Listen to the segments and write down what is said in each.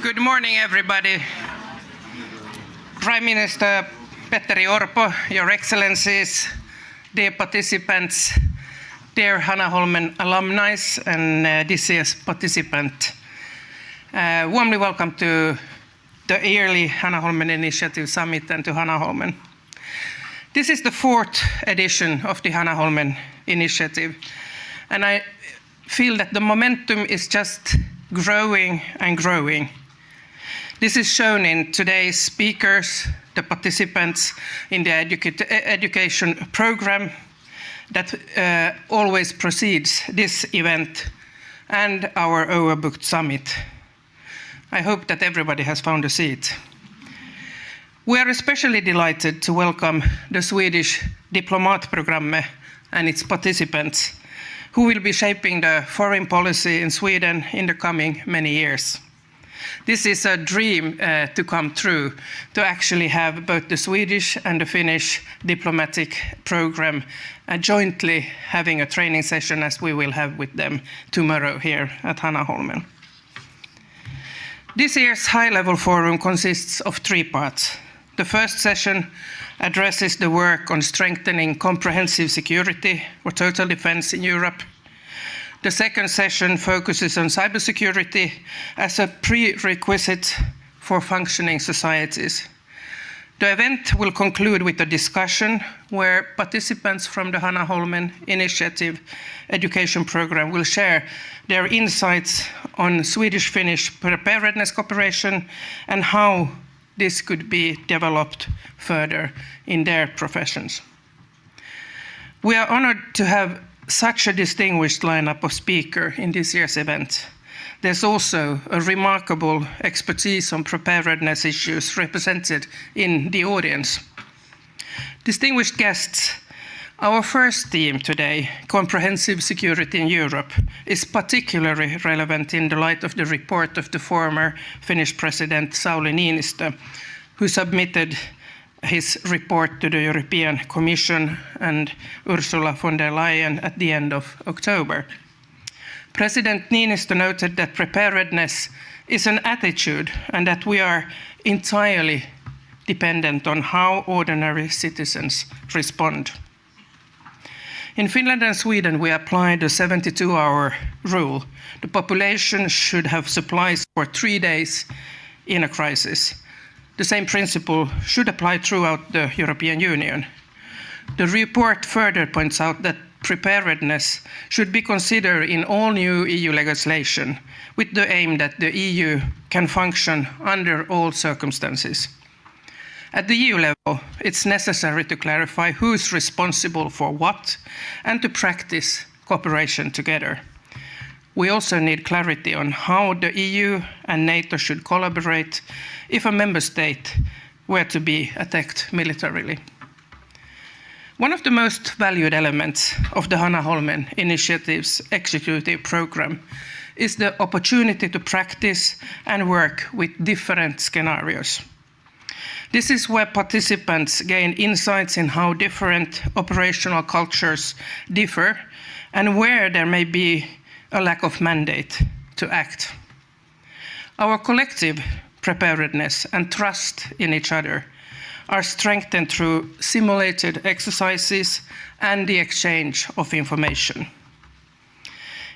Good morning, everybody. Prime Minister Petteri Orpo, Your Excellencies, dear participants, dear Hanaholmen alumni, and this year's participant. Warmly welcome to the yearly Hanaholmen Initiative Summit and to Hanaholmen. This is the fourth edition of the Hanaholmen Initiative, and I feel that the momentum is just growing and growing. This is shown in today's speakers, the participants in the education program that always precedes this event and our overbooked summit. I hope that everybody has found a seat. We are especially delighted to welcome the Swedish Diplomatprogrammet and its participants, who will be shaping the foreign policy in Sweden in the coming many years. This is a dream to come true, to actually have both the Swedish and the Finnish diplomatic program jointly having a training session as we will have with them tomorrow here at Hanaholmen. This year's high-level forum consists of three parts. The first session addresses the work on strengthening comprehensive security or total defense in Europe. The second session focuses on cybersecurity as a prerequisite for functioning societies. The event will conclude with a discussion where participants from the Hanaholmen Initiative education program will share their insights on Swedish-Finnish preparedness cooperation and how this could be developed further in their professions. We are honored to have such a distinguished lineup of speakers in this year's event. There's also a remarkable expertise on preparedness issues represented in the audience. Distinguished guests, our first theme today, comprehensive security in Europe, is particularly relevant in the light of the report of the former Finnish President Sauli Niinistö, who submitted his report to the European Commission and Ursula von der Leyen at the end of October. President Niinistö noted that preparedness is an attitude and that we are entirely dependent on how ordinary citizens respond. In Finland and Sweden, we apply the 72-hour rule. The population should have supplies for 3 days in a crisis. The same principle should apply throughout the European Union. The report further points out that preparedness should be considered in all new EU legislation with the aim that the EU can function under all circumstances. At the EU level, it's necessary to clarify who is responsible for what and to practice cooperation together. We also need clarity on how the EU and NATO should collaborate if a member state were to be attacked militarily. One of the most valued elements of the Hanaholmen Initiative's executive program is the opportunity to practice and work with different scenarios. This is where participants gain insights in how different operational cultures differ and where there may be a lack of mandate to act. Our collective preparedness and trust in each other are strengthened through simulated exercises and the exchange of information.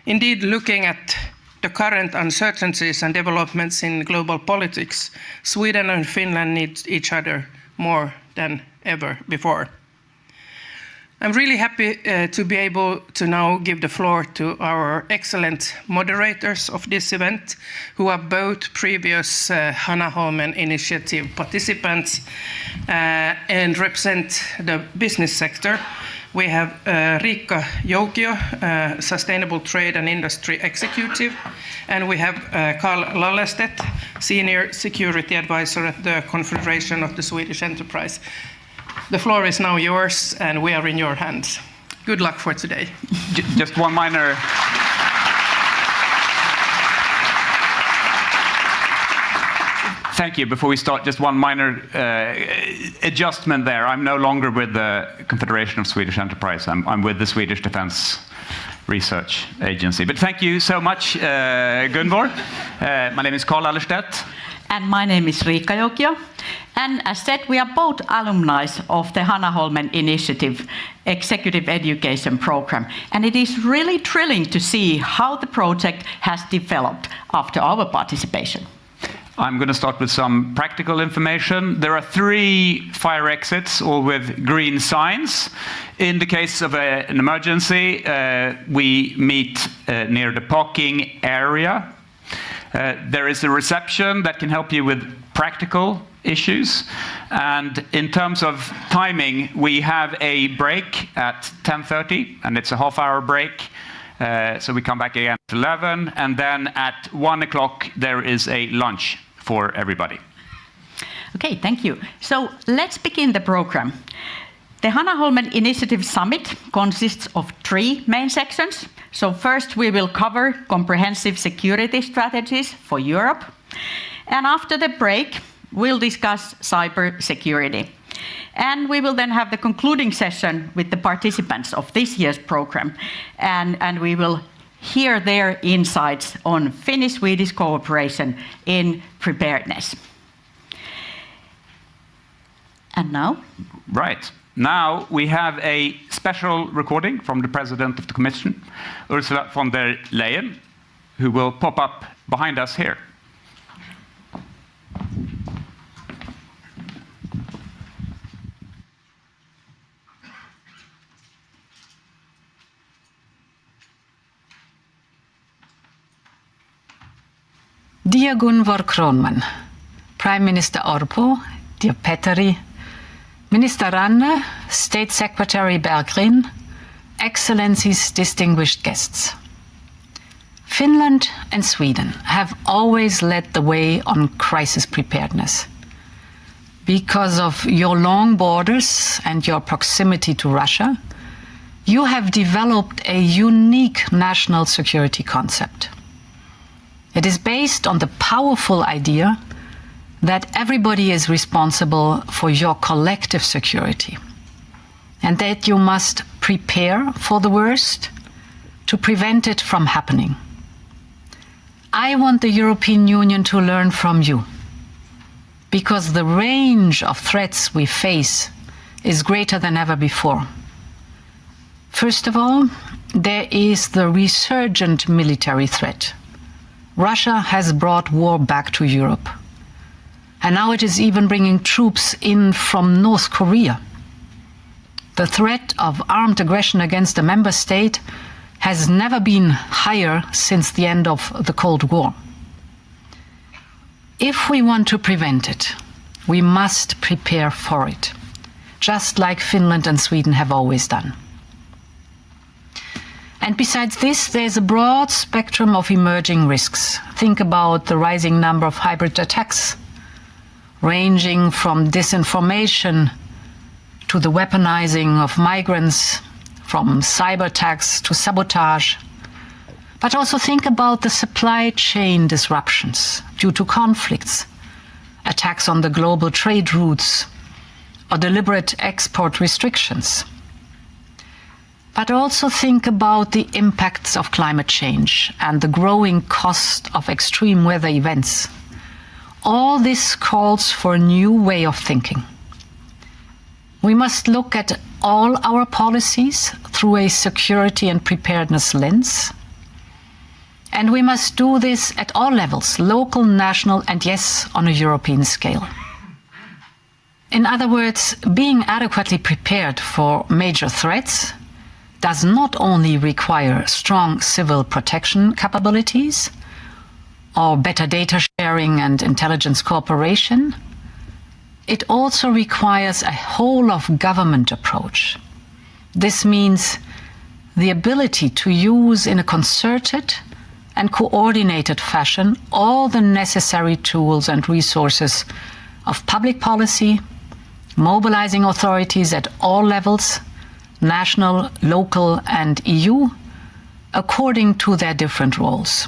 Indeed, looking at the current uncertainties and developments in global politics, Sweden and Finland need each other more than ever before. I'm really happy to be able to now give the floor to our excellent moderators of this event, who are both previous Hanaholmen Initiative participants and represent the business sector. We have Riikka, Joukio, Sustainable Trade and Industry Executive, and we have Karl Lallerstedt, Senior Security Advisor at the Confederation of the Swedish Enterprise. The floor is now yours, and we are in your hands. Good luck for today. Just one minor... Thank you. Before we start, just one minor adjustment there. I'm no longer with the Confederation of Swedish Enterprise. I'm with the Swedish Defence research agency. But thank you so much, Gunvor. My name is Karl Lallerstedt. And my name is Riikka Joukio. And as said, we are both alumni of the Hanaholmen Initiative Executive Education Program. And it is really thrilling to see how the project has developed after our participation. I'm going to start with some practical information. There are 3 fire exits, all with green signs. In the case of an emergency, we meet near the parking area. There is a reception that can help you with practical issues. And in terms of timing, we have a break at 10:30, and it's a half-hour break. So we come back again at 11, and then at 1 o'clock there is a lunch for everybody. Okay, thank you. So let's begin the program. The Hanaholmen Initiative Summit consists of 3 main sections. So first we will cover comprehensive security strategies for Europe. And after the break, we'll discuss cyber security. And we will then have the concluding session with the participants of this year's program. And we will hear their insights on Finnish-Swedish cooperation in preparedness. And now? Right. Now we have a special recording from the President of the Commission, Ursula von der Leyen, who will pop up behind us here. Dear Gunvor Kronman, Prime Minister Orpo, dear Petteri, Minister Ranne, State Secretary Berggren, Excellencies, distinguished guests. Finland and Sweden have always led the way on crisis preparedness. Because of your long borders and your proximity to Russia, you have developed a unique national security concept. It is based on the powerful idea that everybody is responsible for your collective security, and that you must prepare for the worst to prevent it from happening. I want the European Union to learn from you, because the range of threats we face is greater than ever before. First of all, there is the resurgent military threat. Russia has brought war back to Europe. And now it is even bringing troops in from North Korea. The threat of armed aggression against a member state has never been higher since the end of the Cold War. If we want to prevent it, we must prepare for it, just like Finland and Sweden have always done. And besides this, there's a broad spectrum of emerging risks. Think about the rising number of hybrid attacks, ranging from disinformation to the weaponizing of migrants, from cyber attacks to sabotage. But also think about the supply chain disruptions due to conflicts, attacks on the global trade routes, or deliberate export restrictions. But also think about the impacts of climate change and the growing cost of extreme weather events. All this calls for a new way of thinking. We must look at all our policies through a security and preparedness lens. And we must do this at all levels, local, national, and yes, on a European scale. In other words, being adequately prepared for major threats does not only require strong civil protection capabilities or better data sharing and intelligence cooperation, it also requires a whole of government approach. This means the ability to use in a concerted and coordinated fashion all the necessary tools and resources of public policy, mobilizing authorities at all levels, national, local, and EU, according to their different roles.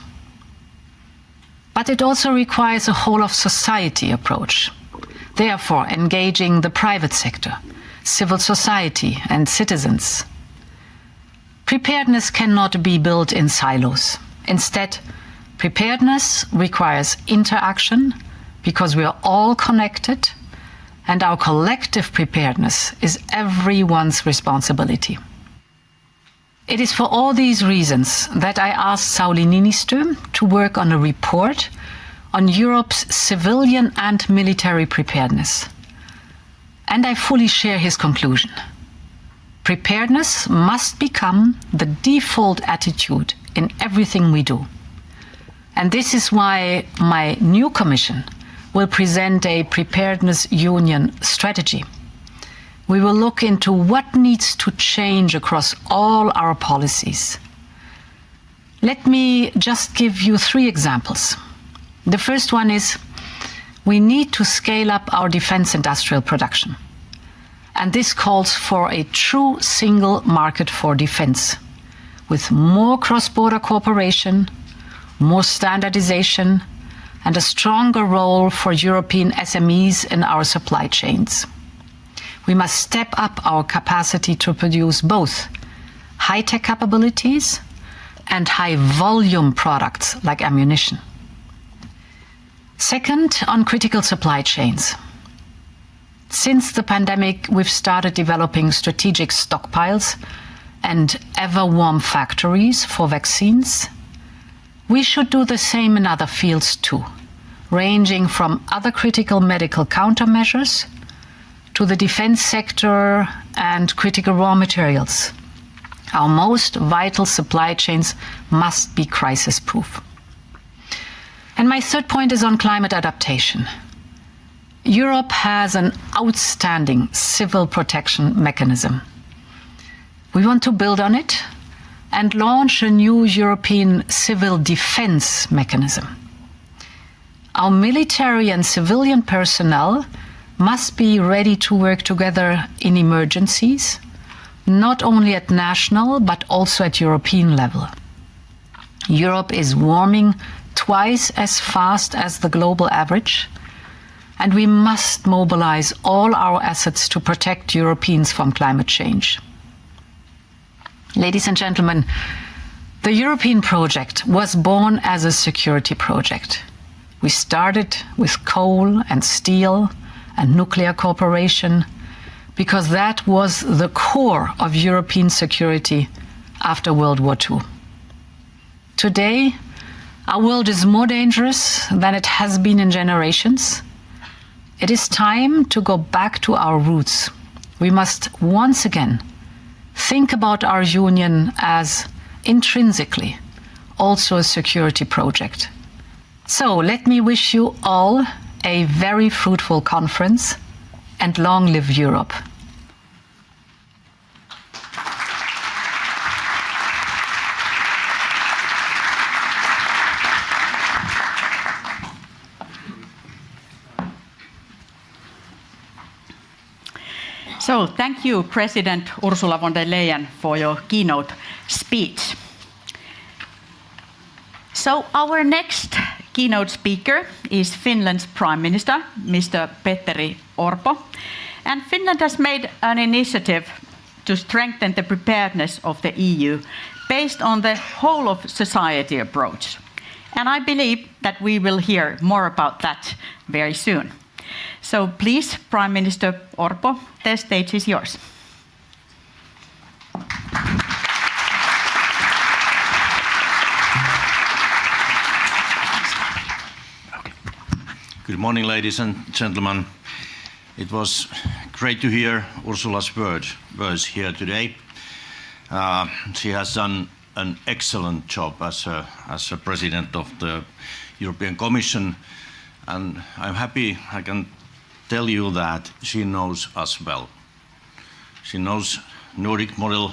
But it also requires a whole of society approach, therefore engaging the private sector, civil society, and citizens. Preparedness cannot be built in silos. Instead, preparedness requires interaction because we are all connected, and our collective preparedness is everyone's responsibility. It is for all these reasons that I asked Sauli Niinistö to work on a report on Europe's civilian and military preparedness. And I fully share his conclusion. Preparedness must become the default attitude in everything we do. And this is why my new Commission will present a Preparedness Union strategy. We will look into what needs to change across all our policies. Let me just give you 3 examples. The first one is we need to scale up our defense industrial production. And this calls for a true single market for defense, with more cross-border cooperation, more standardization, and a stronger role for European SMEs in our supply chains. We must step up our capacity to produce both high-tech capabilities and high-volume products like ammunition. Second, on critical supply chains. Since the pandemic, we've started developing strategic stockpiles and ever-warm factories for vaccines. We should do the same in other fields too, ranging from other critical medical countermeasures to the defense sector and critical raw materials. Our most vital supply chains must be crisis-proof. And my third point is on climate adaptation. Europe has an outstanding civil protection mechanism. We want to build on it and launch a new European civil defense mechanism. Our military and civilian personnel must be ready to work together in emergencies, not only at national but also at European level. Europe is warming twice as fast as the global average, and we must mobilize all our assets to protect Europeans from climate change. Ladies and gentlemen, the European project was born as a security project. We started with coal and steel and nuclear cooperation because that was the core of European security after World War II. Today, our world is more dangerous than it has been in generations. It is time to go back to our roots. We must once again think about our union as intrinsically also a security project. So let me wish you all a very fruitful conference, and long live Europe. So thank you, President Ursula von der Leyen, for your keynote speech. So our next keynote speaker is Finland's Prime Minister, Mr. Petteri Orpo. And Finland has made an initiative to strengthen the preparedness of the EU based on the whole of society approach. And I believe that we will hear more about that very soon. So please, Prime Minister Orpo, the stage is yours. Good morning, ladies and gentlemen. It was great to hear Ursula's words here today. She has done an excellent job as a president of the European Commission, and I'm happy I can tell you that she knows us well. She knows Nordic model,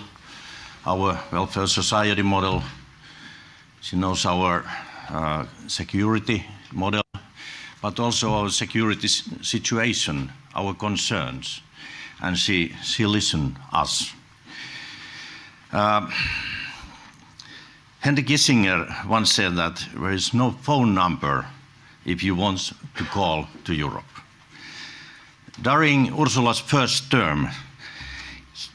our welfare society model. She knows our security model, but also our security situation, our concerns, and she listens us. Henry Kissinger once said that there is no phone number if you want to call to Europe. During Ursula's first term,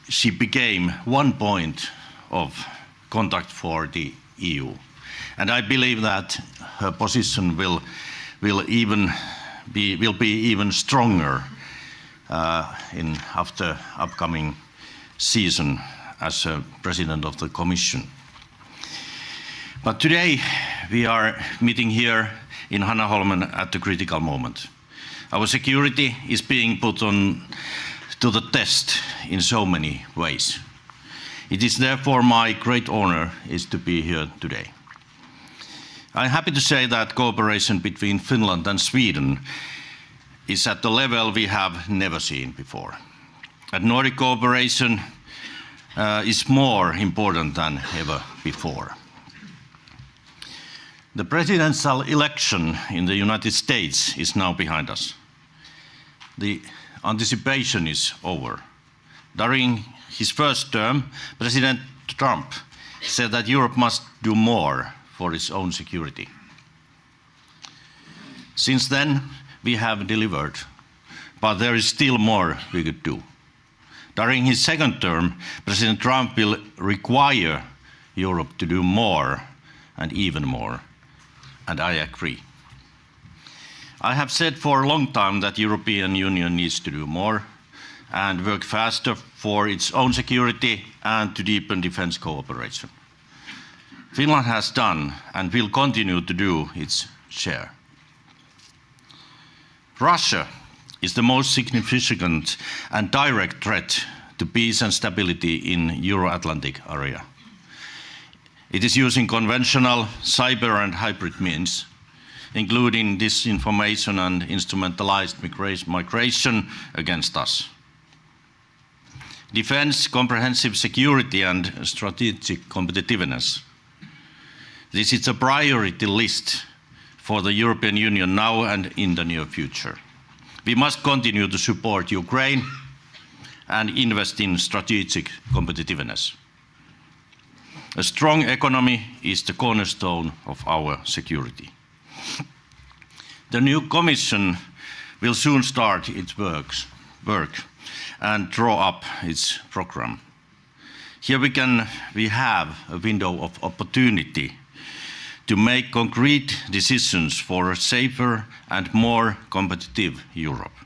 she became one point of contact for the EU. And I believe that her position will be even stronger after upcoming season as President of the Commission. But today we are meeting here in Hanaholmen at a critical moment. Our security is being put to the test in so many ways. It is therefore my great honor to be here today. I'm happy to say that cooperation between Finland and Sweden is at the level we have never seen before. And Nordic cooperation is more important than ever before. The presidential election in the United States is now behind us. The anticipation is over. During his first term, President Trump said that Europe must do more for its own security. Since then, we have delivered, but there is still more we could do. During his second term, President Trump will require Europe to do more and even more, and I agree. I have said for a long time that the European Union needs to do more and work faster for its own security and to deepen defense cooperation. Finland has done and will continue to do its share. Russia is the most significant and direct threat to peace and stability in Euro-Atlantic area. It is using conventional cyber and hybrid means, including disinformation and instrumentalized migration against us. Defense, comprehensive security and strategic competitiveness. This is a priority list for the European Union now and in the near future. We must continue to support Ukraine and invest in strategic competitiveness. A strong economy is the cornerstone of our security. The new Commission will soon start its work and draw up its program. Here we have a window of opportunity to make concrete decisions for a safer and more competitive Europe.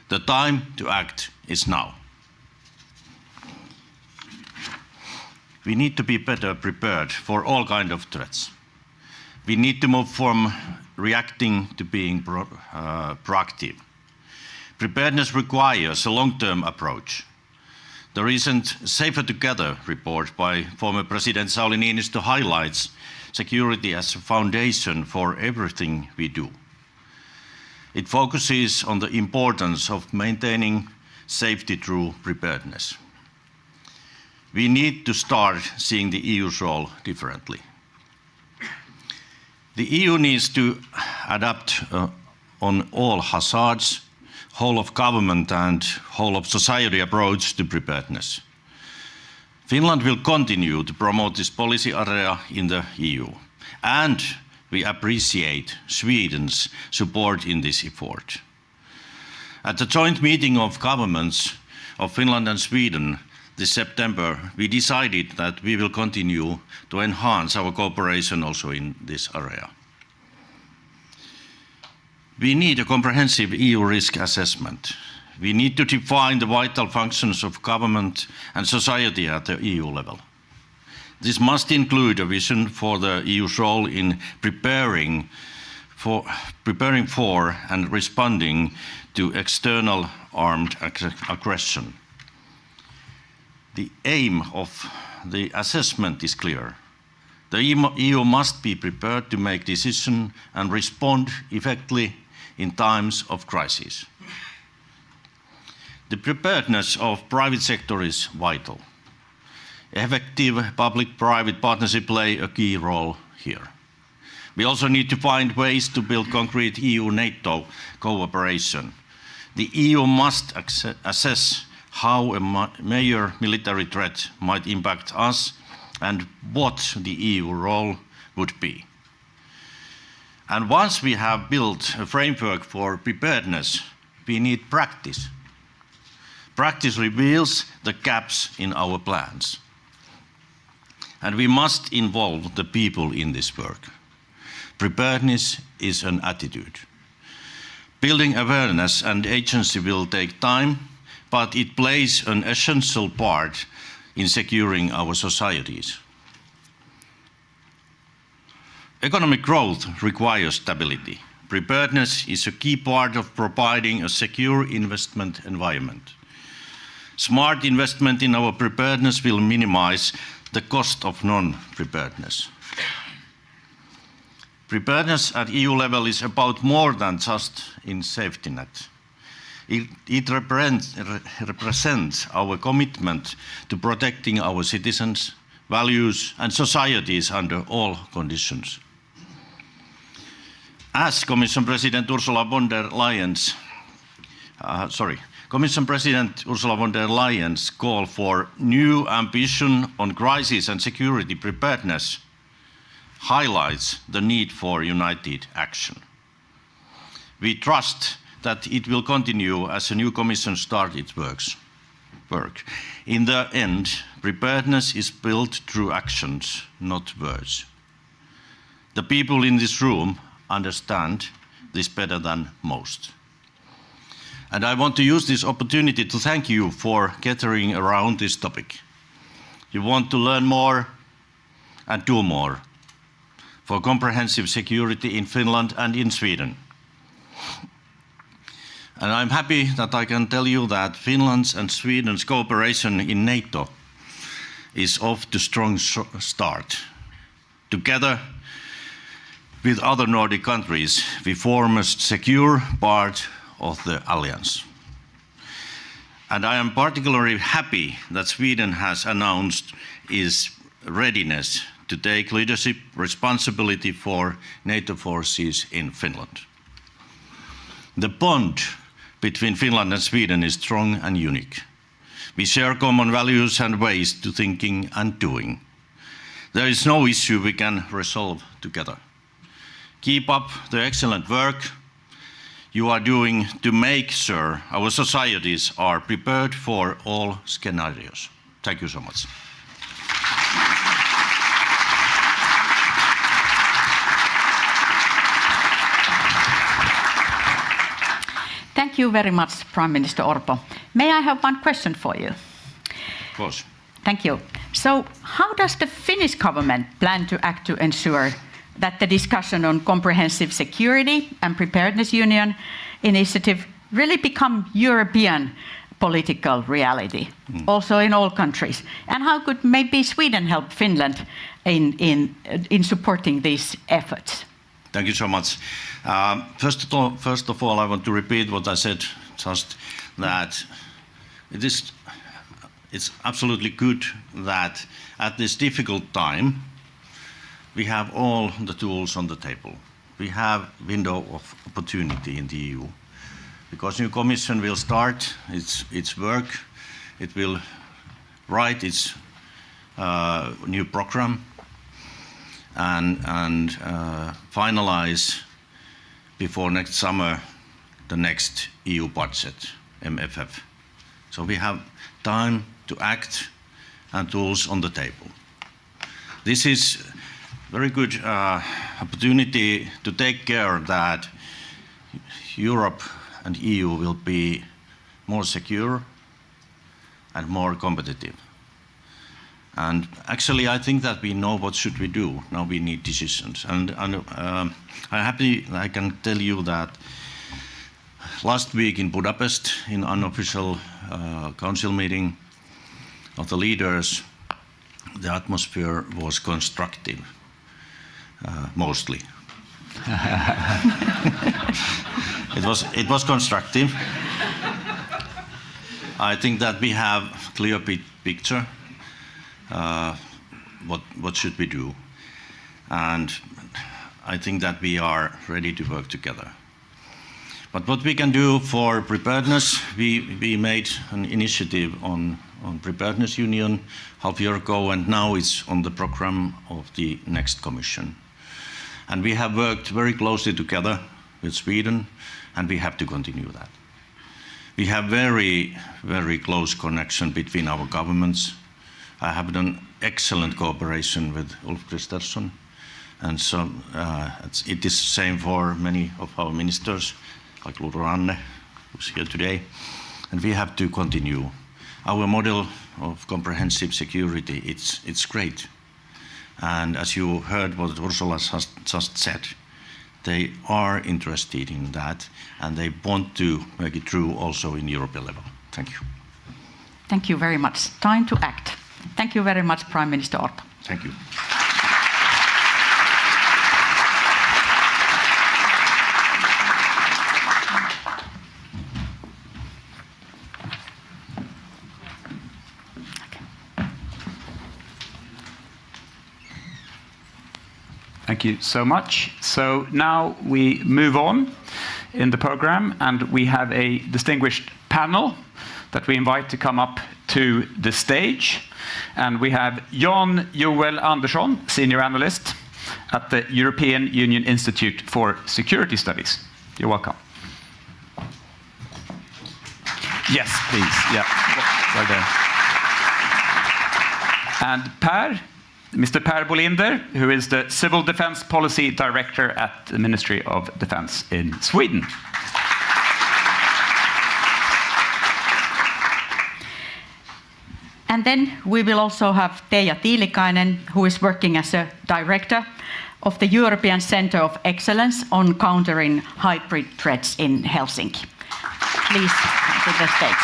The time to act is now. We need to be better prepared for all kinds of threats. We need to move from reacting to being proactive. Preparedness requires a long-term approach. The recent Safer Together report by former President Sauli Niinistö highlights security as a foundation for everything we do. It focuses on the importance of maintaining safety through preparedness. We need to start seeing the EU's role differently. The EU needs to adapt on all hazards, whole of government and whole of society approach to preparedness. Finland will continue to promote this policy area in the EU, and we appreciate Sweden's support in this effort. At the joint meeting of governments of Finland and Sweden this September, we decided that we will continue to enhance our cooperation also in this area. We need a comprehensive EU risk assessment. We need to define the vital functions of government and society at the EU level. This must include a vision for the EU's role in preparing for and responding to external armed aggression. The aim of the assessment is clear. The EU must be prepared to make decisions and respond effectively in times of crisis. The preparedness of private sector is vital. Effective public-private partnership play a key role here. We also need to find ways to build concrete EU-NATO cooperation. The EU must assess how a major military threat might impact us and what the EU role would be. And once we have built a framework for preparedness, we need practice. Practice reveals the gaps in our plans. And we must involve the people in this work. Preparedness is an attitude. Building awareness and agency will take time, but it plays an essential part in securing our societies. Economic growth requires stability. Preparedness is a key part of providing a secure investment environment. Smart investment in our preparedness will minimize the cost of non-preparedness. Preparedness at EU level is about more than just in safety net. It represents our commitment to protecting our citizens, values and societies under all conditions. As Commission President Ursula von der Leyen's call for new ambition on crisis and security preparedness highlights the need for united action. We trust that it will continue as the new Commission starts its work. In the end, preparedness is built through actions, not words. The people in this room understand this better than most. And I want to use this opportunity to thank you for gathering around this topic. You want to learn more and do more for comprehensive security in Finland and in Sweden. And I'm happy that I can tell you that Finland's and Sweden's cooperation in NATO is off to a strong start. Together with other Nordic countries, we form a secure part of the alliance. And I am particularly happy that Sweden has announced its readiness to take leadership responsibility for NATO forces in Finland. The bond between Finland and Sweden is strong and unique. We share common values and ways to thinking and doing. There is no issue we can resolve together. Keep up the excellent work you are doing to make sure our societies are prepared for all scenarios. Thank you so much. Thank you very much, Prime Minister Orpo. May I have one question for you? Of course. Thank you. So, how does the Finnish government plan to act to ensure that the discussion on comprehensive security and preparedness union initiative really become European political reality, also in all countries? And how could maybe Sweden help Finland in supporting these efforts? Thank you so much. First of all, I want to repeat what I said just, that it's absolutely good that at this difficult time, we have all the tools on the table. We have window of opportunity in the EU, because new Commission will start its work. It will write its new program and finalize before next summer the next EU budget, MFF. So we have time to act and tools on the table. This is very good opportunity to take care that Europe and EU will be more secure and more competitive. And actually, I think that we know what should we do. Now we need decisions. And I'm happy that I can tell you that last week in Budapest, in unofficial council meeting of the leaders, the atmosphere was constructive, mostly. It was constructive. I think that we have a clear picture. What should we do? And I think that we are ready to work together. But what we can do for preparedness, we made an initiative on preparedness union half a year ago, and now it's on the program of the next Commission. And we have worked very closely together with Sweden, and we have to continue that. We have very, very close connection between our governments. I have done excellent cooperation with Ulf Kristersson. And so it is the same for many of our ministers, like Lulu Ranne, who's here today. And we have to continue. Our model of comprehensive security, it's great. And as you heard what Ursula has just said, they are interested in that, and they want to make it true also in European level. Thank you. Thank you very much. Time to act. Thank you very much, Prime Minister Orpo. Thank you. Thank you so much. So now we move on in the program, and we have a distinguished panel that we invite to come up to the stage. And we have Johan Andersson, Senior Analyst at the European Union Institute for Security Studies. You're welcome. Yes, please. Yeah, right there. And Mr. Bolinder, who is the Civil Defense Policy Director at the Ministry of Defense in Sweden. And then we will also have Teija Tiilikainen, who is working as a director of the European Centre of Excellence on Countering Hybrid Threats in Helsinki. Please, to the stage.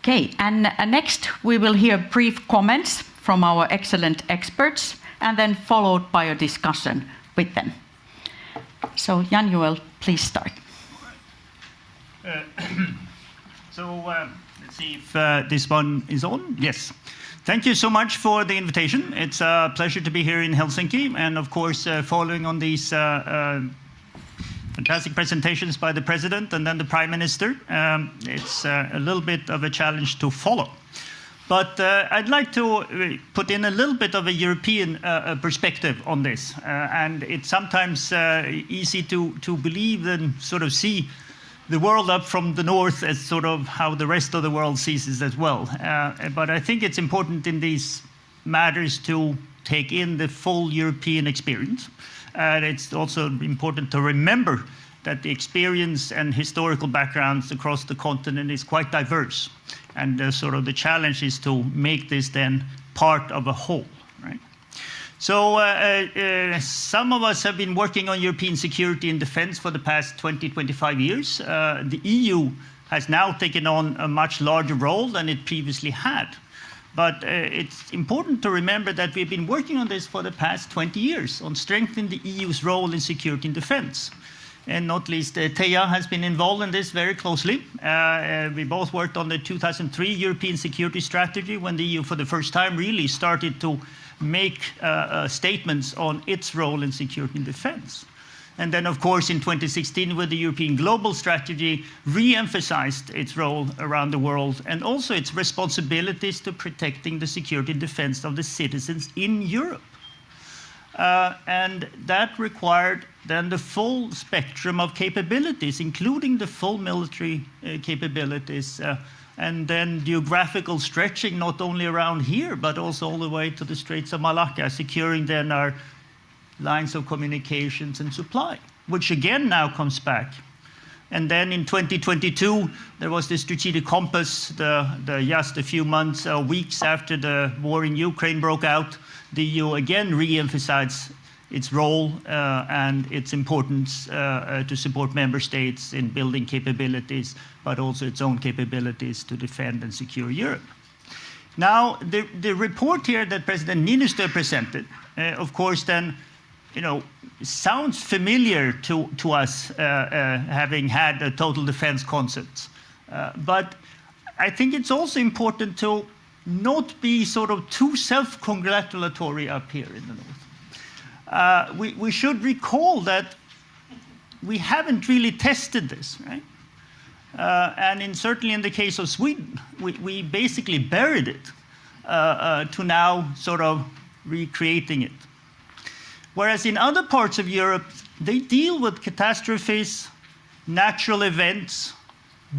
Okay, and next we will hear brief comments from our excellent experts, and then followed by a discussion with them. So, Jan-Joel, please start. Let's see if this one is on. Yes. Thank you so much for the invitation. It's a pleasure to be here in Helsinki, and of course, following on these fantastic presentations by the President and then the Prime Minister. It's a little bit of a challenge to follow. But I'd like to put in a little bit of a European perspective on this. And it's sometimes easy to believe and sort of see the world up from the north as sort of how the rest of the world sees it as well. But I think it's important in these matters to take in the full European experience. And it's also important to remember that the experience and historical backgrounds across the continent is quite diverse. And sort of the challenge is to make this then part of a whole, right? So some of us have been working on European security and defense for the past 20, 25 years. The EU has now taken on a much larger role than it previously had. But it's important to remember that we've been working on this for the past 20 years, on strengthening the EU's role in security and defense. And not least, Teija has been involved in this very closely. We both worked on the 2003 European Security Strategy, when the EU for the first time really started to make statements on its role in security and defense. And then, of course, in 2016, with the European Global Strategy, re-emphasized its role around the world and also its responsibilities to protecting the security and defense of the citizens in Europe. And that required then the full spectrum of capabilities, including the full military capabilities, and then geographical stretching, not only around here, but also all the way to the Straits of Malacca, securing then our lines of communications and supply, which again now comes back. And then in 2022, there was the strategic compass, just a few months, weeks after the war in Ukraine broke out. The EU again re-emphasized its role and its importance to support member states in building capabilities, but also its own capabilities to defend and secure Europe. Now, the report here that President Niinistö presented, of course, then, sounds familiar to us, having had a total defense concept. But I think it's also important to not be sort of too self-congratulatory up here in the north. We should recall that we haven't really tested this, right? And certainly in the case of Sweden, we basically buried it to now sort of recreating it. Whereas in other parts of Europe, they deal with catastrophes natural events,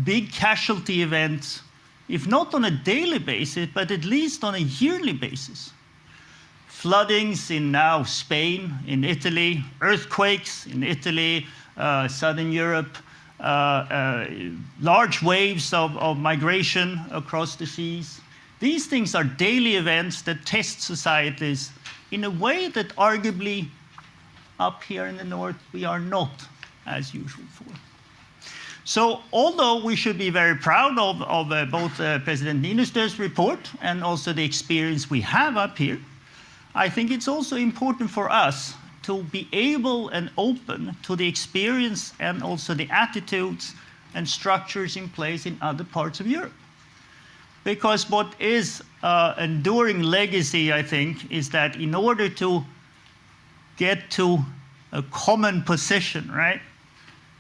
big casualty events, if not on a daily basis, but at least on a yearly basis. Floodings in now Spain, in Italy, earthquakes in Italy, Southern Europe, large waves of migration across the seas. These things are daily events that test societies in a way that arguably up here in the north we are not as usual for. So although we should be very proud of both President Niinistö's report and also the experience we have up here, I think it's also important for us to be able and open to the experience and also the attitudes and structures in place in other parts of Europe. Because what is an enduring legacy, I think, is that in order to get to a common position, right,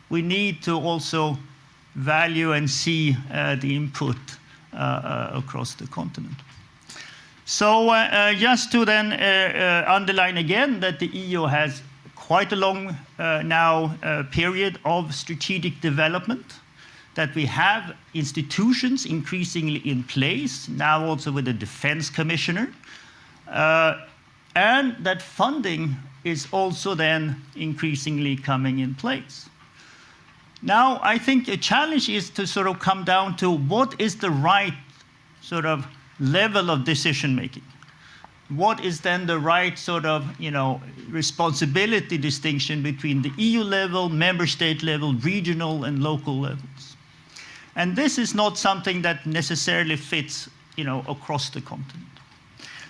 we need to also value and see the input across the continent. So just to then underline again that the EU has quite a long period of strategic development, that we have institutions increasingly in place, now also with a defense commissioner, and that funding is also then increasingly coming in place. Now, I think a challenge is to sort of come down to what is the right sort of level of decision making. What is then the right sort of, responsibility distinction between the EU level, member state level, regional and local levels? And this is not something that necessarily fits, across the continent.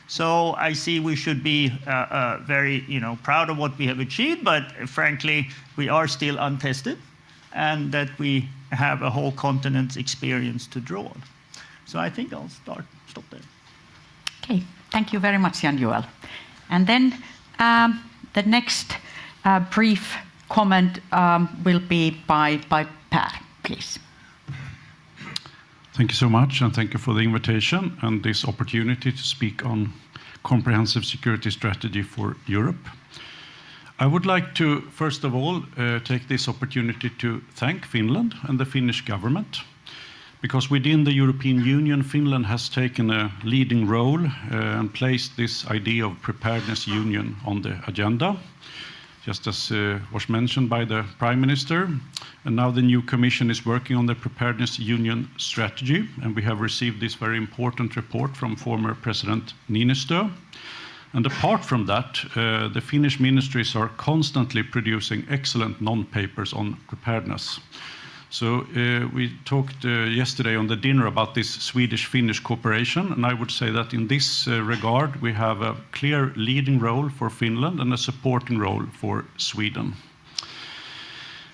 So I see we should be very, proud of what we have achieved, but frankly, we are still untested, and that we have a whole continent's experience to draw on. So I think I'll stop there. Okay, thank you very much, Jan-Joel. And then the next brief comment will be by Per, please. Thank you so much, and thank you for the invitation and this opportunity to speak on comprehensive security strategy for Europe. I would like to, first of all, take this opportunity to thank Finland and the Finnish government, because within the European Union, Finland has taken a leading role and placed this idea of preparedness union on the agenda, just as was mentioned by the Prime Minister. And now the new Commission is working on the preparedness union strategy, and we have received this very important report from former President Niinistö. And apart from that, the Finnish ministries are constantly producing excellent non-papers on preparedness. So we talked yesterday on the dinner about this Swedish-Finnish cooperation, and I would say that in this regard, we have a clear leading role for Finland and a supporting role for Sweden.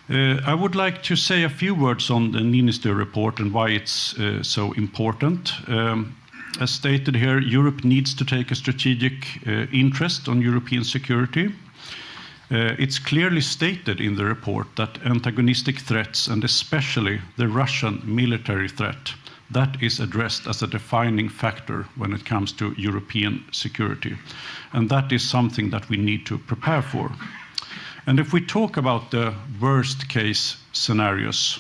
I would like to say a few words on the Niinistö report and why it's so important. As stated here, Europe needs to take a strategic interest on European security. It's clearly stated in the report that antagonistic threats, and especially the Russian military threat, that is addressed as a defining factor when it comes to European security. And that is something that we need to prepare for. And if we talk about the worst case scenarios,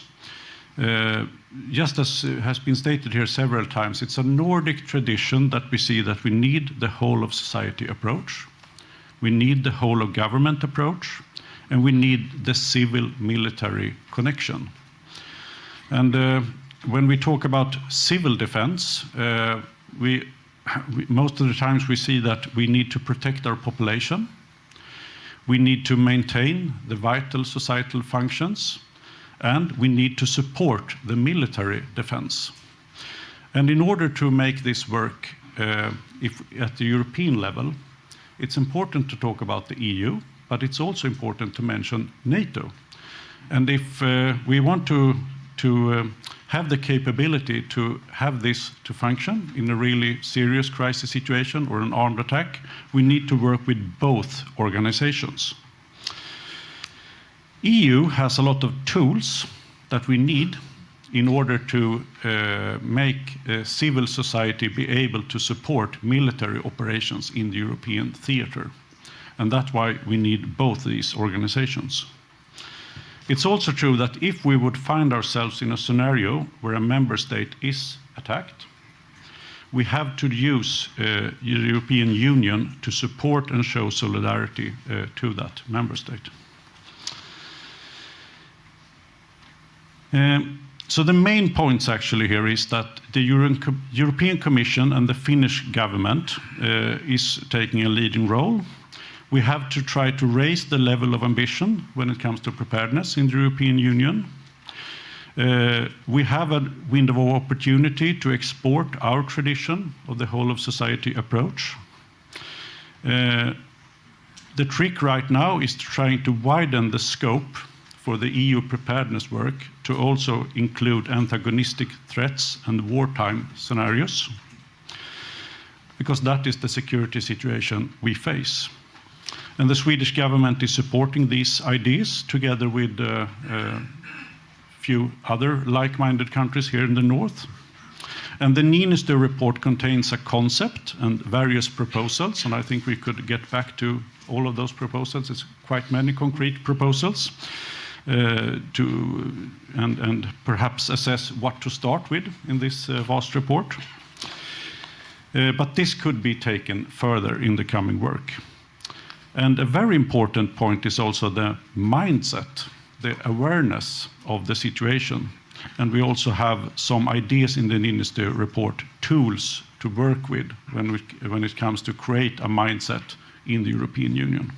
just as has been stated here several times, it's a Nordic tradition that we see that we need the whole of society approach. We need the whole of government approach, and we need the civil-military connection. And when we talk about civil defense, most of the times we see that we need to protect our population. We need to maintain the vital societal functions, and we need to support the military defense. And in order to make this work at the European level, it's important to talk about the EU, but it's also important to mention NATO. And if we want to have the capability to have this to function in a really serious crisis situation or an armed attack, we need to work with both organizations. EU has a lot of tools that we need in order to make civil society be able to support military operations in the European theater. And that's why we need both these organizations. It's also true that if we would find ourselves in a scenario where a member state is attacked, we have to use the European Union to support and show solidarity to that member state. So the main points actually here is that the European Commission and the Finnish government is taking a leading role. We have to try to raise the level of ambition when it comes to preparedness in the European Union. We have a window of opportunity to export our tradition of the whole of society approach. The trick right now is trying to widen the scope for the EU preparedness work to also include antagonistic threats and wartime scenarios, because that is the security situation we face. And the Swedish government is supporting these ideas together with a few other like-minded countries here in the north. And the Niinistö report contains a concept and various proposals, and I think we could get back to all of those proposals. It's quite many concrete proposals and perhaps assess what to start with in this vast report. But this could be taken further in the coming work. And a very important point is also the mindset, the awareness of the situation. And we also have some ideas in the Niinistö report, tools to work with when it comes to create a mindset in the European Union.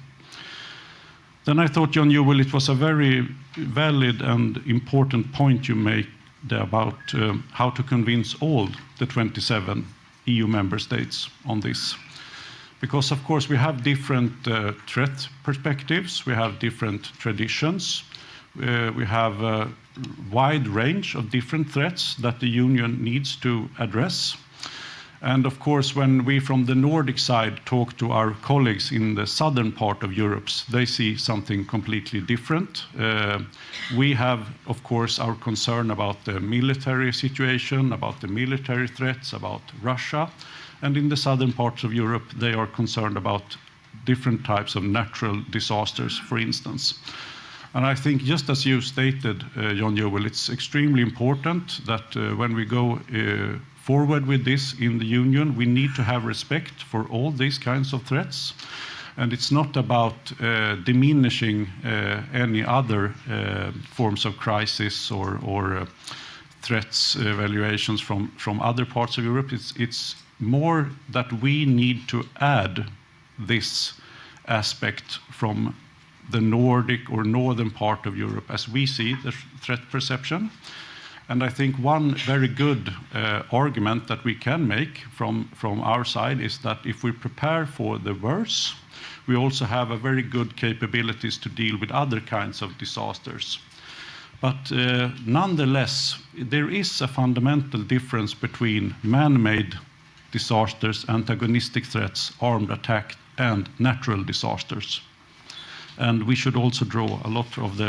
Then I thought, Johan, it was a very valid and important point you made about how to convince all the 27 EU member states on this. Because, of course, we have different threat perspectives, we have different traditions, we have a wide range of different threats that the Union needs to address. And of course, when we from the Nordic side talk to our colleagues in the southern part of Europe, they see something completely different. We have, of course, our concern about the military situation, about the military threats, about Russia. And in the southern parts of Europe, they are concerned about different types of natural disasters, for instance. And I think, just as you stated, Johan, it's extremely important that when we go forward with this in the Union, we need to have respect for all these kinds of threats. And it's not about diminishing any other forms of crisis or threats evaluations from other parts of Europe. It's more that we need to add this aspect from the Nordic or northern part of Europe as we see the threat perception. And I think one very good argument that we can make from our side is that if we prepare for the worst, we also have a very good capabilities to deal with other kinds of disasters. But nonetheless, there is a fundamental difference between man-made disasters, antagonistic threats, armed attack, and natural disasters. And we should also draw a lot of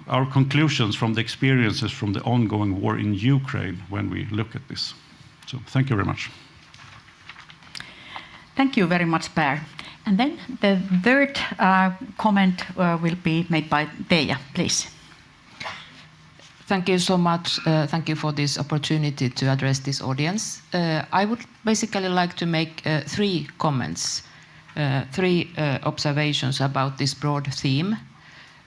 our conclusions from the experiences from the ongoing war in Ukraine when we look at this. So thank you very much. Thank you very much, Per. And then the third comment will be made by Teija, please. Thank you so much. Thank you for this opportunity to address this audience. I would basically like to make 3 comments, 3 observations about this broad theme.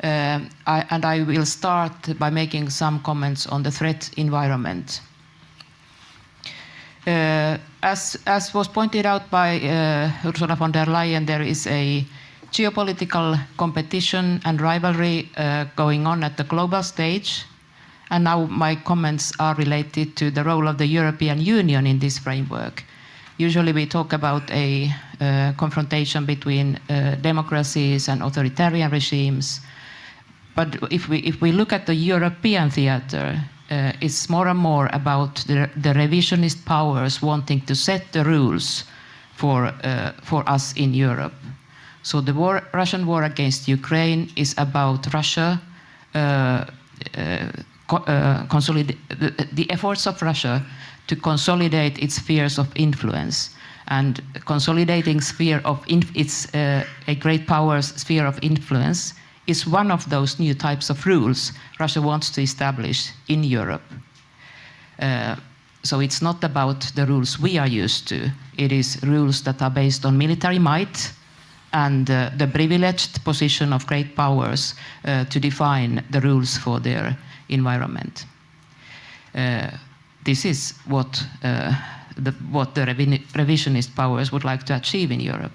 I will start by making some comments on the threat environment. As was pointed out by Ursula von der Leyen, there is a geopolitical competition and rivalry going on at the global stage. And now my comments are related to the role of the European Union in this framework. Usually we talk about a confrontation between democracies and authoritarian regimes. But if we look at the European theater, it's more and more about the revisionist powers wanting to set the rules for us in Europe. So the Russian war against Ukraine is about Russia, the efforts of Russia to consolidate its spheres of influence. And consolidating sphere of a great power's sphere of influence is one of those new types of rules Russia wants to establish in Europe. So it's not about the rules we are used to. It is rules that are based on military might and the privileged position of great powers to define the rules for their environment. This is what the revisionist powers would like to achieve in Europe.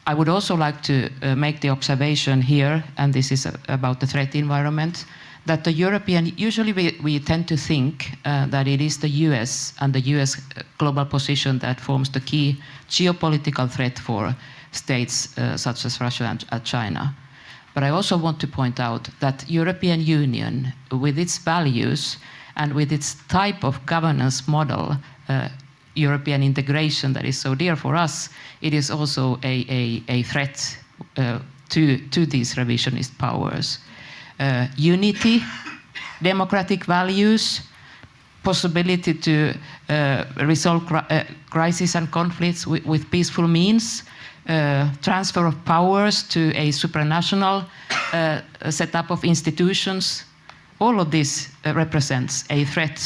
I would also like to make the observation here, and this is about the threat environment, that the European, usually we tend to think that it is the US and the US global position that forms the key geopolitical threat for states such as Russia and China. But I also want to point out that European Union, with its values and with its type of governance model, European integration that is so dear for us, it is also a threat to these revisionist powers. Unity, democratic values, possibility to resolve crises and conflicts with peaceful means, transfer of powers to a supranational setup of institutions. All of this represents a threat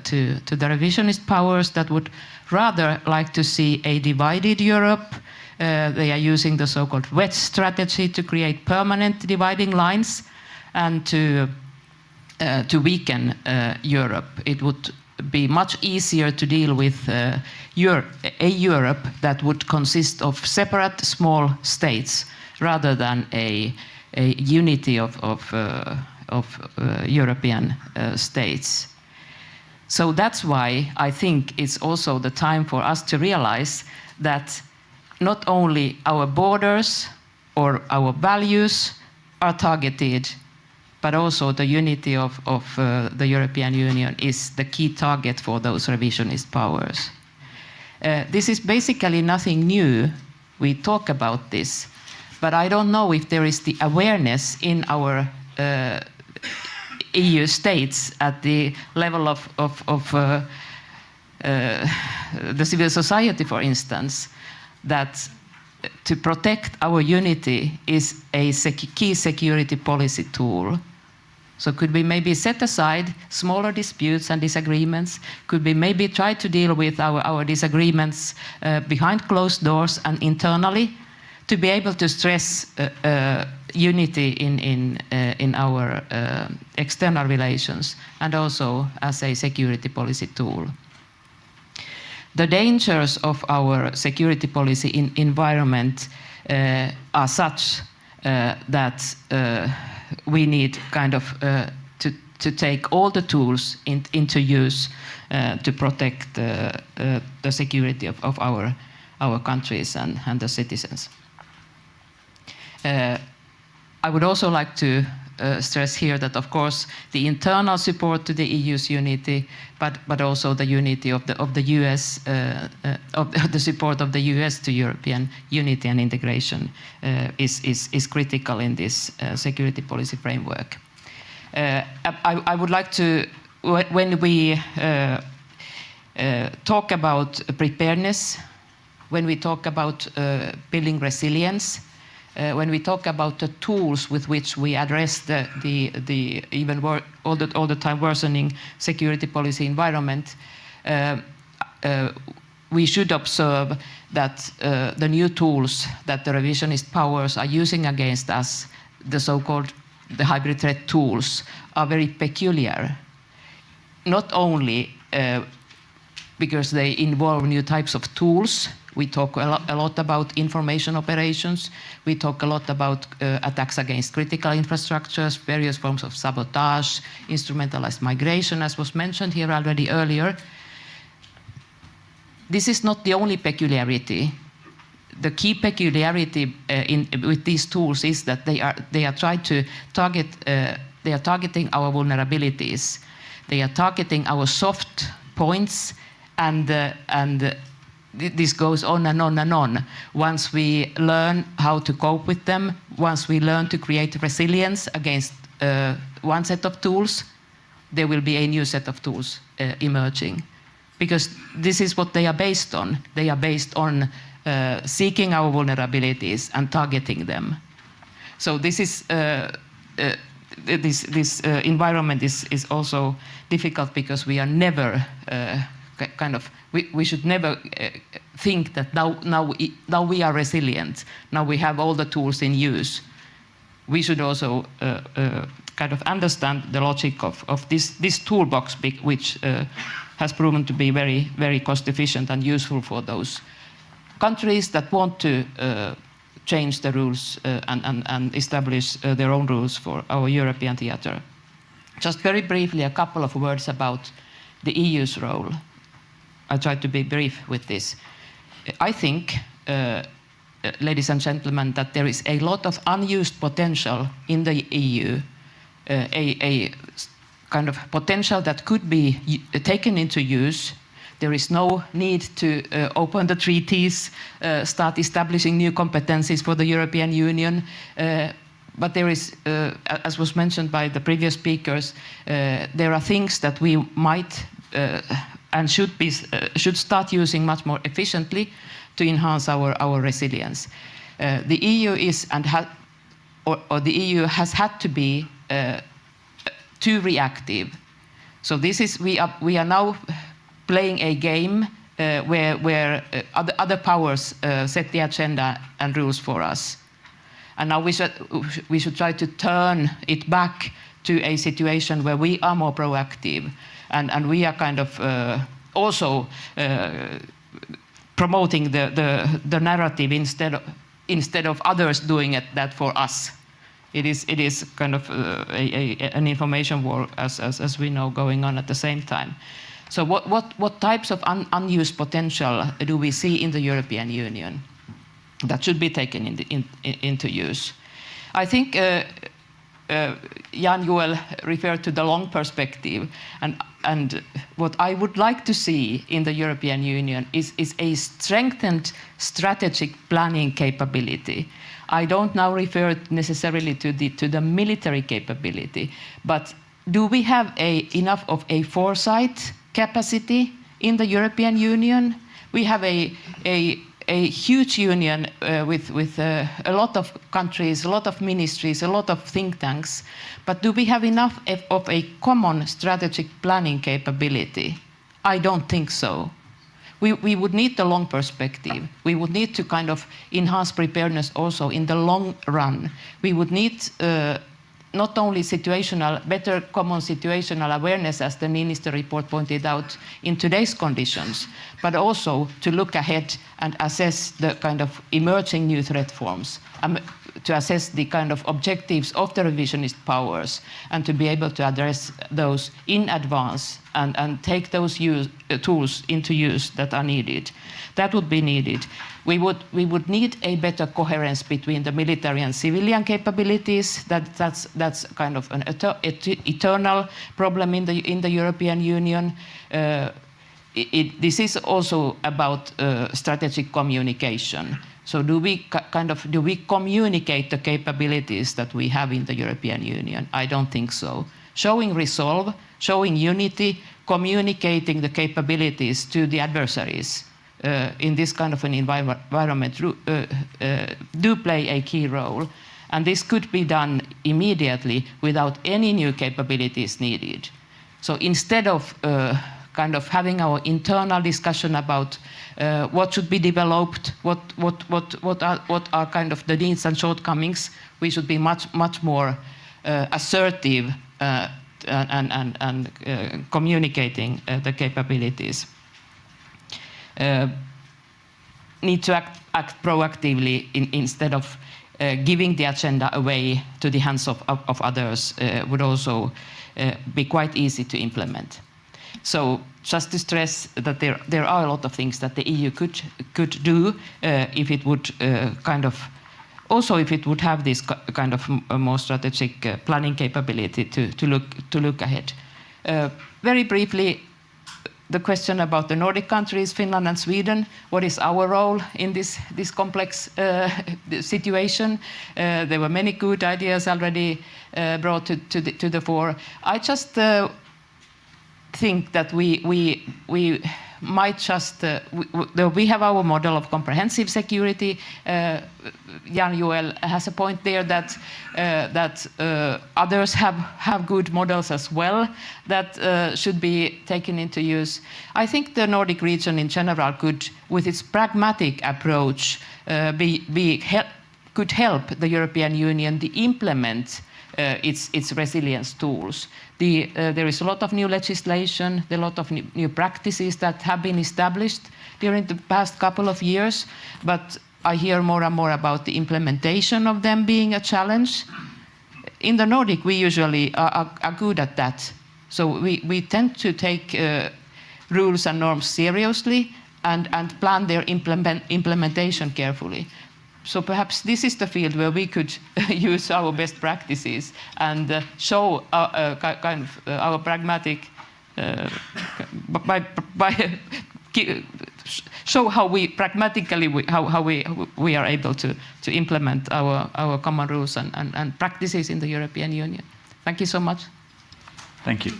to the revisionist powers that would rather like to see a divided Europe. They are using the so-called wedge strategy to create permanent dividing lines and to weaken Europe. It would be much easier to deal with a Europe that would consist of separate small states rather than a unity of European states. So that's why I think it's also the time for us to realize that not only our borders or our values are targeted, but also the unity of the European Union is the key target for those revisionist powers. This is basically nothing new. We talk about this, but I don't know if there is the awareness in our EU states at the level of the civil society, for instance, that to protect our unity is a key security policy tool. So could we maybe set aside smaller disputes and disagreements? Could we maybe try to deal with our disagreements behind closed doors and internally to be able to stress unity in our external relations and also as a security policy tool? The dangers of our security policy environment are such that we need kind of to take all the tools into use to protect the security of our countries and the citizens. I would also like to stress here that, of course, the internal support to the EU's unity, but also the unity of the US, of the support of the US to European unity and integration is critical in this security policy framework. I would like to, when we talk about preparedness, when we talk about building resilience, when we talk about the tools with which we address the even all the time worsening security policy environment, we should observe that the new tools that the revisionist powers are using against us, the so-called hybrid threat tools, are very peculiar. Not only because they involve new types of tools. We talk a lot about information operations. We talk a lot about attacks against critical infrastructures, various forms of sabotage, instrumentalized migration, as was mentioned here already earlier. This is not the only peculiarity. The key peculiarity with these tools is that they are trying to target. They are targeting our vulnerabilities. They are targeting our soft points, and this goes on and on and on. Once we learn how to cope with them, once we learn to create resilience against one set of tools, there will be a new set of tools emerging. Because this is what they are based on. They are based on seeking our vulnerabilities and targeting them. So this is this environment is also difficult because we are never we should never think that now we are resilient. Now we have all the tools in use. We should also kind of understand the logic of this toolbox, which has proven to be very, very cost efficient and useful for those countries that want to change the rules and establish their own rules for our European theatre. Just very briefly, a couple of words about the EU's role. I try to be brief with this. I think, ladies and gentlemen, that there is a lot of unused potential in the EU, a kind of potential that could be taken into use. There is no need to open the treaties, start establishing new competencies for the European Union. But there is, as was mentioned by the previous speakers, there are things that we might and should start using much more efficiently to enhance our resilience. The EU is the EU has had to be too reactive. So this is we are now playing a game where other powers set the agenda and rules for us. And now we should try to turn it back to a situation where we are more proactive and we are kind of also promoting the narrative instead of others doing that for us. It is kind of an information war, as we know, going on at the same time. So what types of unused potential do we see in the European Union that should be taken into use? I think Jan Joel referred to the long perspective, and what I would like to see in the European Union is a strengthened strategic planning capability. I don't now refer necessarily to the military capability, but do we have enough of a foresight capacity in the European Union? We have a huge union with a lot of countries, a lot of ministries, a lot of think tanks, but do we have enough of a common strategic planning capability? I don't think so. We would need the long perspective. We would need to kind of enhance preparedness also in the long run. We would need not only better common situational awareness, as the Niinistö report pointed out, in today's conditions, but also to look ahead and assess the kind of emerging new threat forms, to assess the kind of objectives of the revisionist powers, and to be able to address those in advance and take those tools into use that are needed. That would be needed. We would need a better coherence between the military and civilian capabilities. That's kind of an eternal problem in the European Union. This is also about strategic communication. So do we communicate the capabilities that we have in the European Union? I don't think so. Showing resolve, showing unity, communicating the capabilities to the adversaries in this kind of an environment do play a key role. And this could be done immediately without any new capabilities needed. So instead of kind of having our internal discussion about what should be developed, what are kind of the needs and shortcomings, we should be much more assertive and communicating the capabilities. Need to act proactively instead of giving the agenda away to the hands of others would also be quite easy to implement. So just to stress that there are a lot of things that the EU could do if it would if it would have this kind of a more strategic planning capability to look ahead. Very briefly, the question about the Nordic countries, Finland and Sweden. What is our role in this complex situation? There were many good ideas already brought to the fore. I just think that we might just, we have our model of comprehensive security. Jan-Joel has a point there that others have good models as well that should be taken into use. I think the Nordic region in general could, with its pragmatic approach, could help the European Union to implement its resilience tools. There is a lot of new legislation, a lot of new practices that have been established during the past couple of years, but I hear more and more about the implementation of them being a challenge. In the Nordic, we usually are good at that. So we tend to take rules and norms seriously and plan their implementation carefully. So perhaps this is the field where we could use our best practices and show kind of our pragmatic, show how we pragmatically how we are able to implement our common rules and practices in the European Union. Thank you so much. Thank you.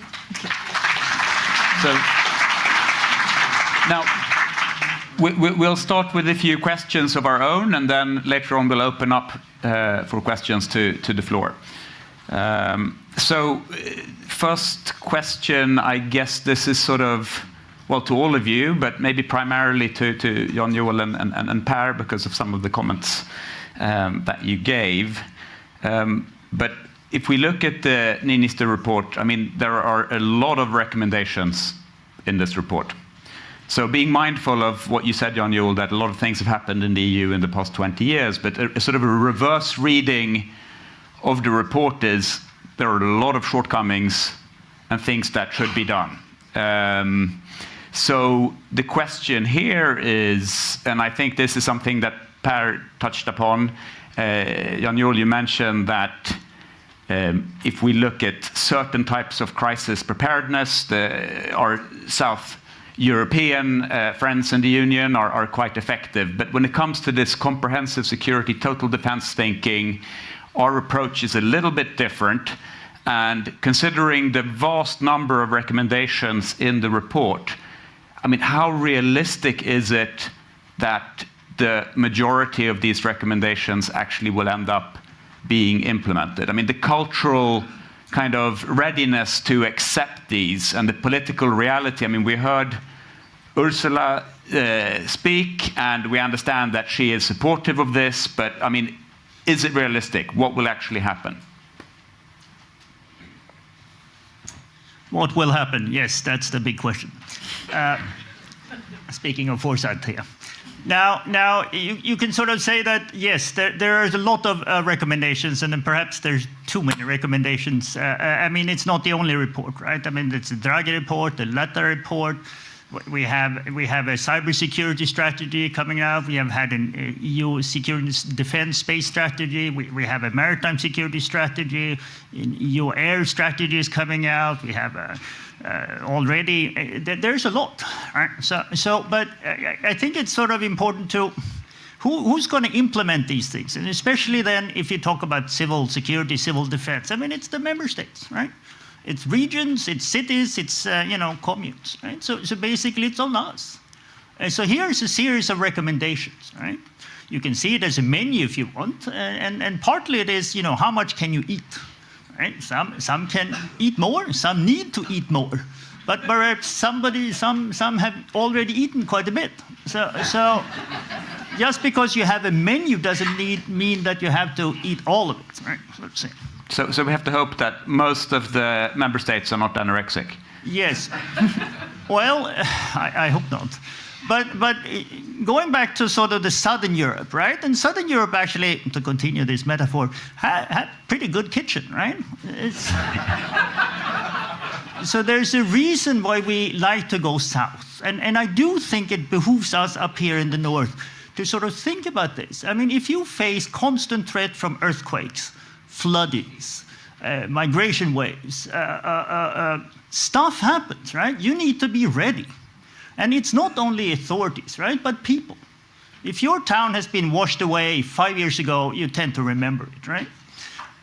So now, we'll start with a few questions of our own, and then later on we'll open up for questions to the floor. So first question, I guess this is sort of, well, to all of you, but maybe primarily to Jan-Joel and Per because of some of the comments that you gave. But if we look at the Niinistö report, I mean, there are a lot of recommendations in this report. So being mindful of what you said, Jan-Joel, that a lot of things have happened in the EU in the past 20 years, but a sort of a reverse reading of the report is there are a lot of shortcomings and things that should be done. So the question here is, and I think this is something that Per touched upon, Jan-Joel, you mentioned that if we look at certain types of crisis preparedness, our South European friends in the Union are quite effective. But when it comes to this comprehensive security, total defense thinking, our approach is a little bit different. And considering the vast number of recommendations in the report, I mean, how realistic is it that the majority of these recommendations actually will end up being implemented? I mean, the cultural kind of readiness to accept these and the political reality. I mean, we heard Ursula speak, and we understand that she is supportive of this, but I mean, is it realistic? What will actually happen? What will happen? Yes, that's the big question. Speaking of foresight here. Now you can sort of say that, yes, there is a lot of recommendations, and then perhaps there's too many recommendations. I mean, it's not the only report, right? I mean, it's the Draghi report, the Letta report. We have a cybersecurity strategy coming out. We have had an EU security defense space strategy. We have a maritime security strategy. An EU air strategy is coming out. We have already, there's a lot, right? But I think it's sort of important to, who's going to implement these things? And especially then if you talk about civil security, civil defense, I mean, it's the member states, right? It's regions, it's cities, it's communes, right? So basically it's on us. And so here's a series of recommendations, right? You can see it as a menu if you want, and partly it is, how much can you eat, right? Some can eat more, some need to eat more, but perhaps some have already eaten quite a bit. So just because you have a menu doesn't mean that you have to eat all of it, right? Let's say. So we have to hope that most of the member states are not anorexic. Yes. Well, I hope not. But going back to sort of the Southern Europe, right? And Southern Europe actually, to continue this metaphor, had pretty good kitchen, right? So there's a reason why we like to go south. And I do think it behooves us up here in the north to sort of think about this. I mean, if you face constant threat from earthquakes, floodings, migration waves, stuff happens, right? You need to be ready. And it's not only authorities, right, but people. If your town has been washed away 5 years ago, you tend to remember it, right?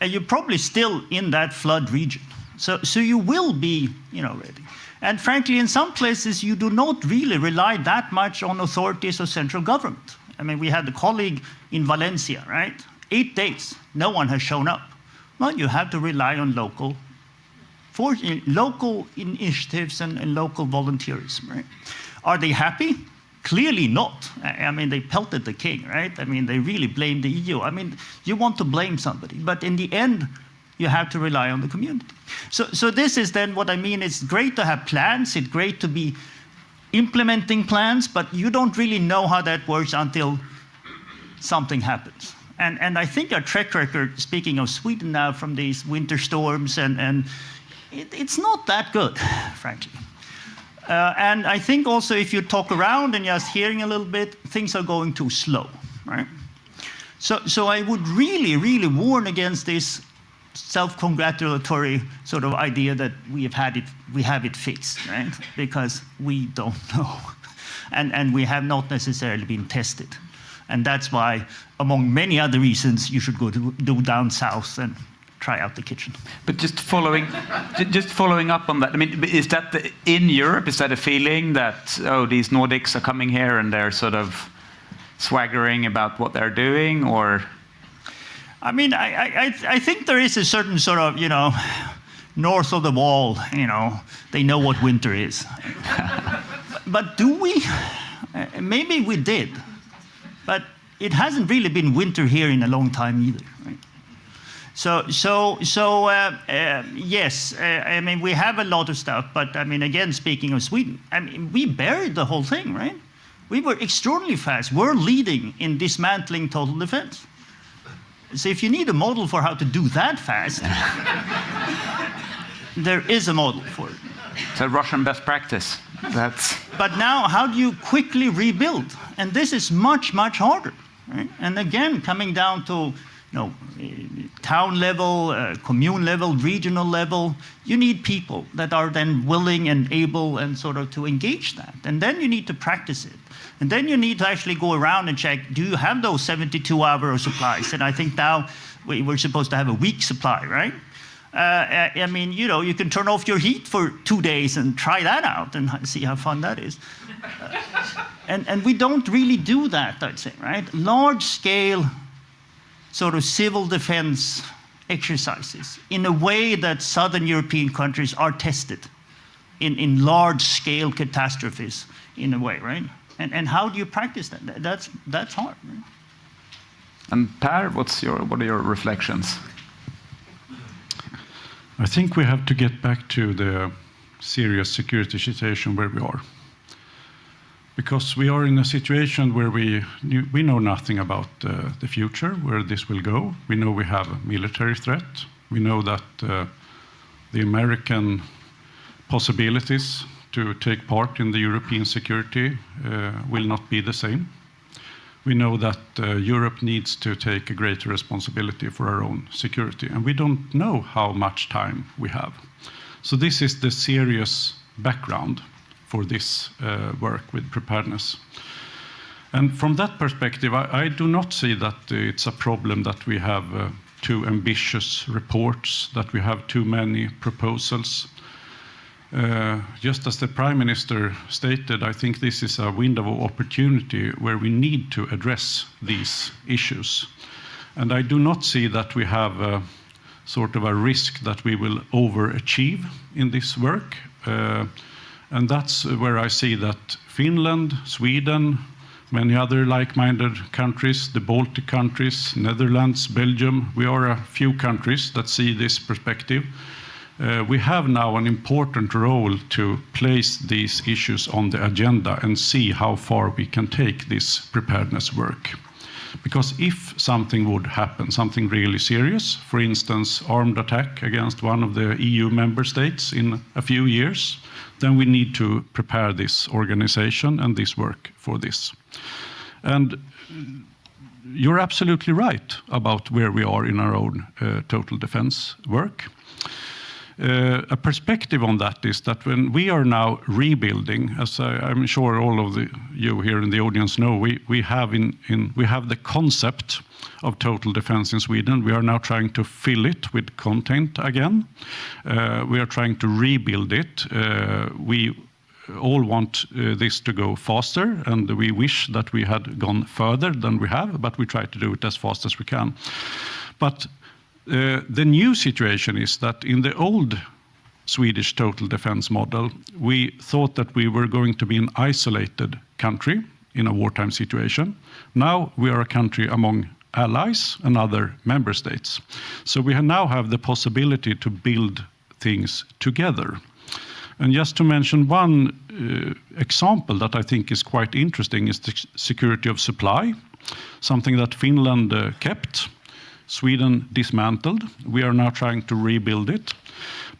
And you're probably still in that flood region. So you will be, ready. And frankly, in some places, you do not really rely that much on authorities or central government. I mean, we had a colleague in Valencia, right? 8 days, no one has shown up. Well, you have to rely on local initiatives and local volunteerism, right? Are they happy? Clearly not. I mean, they pelted the king, right? I mean, they really blamed the EU. I mean, you want to blame somebody, but in the end, you have to rely on the community. So this is then what I mean. It's great to have plans. It's great to be implementing plans, but you don't really know how that works until something happens. And I think our track record, speaking of Sweden now, from these winter storms, and it's not that good, frankly. And I think also if you talk around and just hearing a little bit, things are going too slow, right? So I would really, really warn against this self-congratulatory sort of idea that we have it fixed, right? Because we don't know, and we have not necessarily been tested, and that's why, among many other reasons, you should go do down south and try out the kitchen. But just following up on that, I mean, is that in Europe? Is that a feeling that these Nordics are coming here and they're sort of swaggering about what they're doing, or? I mean, I think there is a certain sort of, north of the wall, they know what winter is. But do we? Maybe we did, but it hasn't really been winter here in a long time either, right? Yes, I mean, we have a lot of stuff, but I mean, again, speaking of Sweden, I mean, we buried the whole thing, right? We were extraordinarily fast. We're leading in dismantling total defense. So if you need a model for how to do that fast, there is a model for it. So Russian best practice. But now, how do you quickly rebuild? And this is much, much harder, right? And again, coming down to town level, commune level, regional level, you need people that are then willing and able and sort of to engage that. And then you need to practice it. And then you need to actually go around and check, do you have those 72-hour supplies? And I think now we're supposed to have a week supply, right? I mean, you can turn off your heat for 2 days and try that out and see how fun that is. And we don't really do that, I'd say, right? Large-scale sort of civil defense exercises in a way that Southern European countries are tested in large-scale catastrophes in a way, right? And how do you practice that? That's hard, right? And Per, what are your reflections? I think we have to get back to the serious security situation where we are. Because we are in a situation where we know nothing about the future, where this will go. We know we have a military threat. We know that the American possibilities to take part in the European security will not be the same. We know that Europe needs to take a greater responsibility for our own security, and we don't know how much time we have. So this is the serious background for this work with preparedness. And from that perspective, I do not see that it's a problem that we have too ambitious reports, that we have too many proposals. Just as the Prime Minister stated, I think this is a window of opportunity where we need to address these issues. And I do not see that we have sort of a risk that we will overachieve in this work. And that's where I see that Finland, Sweden, many other like-minded countries, the Baltic countries, Netherlands, Belgium, we are a few countries that see this perspective. We have now an important role to place these issues on the agenda and see how far we can take this preparedness work. Because if something would happen, something really serious, for instance, armed attack against one of the EU member states in a few years, then we need to prepare this organization and this work for this. And you're absolutely right about where we are in our own total defense work. a perspective on that is that when we are now rebuilding, as I'm sure all of you here in the audience know, we have the concept of total defense in Sweden. We are now trying to fill it with content again. We are trying to rebuild it. We all want this to go faster, and we wish that we had gone further than we have, but we try to do it as fast as we can. But the new situation is that in the old Swedish total defense model, we thought that we were going to be an isolated country in a wartime situation. Now we are a country among allies and other member states. So we now have the possibility to build things together. And just to mention one example that I think is quite interesting is the security of supply, something that Finland kept, Sweden dismantled. We are now trying to rebuild it.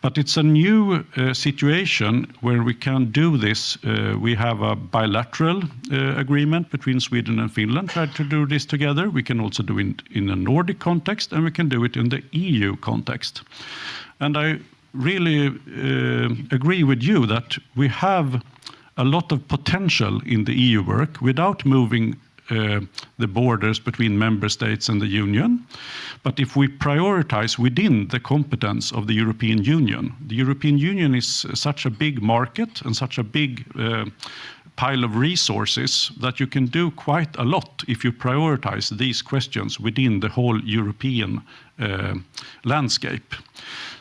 But it's a new situation where we can do this. We have a bilateral agreement between Sweden and Finland, try to do this together. We can also do it in a Nordic context, and we can do it in the EU context. And I really agree with you that we have a lot of potential in the EU work without moving the borders between member states and the Union. But if we prioritize within the competence of the European Union is such a big market and such a big pile of resources that you can do quite a lot if you prioritize these questions within the whole European landscape.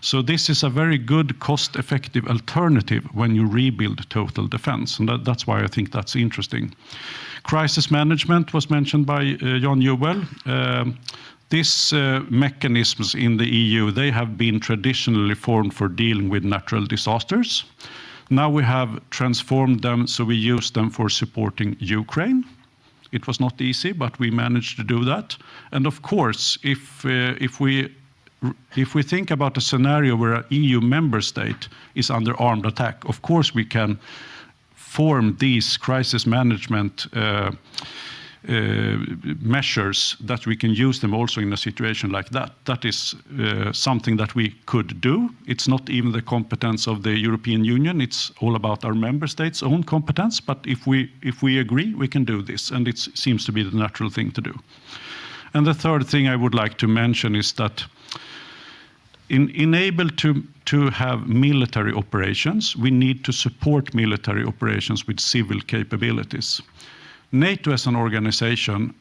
So this is a very good cost-effective alternative when you rebuild total defense, and that's why I think that's interesting. Crisis management was mentioned by Jan Joel. These mechanisms in the EU, they have been traditionally formed for dealing with natural disasters. Now we have transformed them so we use them for supporting Ukraine. It was not easy, but we managed to do that. And of course, if we think about a scenario where an EU member state is under armed attack, of course we can form these crisis management measures that we can use them also in a situation like that. That is something that we could do. It's not even the competence of the European Union. It's all about our member states' own competence. But if we agree, we can do this, and it seems to be the natural thing to do. And the third thing I would like to mention is that able to have military operations, we need to support military operations with civil capabilities. NATO as an organization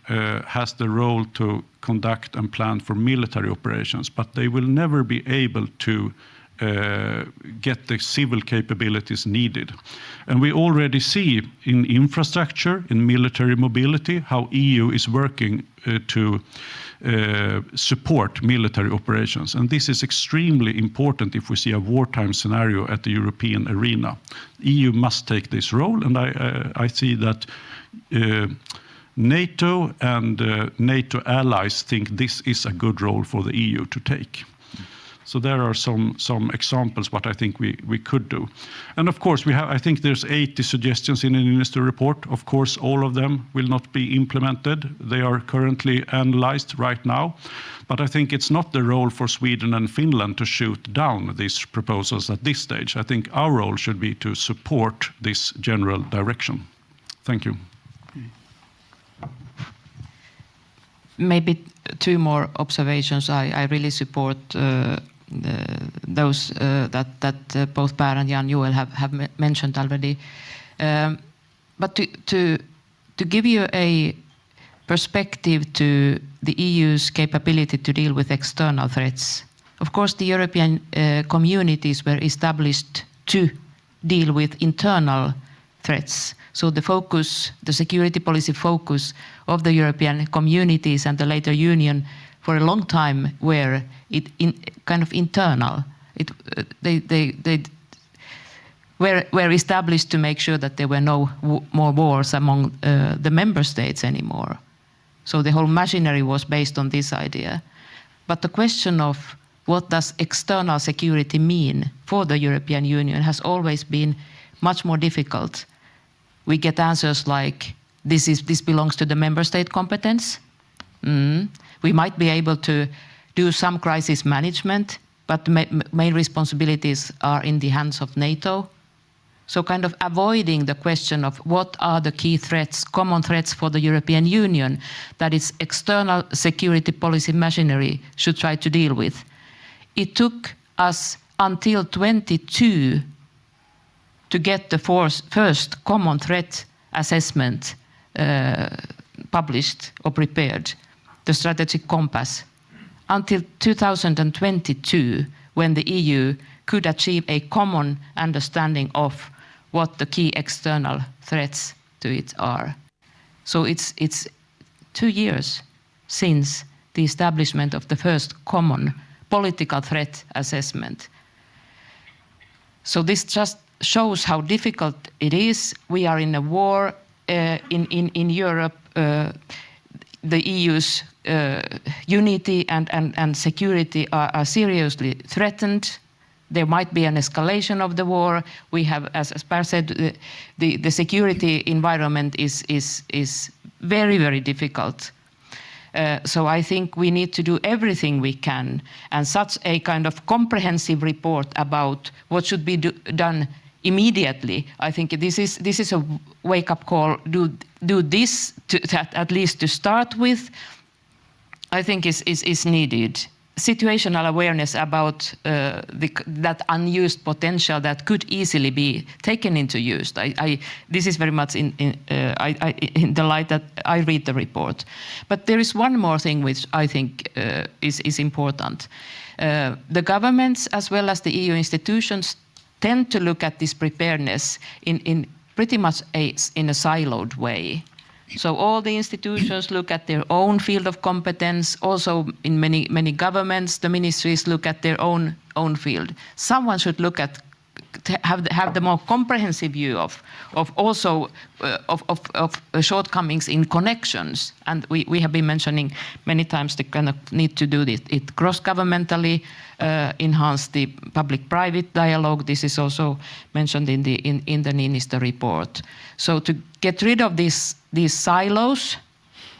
has the role to conduct and plan for military operations, but they will never be able to get the civil capabilities needed. And we already see in infrastructure, in military mobility, how EU is working to support military operations. And this is extremely important if we see a wartime scenario at the European arena. EU must take this role, and I see that NATO and NATO allies think this is a good role for the EU to take. So there are some examples what I think we could do. And of course, I think there's 80 suggestions in the minister report. Of course, all of them will not be implemented. They are currently analyzed right now. But I think it's not the role for Sweden and Finland to shoot down these proposals at this stage. I think our role should be to support this general direction. Thank you. Maybe two more observations. I really support those that both Per and Jan Joel have mentioned already. But to give you a perspective to the EU's capability to deal with external threats, of course the European communities were established to deal with internal threats. So the security policy focus of the European communities and the later Union for a long time were kind of internal. They were established to make sure that there were no more wars among the member states anymore. So the whole machinery was based on this idea. But the question of what does external security mean for the European Union has always been much more difficult. We get answers like, this belongs to the member state competence. We might be able to do some crisis management but the main responsibilities are in the hands of NATO. So kind of avoiding the question of what are the key threats, common threats for the European Union that its external security policy machinery should try to deal with. It took us until 22 to get the first common threat assessment published or prepared, the strategic compass, until 2022, when the EU could achieve a common understanding of what the key external threats to it are. So it's 2 years since the establishment of the first common political threat assessment. So this just shows how difficult it is. We are in a war in Europe. The EU's unity and security are seriously threatened. There might be an escalation of the war. We have, as Per said, the security environment is very, very difficult. So I think we need to do everything we can, and such a kind of comprehensive report about what should be done immediately. I think this is a wake-up call. Do this at least to start with. I think is needed. Situational awareness about that unused potential that could easily be taken into use. This is very much in the light that I read the report. But there is one more thing which I think is important. The governments as well as the EU institutions tend to look at this preparedness in pretty much in a siloed way. So all the institutions look at their own field of competence. Also, in many governments, the ministries look at their own field. Someone should look at have the more comprehensive view of shortcomings in connections. And we have been mentioning many times the kind of need to do it cross-governmentally, enhance the public-private dialogue. This is also mentioned in the Niinistö report. So to get rid of these silos,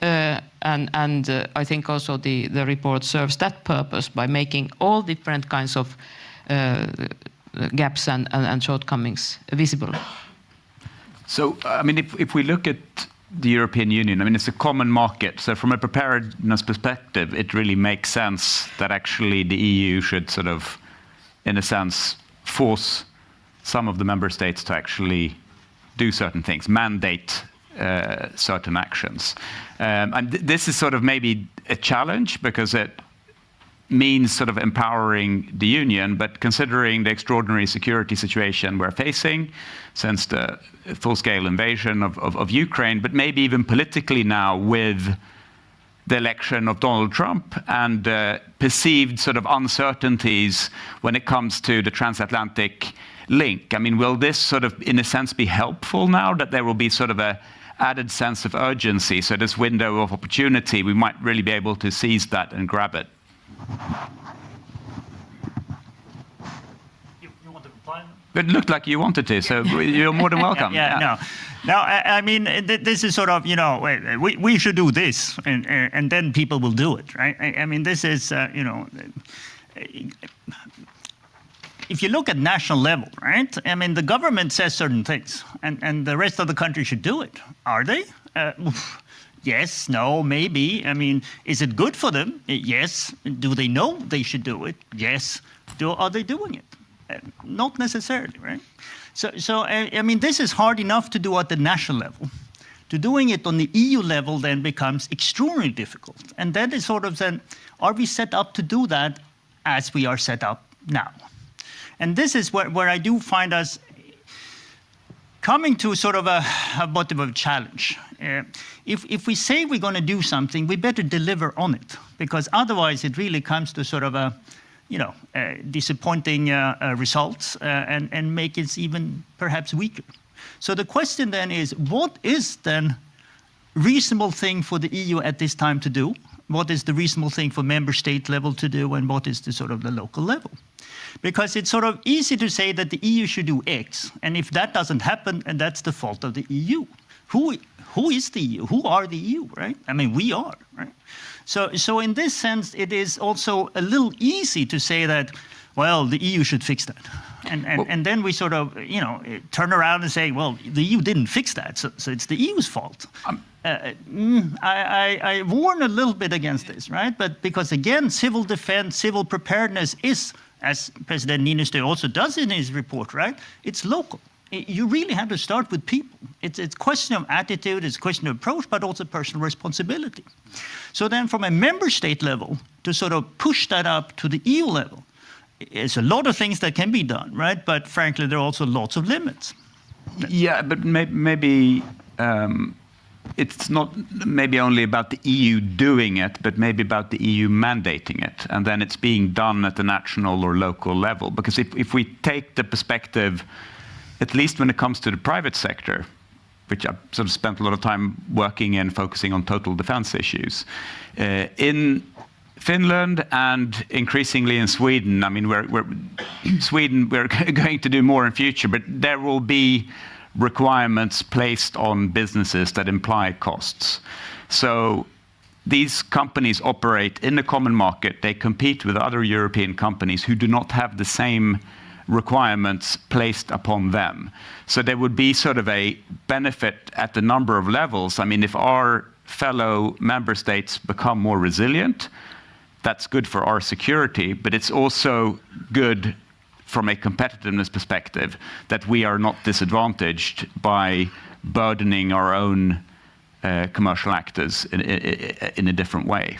and I think also the report serves that purpose by making all different kinds of gaps and shortcomings visible. So, I mean, if we look at the European Union, I mean, it's a common market. So from a preparedness perspective, it really makes sense that actually the EU should sort of, in a sense, force some of the member states to actually do certain things, mandate certain actions. And this is sort of maybe a challenge because it means sort of empowering the union, but considering the extraordinary security situation we're facing since the full-scale invasion of Ukraine, but maybe even politically now with the election of Donald Trump and perceived sort of uncertainties when it comes to the transatlantic link. I mean, will this sort of, in a sense, be helpful now that there will be sort of a added sense of urgency? So this window of opportunity, we might really be able to seize that and grab it. You want to reply? It looked like you wanted to, so you're more than welcome. No. I mean, this is sort of, you know, we should do this, and then people will do it, right? I mean, this is, you know, if you look at national level, right? I mean, the government says certain things, and the rest of the country should do it. Are they? Yes, no, maybe. I mean, is it good for them? Yes. Do they know they should do it? Yes. Are they doing it? Not necessarily, right? So I mean, this is hard enough to do at the national level. To doing it on the EU level then becomes extraordinarily difficult. And that is sort of then, are we set up to do that as we are set up now? And this is where I do find us coming to sort of a bit of a challenge. If we say we're going to do something, we better deliver on it, because otherwise it really comes to sort of a, you know, disappointing results and make it even perhaps weaker. So the question then is, what is then reasonable thing for the EU at this time to do? What is the reasonable thing for member state level to do, and what is the sort of the local level? Because it's sort of easy to say that the EU should do X, and if that doesn't happen, and that's the fault of the EU. Who is the EU? Who are the EU, right? I mean, we are, right? So in this sense, it is also a little easy to say that well, the EU should fix that. And then we sort of, turn around and say, well, the EU didn't fix that, so it's the EU's fault. I warn a little bit against this, right? But because again, civil defense, civil preparedness is, as President Niinistö also does in his report, right? It's local. You really have to start with people. It's a question of attitude, it's a question of approach, but also personal responsibility. So then from a member state level, to sort of push that up to the EU level, it's a lot of things that can be done, right? But frankly, there are also lots of limits. Yeah, but maybe it's not maybe only about the EU doing it, but maybe about the EU mandating it, and then it's being done at the national or local level. Because if we take the perspective, at least when it comes to the private sector, which I've sort of spent a lot of time working in, focusing on total defense issues, in Finland and increasingly in Sweden, I mean, we're going to do more in future, but there will be requirements placed on businesses that imply costs. So these companies operate in the common market. They compete with other European companies who do not have the same requirements placed upon them. So there would be sort of a benefit at the number of levels. I mean, if our fellow member states become more resilient, that's good for our security, but it's also good from a competitiveness perspective that we are not disadvantaged by burdening our own commercial actors in a different way.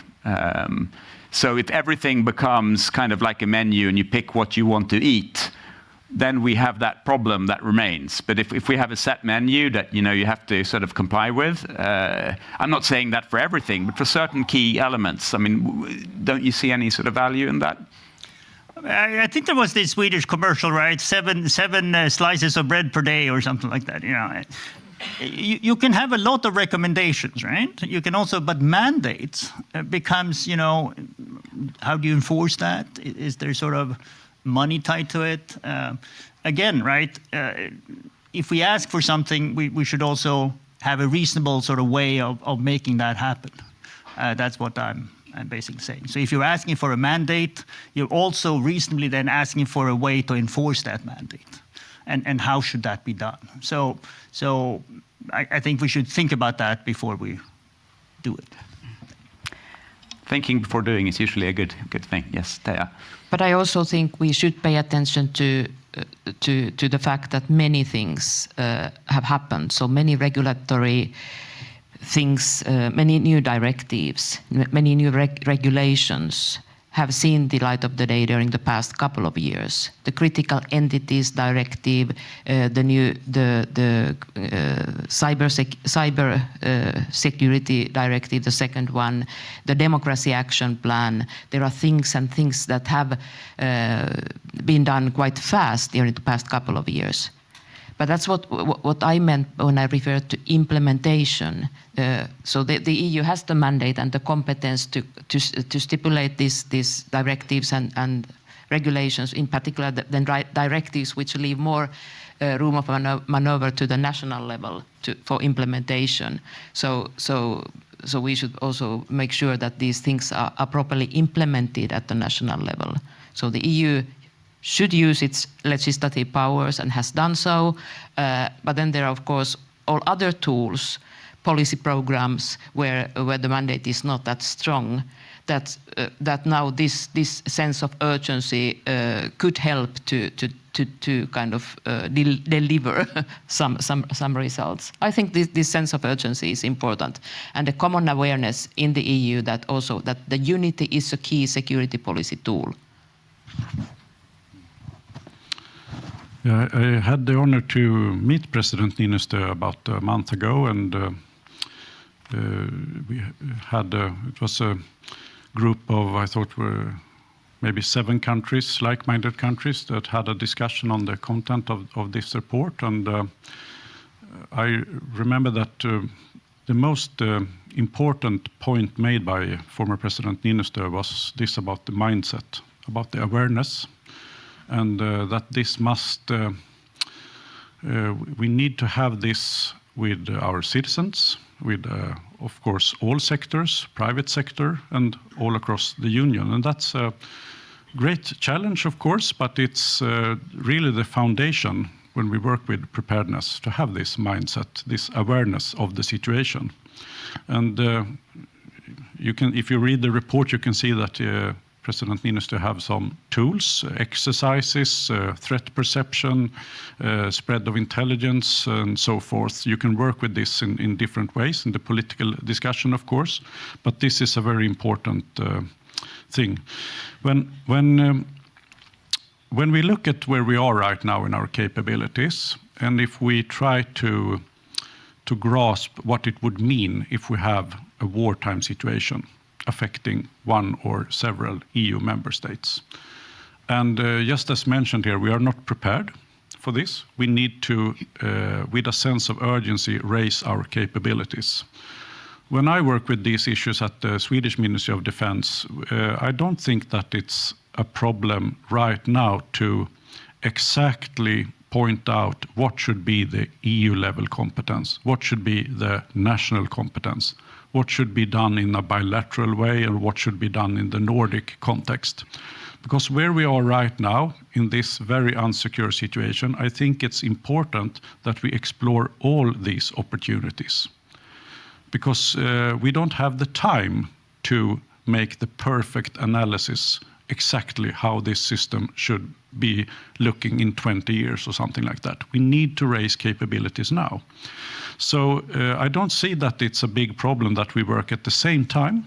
So if everything becomes kind of like a menu and you pick what you want to eat, then we have that problem that remains. But if we have a set menu that you have to sort of comply with, I'm not saying that for everything, but for certain key elements, I mean, don't you see any sort of value in that? I think there was this Swedish commercial, right? Seven slices of bread per day or something like that. You can have a lot of recommendations, right? You can also, but mandates becomes, how do you enforce that? Is there sort of money tied to it? Again, right? If we ask for something, we should also have a reasonable sort of way of making that happen. That's what I'm basically saying. So if you're asking for a mandate, you're also reasonably then asking for a way to enforce that mandate. And how should that be done? So I think we should think about that before we do it. Thinking before doing is usually a good thing. Yes, Teija. But I also think we should pay attention to the fact that many things have happened. So many regulatory things, many new directives, many new regulations have seen the light of the day during the past couple of years. The Critical Entities Directive, the cyber security directive, the second one, the Democracy Action Plan. There are things that have been done quite fast during the past couple of years. But that's what I meant when I referred to implementation. So the EU has the mandate and the competence to stipulate these directives and regulations, in particular the directives which leave more room of maneuver to the national level for implementation. So we should also make sure that these things are properly implemented at the national level. So the EU should use its legislative powers and has done so, but then there are, of course, all other tools, policy programs, where the mandate is not that strong, that now this sense of urgency could help to kind of deliver some results. I think this sense of urgency is important, and a common awareness in the EU that the unity is a key security policy tool. Yeah, I had the honor to meet President Niinistö about a month ago, and we had it was a group of, I thought, were maybe 7 countries, like-minded countries, that had a discussion on the content of this report. And I remember that the most important point made by former President Niinistö was this about the mindset, about the awareness. And that this must, we need to have this with our citizens, with, of course, all sectors, private sector, and all across the union. And that's great challenge, of course, but it's really the foundation when we work with preparedness to have this mindset, this awareness of the situation. And you can, if you read the report, you can see that President needs to have some tools, exercises, threat perception, spread of intelligence, and so forth. You can work with this in different ways in the political discussion, of course, but this is a very important thing. When we look at where we are right now in our capabilities, and if we try to grasp what it would mean if we have a wartime situation affecting one or several EU member states. And just as mentioned here, we are not prepared for this. We need to, with a sense of urgency, raise our capabilities. When I work with these issues at the Swedish Ministry of Defense, I don't think that it's a problem right now to exactly point out what should be the EU level competence, what should be the national competence, what should be done in a bilateral way, and what should be done in the Nordic context. Because where we are right now, in this very unsecure situation, I think it's important that we explore all these opportunities. Because we don't have the time to make the perfect analysis exactly how this system should be looking in 20 years or something like that. We need to raise capabilities now. So I don't see that it's a big problem that we work at the same time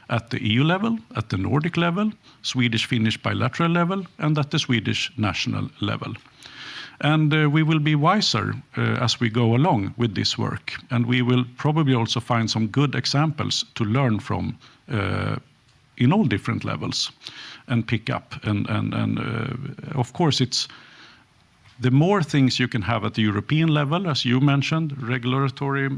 at the EU level, at the Nordic level, Swedish-Finnish bilateral level, and at the Swedish national level. And we will be wiser as we go along with this work. And we will probably also find some good examples to learn from in all different levels and pick up. And of course, it's the more things you can have at the European level, as you mentioned, regulatory,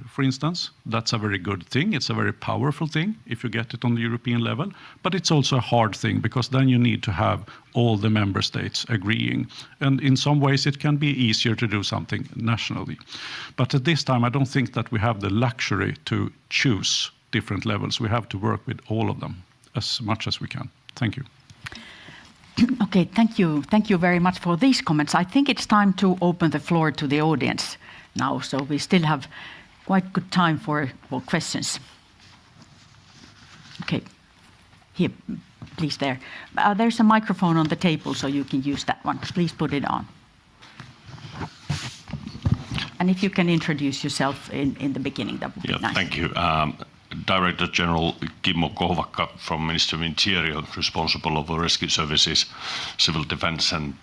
for instance, that's a very good thing. It's a very powerful thing if you get it on the European level, but it's also a hard thing because then you need to have all the member states agreeing. And in some ways it can be easier to do something nationally. But at this time, I don't think that we have the luxury to choose different levels. We have to work with all of them as much as we can. Thank you. Okay, thank you. Thank you very much for these comments. I think it's time to open the floor to the audience now, so we still have quite good time for questions. Okay, here, please there. There's a microphone on the table, so you can use that one. Please put it on. And if you can introduce yourself in the beginning, that would be nice. Thank you. Director General Kimmo Kohvakka from Ministry of Interior, responsible of rescue services, civil defense and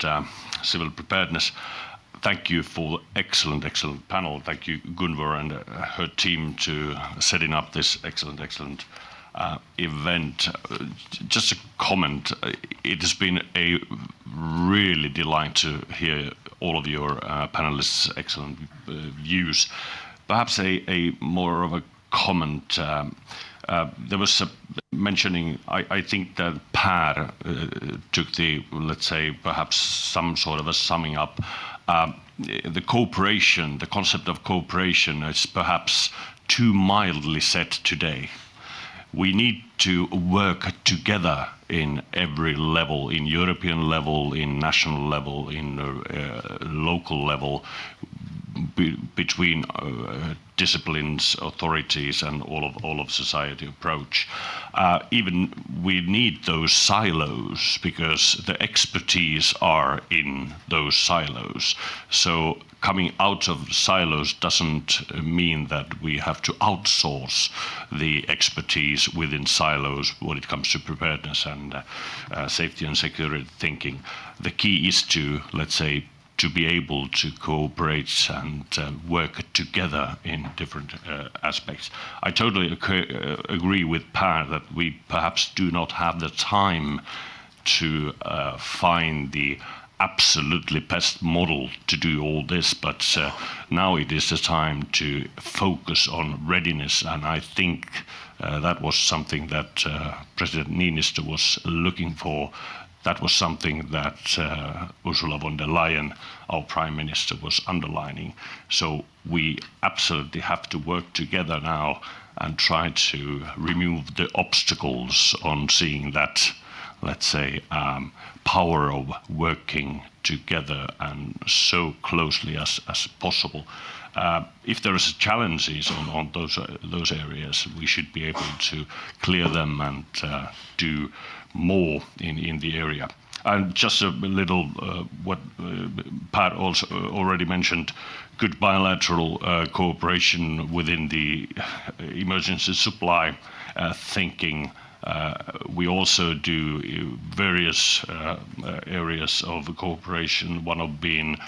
civil preparedness. Thank you for excellent panel. Thank you, Gunvor and her team, to setting up this excellent event. Just a comment. It has been a really delight to hear all of your panelists' excellent views. Perhaps a more of a comment. There was a mentioning, I think that Per took the, let's say, perhaps some sort of a summing up. The cooperation, the concept of cooperation is perhaps too mildly set today. We need to work together in every level, in European level, in national level, in local level, between disciplines, authorities, and all of society approach. Even we need those silos because the expertise are in those silos. So coming out of silos doesn't mean that we have to outsource the expertise within silos when it comes to preparedness and safety and security thinking. The key is to, let's say, to be able to cooperate and work together in different aspects. I totally agree with Per that we perhaps do not have the time to find the absolutely best model to do all this, but now it is the time to focus on readiness, and I think that was something that President Niinistö was looking for. That was something that Ursula von der Leyen, our Prime Minister, was underlining. So we absolutely have to work together now and try to remove the obstacles on seeing that let's say, power of working together and so closely as possible. If there is challenges on those areas, we should be able to clear them and do more in the area. And just a little what Pat also already mentioned, good bilateral cooperation within the emergency supply thinking. We also do various areas of cooperation, one of being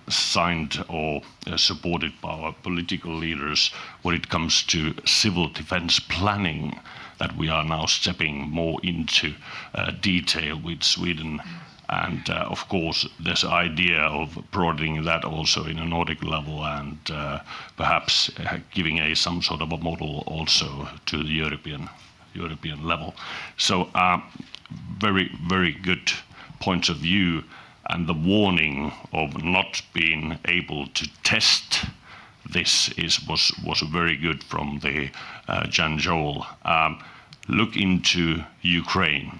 signed or supported by our political leaders when it comes to civil defense planning, that we are now stepping more into detail with Sweden. And of course, there's an idea of broadening that also in a Nordic level and perhaps giving some sort of a model also to the European level. So very, very good points of view, and the warning of not being able to test this was very good from the Jan Joel. Look into Ukraine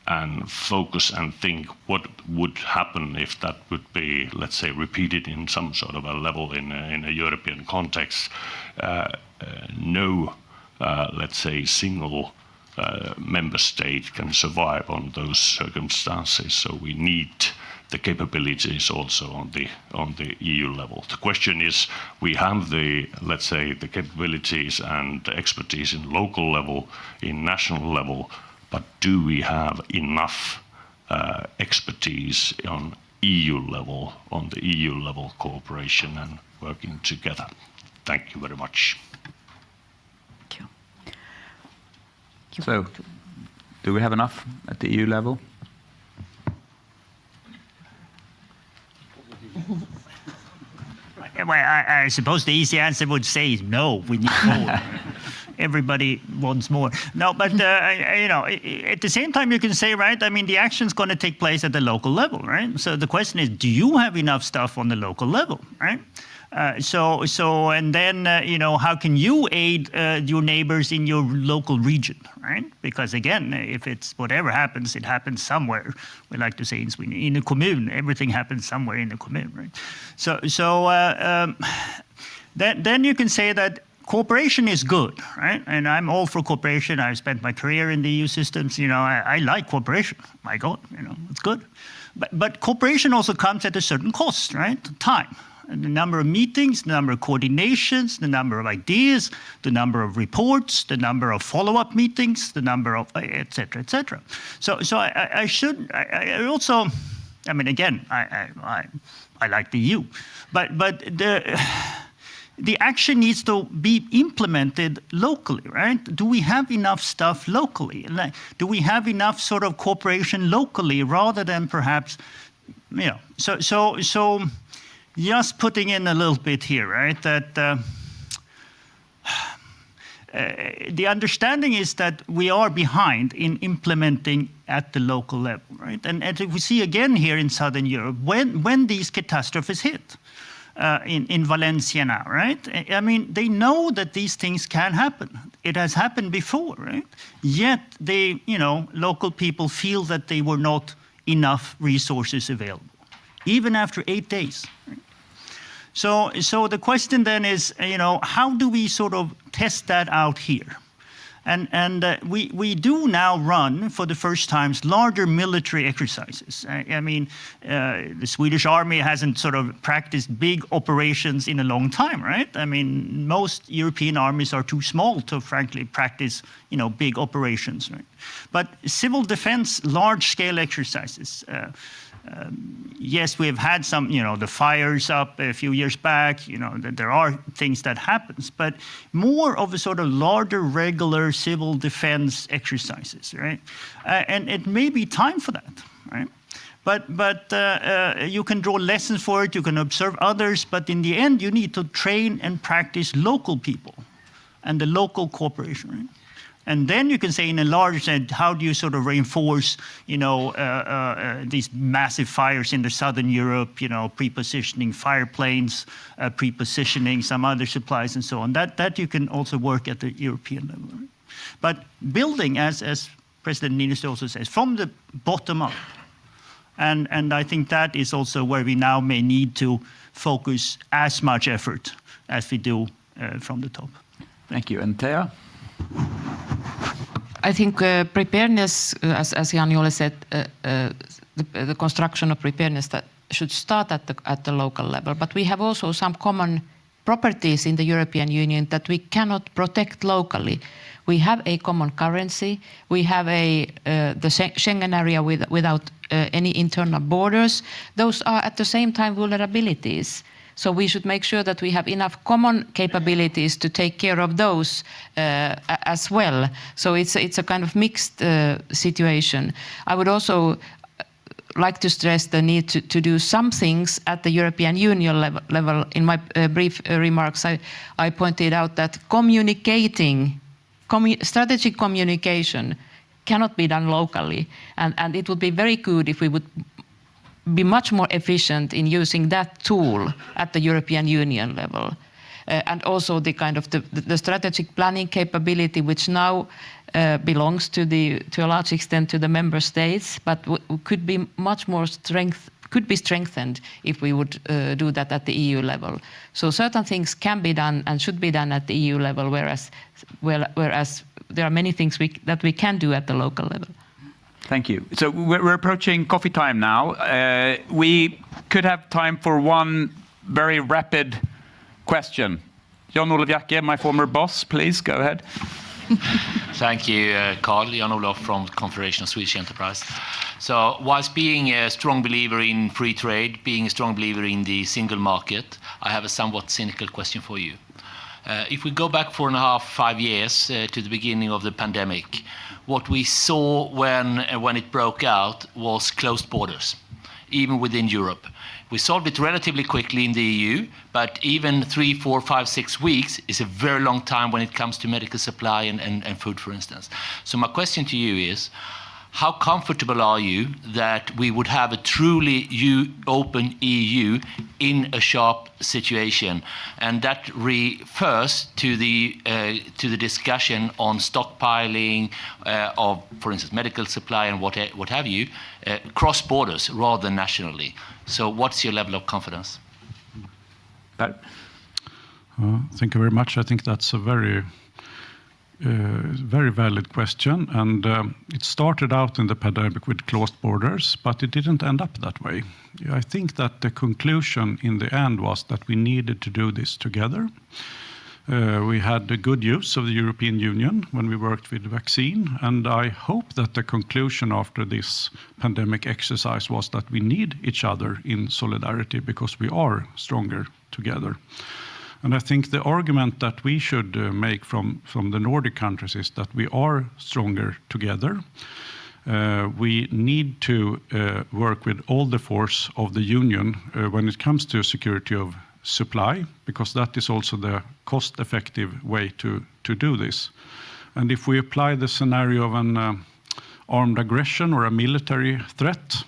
and focus and think what would happen if that would be, let's say, repeated in some sort of a level in a European context. No, let's say, single member state can survive on those circumstances. So we need the capabilities also on the EU level. The question is, we have the, let's say, the capabilities and expertise in local level, in national level, but do we have enough expertise on the EU level cooperation and working together? Thank you very much. Thank you. So, do we have enough at the EU level? Well, I suppose the easy answer would say is no, we need more. Everybody wants more. No, but you know, at the same time, you can say, right? I mean, the action's going to take place at the local level, right? So the question is, do you have enough stuff on the local level, right? And then you know, how can you aid your neighbors in your local region, right? Because again, if it's whatever happens, it happens somewhere. We like to say in Sweden, in a commune, everything happens somewhere in the commune, right? Then you can say that cooperation is good, right? And I'm all for cooperation. I've spent my career in the EU systems. You know, I like cooperation. My God, you know, it's good. But cooperation also comes at a certain cost, right? Time. And the number of meetings, the number of coordinations, the number of ideas, the number of reports, the number of follow-up meetings, the number of et cetera, et cetera. So I also, I mean, again, I like the EU, but the action needs to be implemented locally, right? Do we have enough stuff locally? Do we have enough sort of cooperation locally rather than perhaps, you know, so just putting in a little bit here, right? That the understanding is that we are behind in implementing at the local level, right? And if we see again here in Southern Europe, when these catastrophes hit, in Valencia now, right? I mean, they know that these things can happen. It has happened before, right? Yet they, you know, local people feel that they were not enough resources available, even after 8 days. Right? So the question then is, you know, how do we sort of test that out here? And we do now run, for the first time, larger military exercises. I mean, the Swedish army hasn't sort of practiced big operations in a long time, right? I mean, most European armies are too small to, frankly, practice, you know, big operations, right? But civil defense, large-scale exercises. Yes, we have had some, you know, the fires up a few years back, you know, there are things that happens, but more of a sort of larger, regular civil defense exercises, right? And it may be time for that, right? But you can draw lessons for it, you can observe others, but in the end, you need to train and practice local people and the local cooperation, right? And then you can say, in a larger sense, how do you sort of reinforce, you know, these massive fires in the southern Europe, you know, pre-positioning fire planes, pre-positioning some other supplies and so on. That you can also work at the European level. Right? But building, as President Niinistö also says, from the bottom up. And I think that is also where we now may need to focus as much effort as we do from the top. Thank you. And Teija? I think preparedness, as Jan Jolle said, the construction of preparedness that should start at the local level. But we have also some common properties in the European Union that we cannot protect locally. We have a common currency. We have the Schengen area without any internal borders. Those are at the same time vulnerabilities. So we should make sure that we have enough common capabilities to take care of those as well. So it's a kind of mixed situation. I would also like to stress the need to do some things at the European Union level. In my brief remarks, I pointed out that strategic communication cannot be done locally. And it would be very good if we would be much more efficient in using that tool at the European Union level. And also the kind of the strategic planning capability, which now belongs to a large extent to the member states, but could be much more strengthened if we would do that at the EU level. So certain things can be done and should be done at the EU level, whereas there are many things that we can do at the local level. Thank you. So we're approaching coffee time now. We could have time for one very rapid question. Jan-Olof Jakke, my former boss, please go ahead. Thank you, Karl. Jan-Olof from Confederation of Swedish Enterprise. So whilst being a strong believer in free trade, being a strong believer in the single market, I have a somewhat cynical question for you. If we go back 4.5, 5 years to the beginning of the pandemic, what we saw when it broke out was closed borders, even within Europe. We solved it relatively quickly in the EU, but even 3, 4, 5, 6 weeks is a very long time when it comes to medical supply and food, for instance. So my question to you is, how comfortable are you that we would have a truly open EU in a sharp situation? And that refers to the discussion on stockpiling of, for instance, medical supply and what have you, cross borders rather than nationally. So what's your level of confidence? Thank you very much. I think that's a very valid question, and it started out in the pandemic with closed borders, but it didn't end up that way. I think that the conclusion in the end was that we needed to do this together. We had a good use of the European Union when we worked with the vaccine, and I hope that the conclusion after this pandemic exercise was that we need each other in solidarity because we are stronger together. And I think the argument that we should make from the Nordic countries is that we are stronger together. We need to work with all the force of the Union when it comes to security of supply, because that is also the cost-effective way to do this. And if we apply the scenario of an armed aggression or a military threat,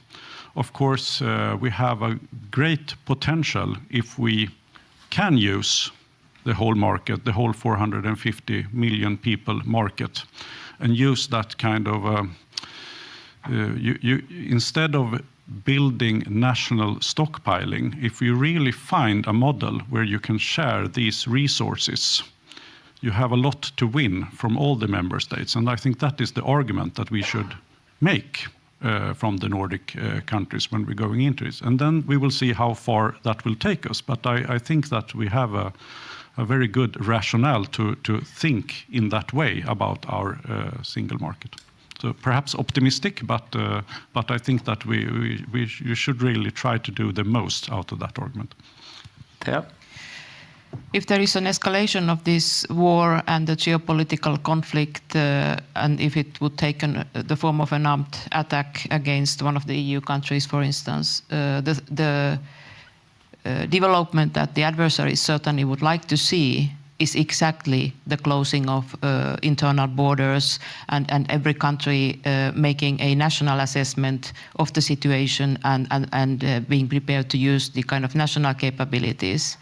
of course, we have a great potential if we can use the whole market, the whole 450 million people market, and use that kind of, instead of building national stockpiling, if you really find a model where you can share these resources, you have a lot to win from all the member states. And I think that is the argument that we should make from the Nordic countries when we're going into this. And then we will see how far that will take us. But I think that we have a very good rationale to think in that way about our single market. So perhaps optimistic, but I think that you should really try to do the most out of that argument. Yeah. If there is an escalation of this war and the geopolitical conflict, and if it would take the form of an armed attack against one of the EU countries, for instance, the development that the adversaries certainly would like to see is exactly the closing of internal borders and every country making a national assessment of the situation and being prepared to use the kind of national capabilities.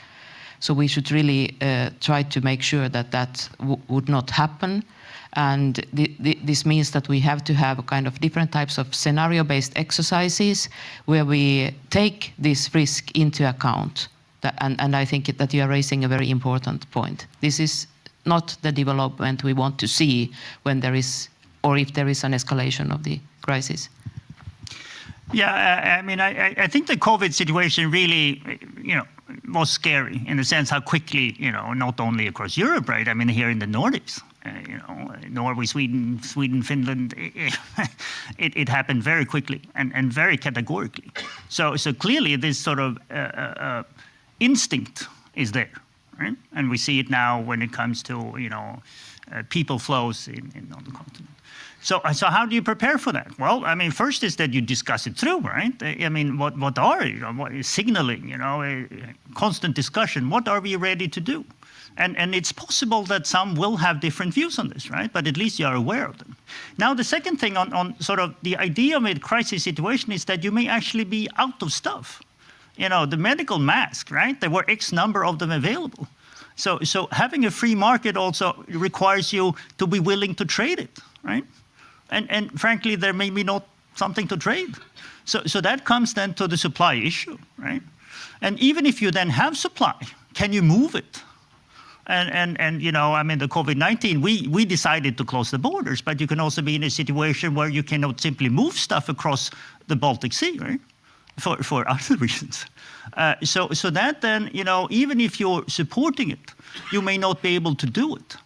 So we should really try to make sure that that would not happen. And this means that we have to have a kind of different types of scenario-based exercises where we take this risk into account. And I think that you are raising a very important point. This is not the development we want to see when there is, or if there is an escalation of the crisis. Yeah, I mean, I think the COVID situation really, was scary in the sense how quickly, not only across Europe, right? I mean, here in the Nordics, Norway, Sweden, Finland, it happened very quickly and very categorically. So clearly this sort of instinct is there, right? And we see it now when it comes to, people flows on the continent. So how do you prepare for that? Well, I mean, first is that you discuss it through, right? I mean, what is signaling, constant discussion. What are we ready to do? And it's possible that some will have different views on this, right? But at least you are aware of them. Now, the second thing on sort of the idea of a crisis situation is that you may actually be out of stuff. The medical mask, right? There were X number of them available. So having a free market also requires you to be willing to trade it, right? And frankly, there may be not something to trade. So that comes then to the supply issue, right? And even if you then have supply, can you move it? And I mean, the COVID-19, we decided to close the borders, but you can also be in a situation where you cannot simply move stuff across the Baltic Sea, right? For other reasons. So that then, even if you're supporting it, you may not be able to do it.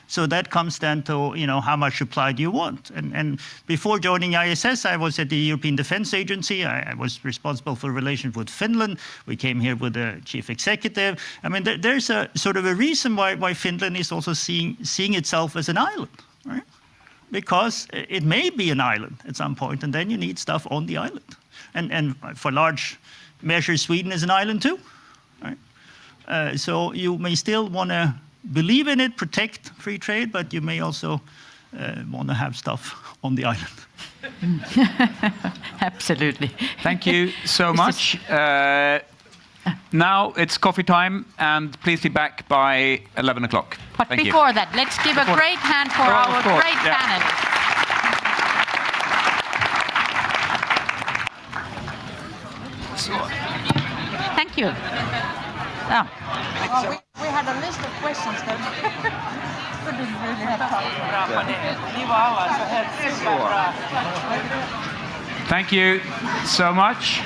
So that comes then to, how much supply do you want? And before joining ISS, I was at the European Defence Agency. I was responsible for relations with Finland. We came here with the chief executive. I mean, there's a sort of a reason why Finland is also seeing itself as an island, right? Because it may be an island at some point, and then you need stuff on the island. And for large measures, Sweden is an island too, right? So you may still want to believe in it, protect free trade, but you may also want to have stuff on the island. Absolutely. Thank you so much. Now it's coffee time, and please be back by 11 o'clock. But Thank before you. that, let's give a great hand for our great panelists. Thank you. We had a list of questions. Couldn't really have Thank you so much.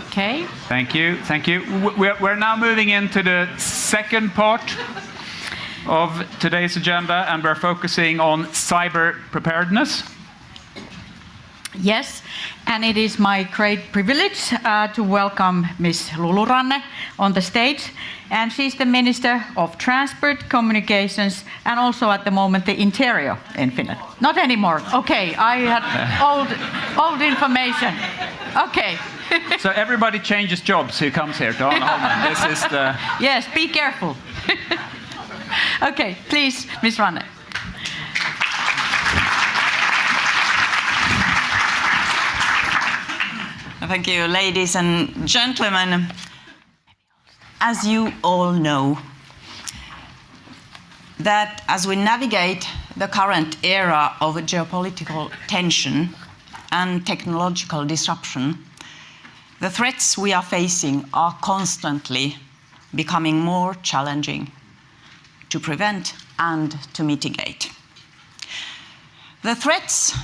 Okay. Thank you. We're now moving into the second part of today's agenda, and we're focusing on cyber preparedness. Yes, and it is my great privilege to welcome Ms. Lulu Ranne on the stage. And she's the Minister of Transport, Communications, and also at the moment the Interior in Finland. Not anymore. Okay, I had old information. Okay. So everybody changes jobs who comes here to Hanaholmen. This is the... Yes, be careful. Okay, please, Ms. Ranne. Thank you, ladies and gentlemen. As you all know, that as we navigate the current era of geopolitical tension and technological disruption, the threats we are facing are constantly becoming more challenging to prevent and to mitigate. The threats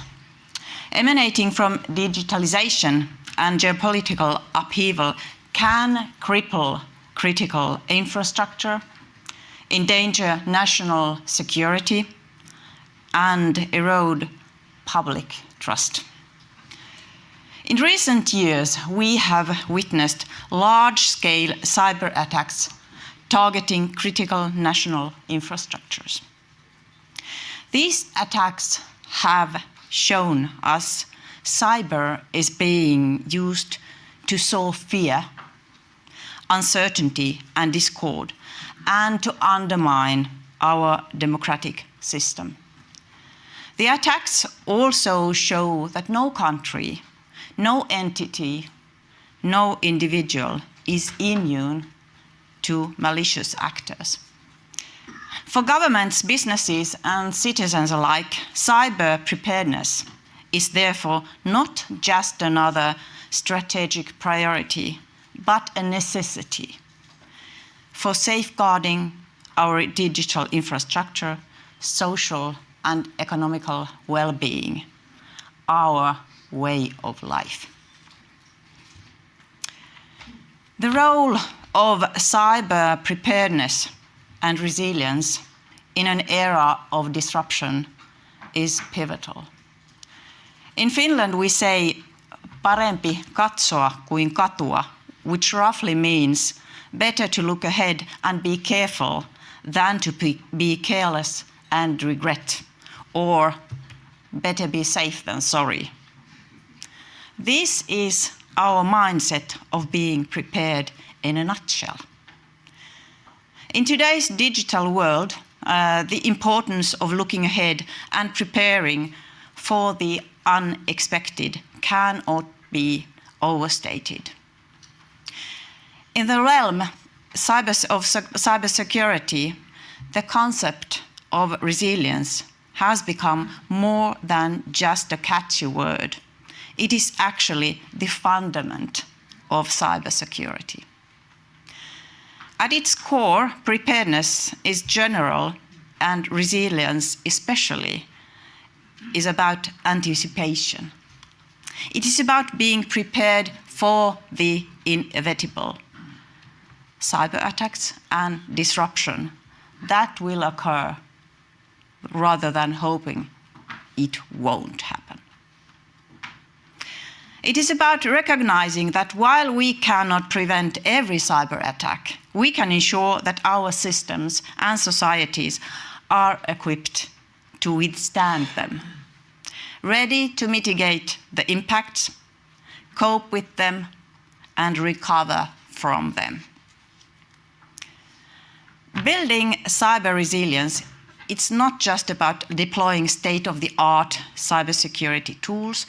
emanating from digitalization and geopolitical upheaval can cripple critical infrastructure, endanger national security, and erode public trust. In recent years, we have witnessed large-scale cyber attacks targeting critical national infrastructures. These attacks have shown us cyber is being used to sow fear, uncertainty, and discord, and to undermine our democratic system. The attacks also show that no country, no entity, no individual is immune to malicious actors. For governments, businesses, and citizens alike, cyber preparedness is therefore not just another strategic priority, but a necessity for safeguarding our digital infrastructure, social and economical well-being, our way of life. The role of cyber preparedness and resilience in an era of disruption is pivotal. In Finland, we say parempi katsoa kuin katua, which roughly means better to look ahead and be careful than to be careless and regret, or better be safe than sorry. This is our mindset of being prepared in a nutshell. In today's digital world, the importance of looking ahead and preparing for the unexpected cannot be overstated. In the realm of cybersecurity, the concept of resilience has become more than just a catchy word. It is actually the fundament of cybersecurity. At its core, preparedness is general, and resilience especially is about anticipation. It is about being prepared for the inevitable, cyber attacks and disruption that will occur rather than hoping it won't happen. It is about recognizing that while we cannot prevent every cyber attack, we can ensure that our systems and societies are equipped to withstand them, ready to mitigate the impacts, cope with them, and recover from them. Building cyber resilience, it's not just about deploying state-of-the-art cybersecurity tools,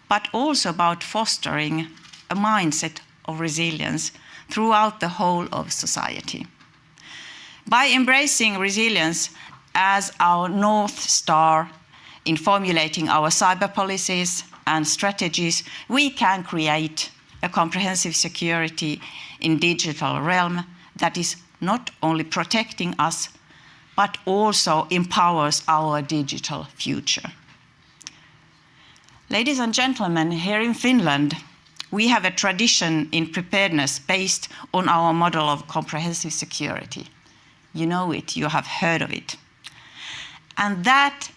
but also about fostering a mindset of resilience throughout the whole of society. By embracing resilience as our North Star in formulating our cyber policies and strategies, we can create a comprehensive security in digital realm that is not only protecting us, but also empowers our digital future. Ladies and gentlemen, here in Finland, we have a tradition in preparedness based on our model of comprehensive security. You know it, you have heard of it. And that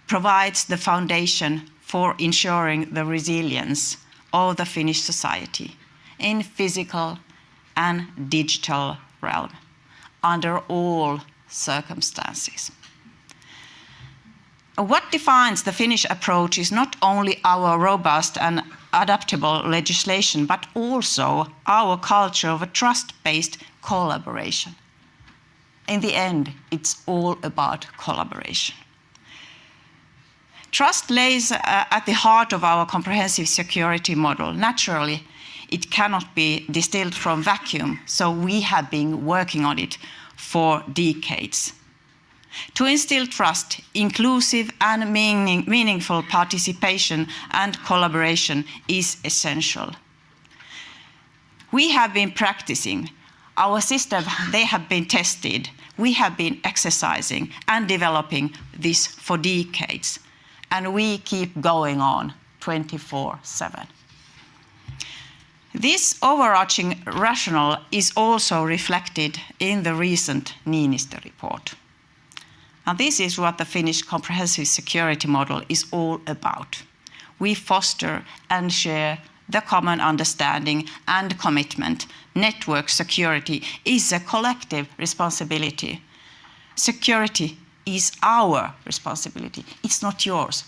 provides the foundation for ensuring the resilience of the Finnish society in physical and digital realm under all circumstances. What defines the Finnish approach is not only our robust and adaptable legislation, but also our culture of a trust-based collaboration. In the end, it's all about collaboration. Trust lays at the heart of our comprehensive security model. Naturally, it cannot be distilled from vacuum, so we have been working on it for decades. To instill trust, inclusive and meaningful participation and collaboration is essential. We have been practicing. Our systems, they have been tested. We have been exercising and developing this for decades. And we keep going on 24/7. This overarching rationale is also reflected in the recent Niinistö report. And this is what the Finnish comprehensive security model is all about. We foster and share the common understanding and commitment. Network security is a collective responsibility. Security is our responsibility. It's not yours,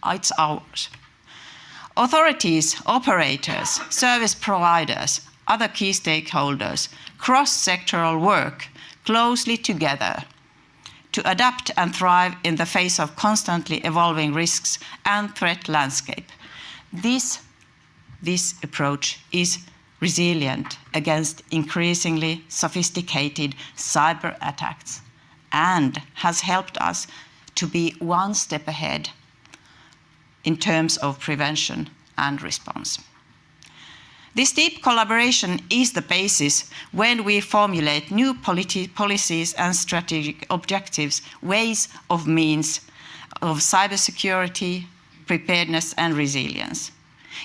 it's ours. Authorities, operators, service providers, other key stakeholders, cross-sectoral work closely together to adapt and thrive in the face of constantly evolving risks and threat landscape. This approach is resilient against increasingly sophisticated cyber attacks and has helped us to be one step ahead in terms of prevention and response. This deep collaboration is the basis when we formulate new policies and strategic objectives, ways of means of cybersecurity, preparedness and resilience.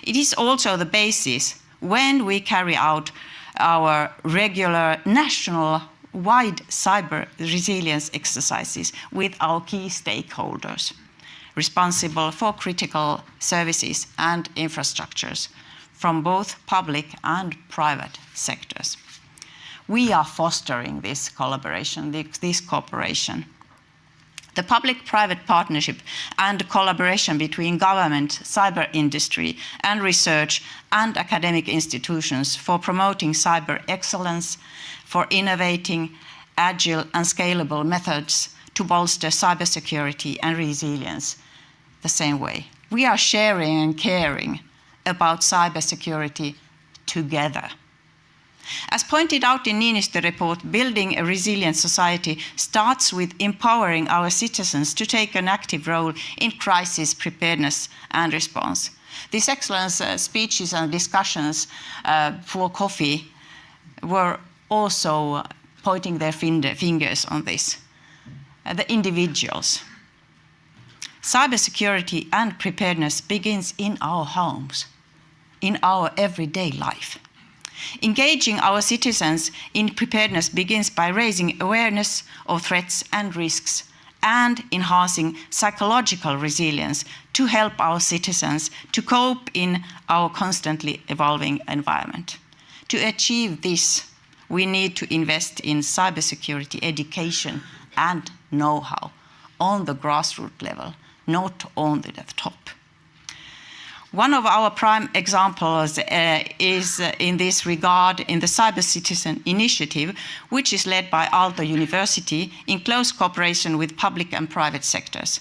It is also the basis when we carry out our regular national-wide cyber resilience exercises with our key stakeholders responsible for critical services and infrastructures from both public and private sectors. We are fostering this collaboration, this cooperation. The public-private partnership and collaboration between government, cyber industry, and research and academic institutions for promoting cyber excellence, for innovating agile and scalable methods to bolster cybersecurity and resilience the same way. We are sharing and caring about cybersecurity together. As pointed out in Niinistö report, building a resilient society starts with empowering our citizens to take an active role in crisis preparedness and response. These excellent speeches and discussions for coffee were also pointing their fingers on this. The individuals. Cybersecurity and preparedness begins in our homes, in our everyday life. Engaging our citizens in preparedness begins by raising awareness of threats and risks and enhancing psychological resilience to help our citizens to cope in our constantly evolving environment. To achieve this, we need to invest in cybersecurity education and know-how on the grassroots level, not only at the top. One of our prime examples is in this regard in the Cyber Citizen Initiative, which is led by Aalto University in close cooperation with public and private sectors.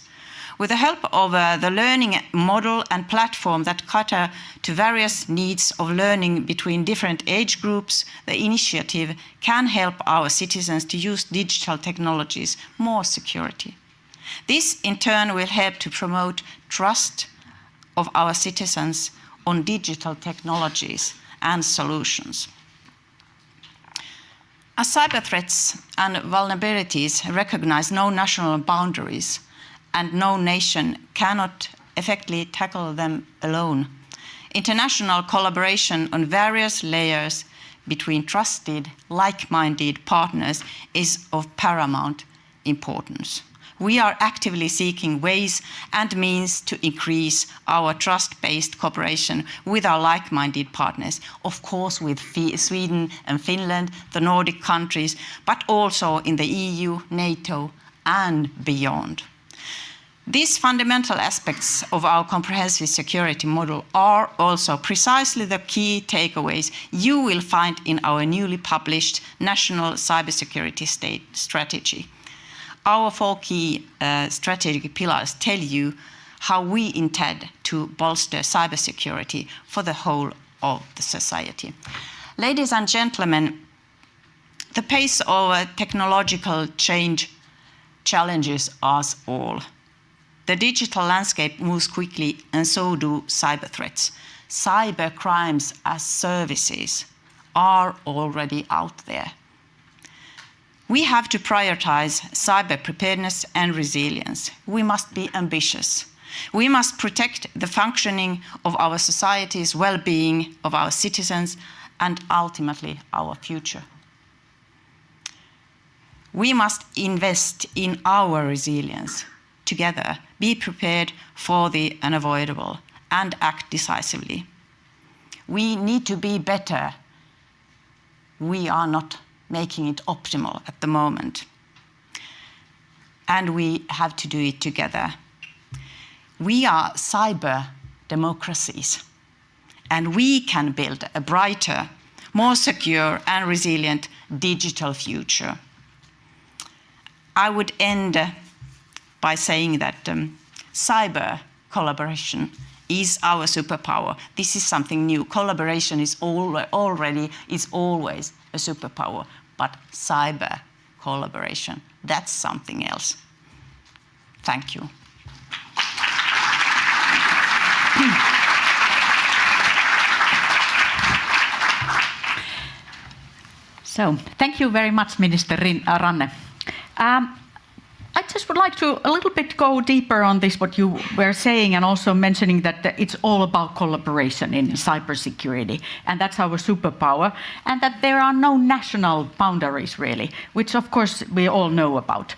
With the help of the learning model and platform that cater to various needs of learning between different age groups, the initiative can help our citizens to use digital technologies more securely. This in turn will help to promote trust of our citizens on digital technologies and solutions. As cyber threats and vulnerabilities recognize no national boundaries and no nation cannot effectively tackle them alone, international collaboration on various layers between trusted, like-minded partners is of paramount importance. We are actively seeking ways and means to increase our trust-based cooperation with our like-minded partners, of course with Sweden and Finland, the Nordic countries, but also in the EU, NATO, and beyond. These fundamental aspects of our comprehensive security model are also precisely the key takeaways you will find in our newly published National Cybersecurity State Strategy. Our 4 key strategic pillars tell you how we intend to bolster cybersecurity for the whole of the society. Ladies and gentlemen, the pace of technological change challenges us all. The digital landscape moves quickly, and so do cyber threats. Cyber crimes as services are already out there. We have to prioritize cyber preparedness and resilience. We must be ambitious. We must protect the functioning of our society's well-being of our citizens and ultimately our future. We must invest in our resilience together, be prepared for the unavoidable and act decisively. We need to be better. We are not making it optimal at the moment. And we have to do it together. We are cyber democracies, and we can build a brighter, more secure and resilient digital future. I would end by saying that cyber collaboration is our superpower. This is something new. Collaboration is always a superpower, but cyber collaboration, that's something else. Thank you. So, thank you very much, Minister Ranne. I just would like to a little bit go deeper on this, what you were saying, and also mentioning that it's all about collaboration in cybersecurity, and that's our superpower, and that there are no national boundaries really, which of course we all know about.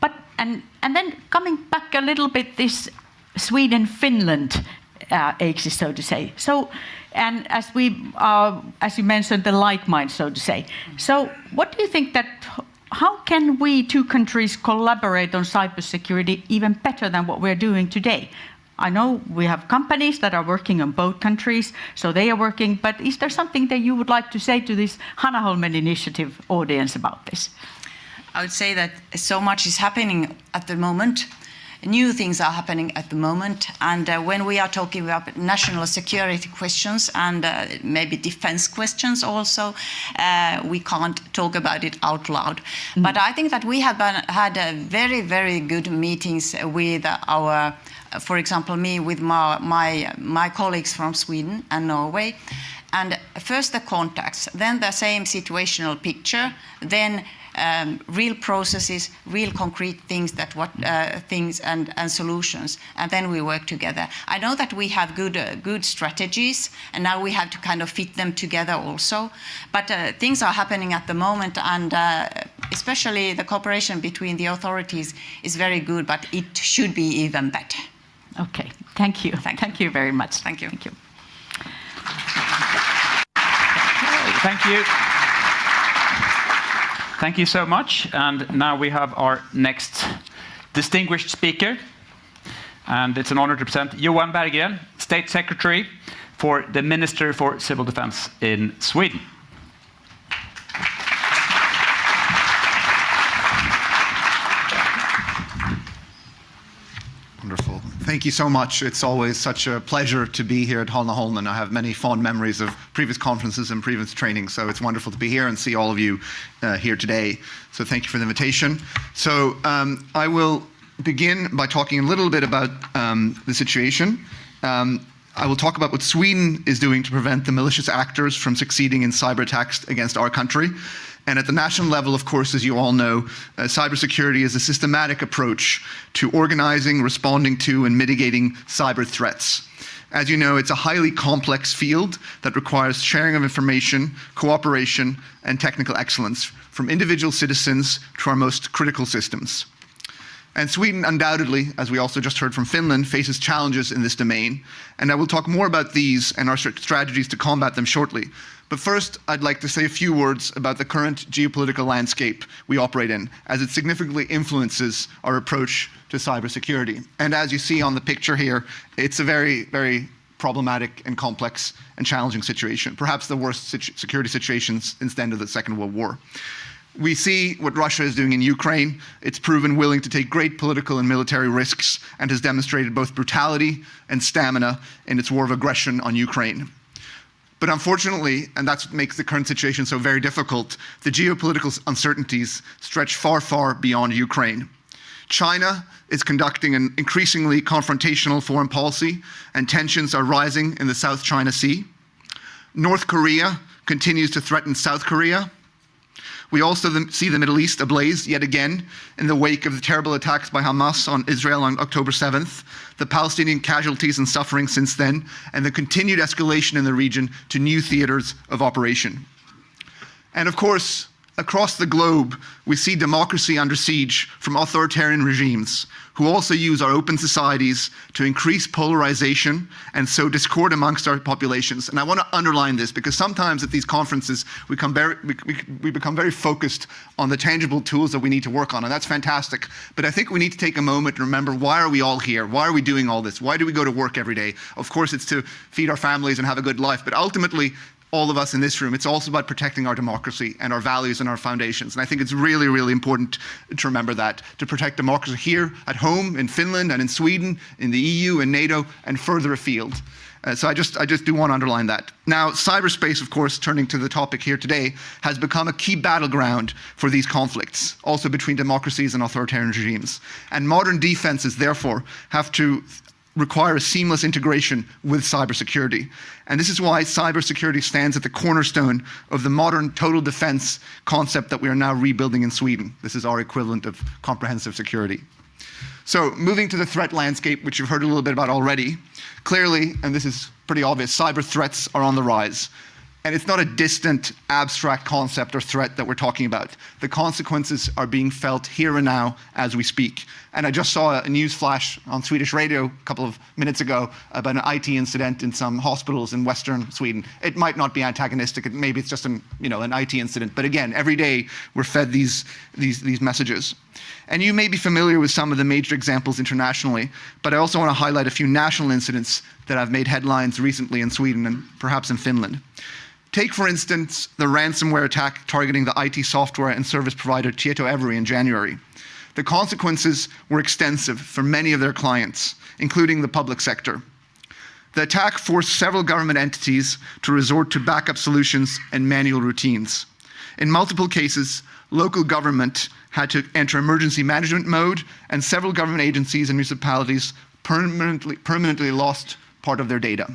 But and then coming back a little bit, this Sweden-Finland axis, so to say. So, and as you mentioned, the like mind, so to say. So, what do you think that? How can we two countries collaborate on cybersecurity even better than what we're doing today? I know we have companies that are working on both countries, so they are working, but is there something that you would like to say to this Hanaholmen initiative audience about this? I would say that so much is happening at the moment. New things are happening at the moment, and when we are talking about national security questions and maybe defense questions also, we can't talk about it out loud. But I think that we have had very, very good meetings with our, for example, me with my colleagues from Sweden and Norway. And first the contacts, then the same situational picture, then real processes, real concrete things things and solutions, and then we work together. I know that we have good strategies, and now we have to kind of fit them together also. But things are happening at the moment, and especially the cooperation between the authorities is very good, but it should be even better. Okay, thank you. Thank you very much. Thank you. Thank you. Thank you. Thank you so much. And now we have our next distinguished speaker. And it's an honor to present Johan Berggren, State Secretary for the Minister for Civil Defense in Sweden. Wonderful. Thank you so much. It's always such a pleasure to be here at Hanaholmen. I have many fond memories of previous conferences and previous training, so it's wonderful to be here and see all of you here today. So thank you for the invitation. So I will begin by talking a little bit about the situation. I will talk about what Sweden is doing to prevent the malicious actors from succeeding in cyber attacks against our country. And at the national level, of course, as you all know, cybersecurity is a systematic approach to organizing, responding to, and mitigating cyber threats. As you know, it's a highly complex field that requires sharing of information, cooperation, and technical excellence from individual citizens to our most critical systems. And Sweden undoubtedly, as we also just heard from Finland, faces challenges in this domain. And I will talk more about these and our strategies to combat them shortly. But first, I'd like to say a few words about the current geopolitical landscape we operate in, as it significantly influences our approach to cybersecurity. And as you see on the picture here, it's a very, very problematic and complex and challenging situation, perhaps the worst security situations since the end of the Second World War. We see what Russia is doing in Ukraine. It's proven willing to take great political and military risks and has demonstrated both brutality and stamina in its war of aggression on Ukraine. But unfortunately, and that's what makes the current situation so very difficult, the geopolitical uncertainties stretch far, far beyond Ukraine. China is conducting an increasingly confrontational foreign policy, and tensions are rising in the South China Sea. North Korea continues to threaten South Korea. We also see the Middle East ablaze yet again in the wake of the terrible attacks by Hamas on Israel on October 7th, the Palestinian casualties and suffering since then, and the continued escalation in the region to new theaters of operation. And of course, across the globe, we see democracy under siege from authoritarian regimes who also use our open societies to increase polarization and sow discord amongst our populations. And I want to underline this because sometimes at these conferences we become very focused on the tangible tools that we need to work on, and that's fantastic. But I think we need to take a moment and remember, why are we all here? Why are we doing all this? Why do we go to work every day? Of course, it's to feed our families and have a good life, but ultimately, all of us in this room, it's also about protecting our democracy and our values and our foundations. And I think it's really, really important to remember that, to protect democracy here at home, in Finland and in Sweden, in the EU and NATO, and further afield. So I just do want to underline that. Now, cyberspace, of course, turning to the topic here today, has become a key battleground for these conflicts, also between democracies and authoritarian regimes. And modern defenses, therefore, have to require a seamless integration with cybersecurity. And this is why cybersecurity stands at the cornerstone of the modern total defense concept that we are now rebuilding in Sweden. This is our equivalent of comprehensive security. So moving to the threat landscape, which you've heard a little bit about already, clearly, and this is pretty obvious, cyber threats are on the rise. And it's not a distant, abstract concept or threat that we're talking about. The consequences are being felt here and now as we speak. And I just saw a news flash on Swedish radio a couple of minutes ago about an IT incident in some hospitals in Western Sweden. It might not be antagonistic, maybe it's just an IT incident. But again, every day we're fed these messages. And you may be familiar with some of the major examples internationally, but I also want to highlight a few national incidents that have made headlines recently in Sweden and perhaps in Finland. Take, for instance, the ransomware attack targeting the IT software and service provider Tietoevry in January. The consequences were extensive for many of their clients, including the public sector. The attack forced several government entities to resort to backup solutions and manual routines. In multiple cases, local government had to enter emergency management mode, and several government agencies and municipalities permanently lost part of their data.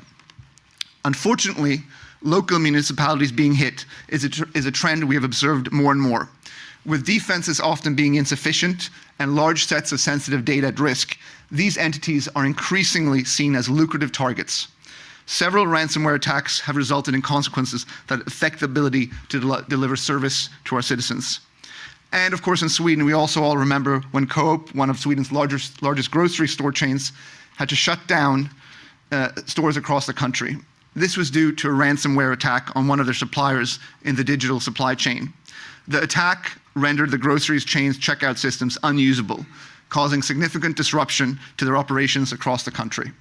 Unfortunately, local municipalities being hit is a trend we have observed more and more. With defenses often being insufficient and large sets of sensitive data at risk, these entities are increasingly seen as lucrative targets. Several ransomware attacks have resulted in consequences that affect the ability to deliver service to our citizens. And of course, in Sweden, we also all remember when Coop, one of Sweden's largest grocery store chains, had to shut down stores across the country. This was due to a ransomware attack on one of their suppliers in the digital supply chain. The attack rendered the groceries chain's checkout systems unusable, causing significant disruption to their operations across the country.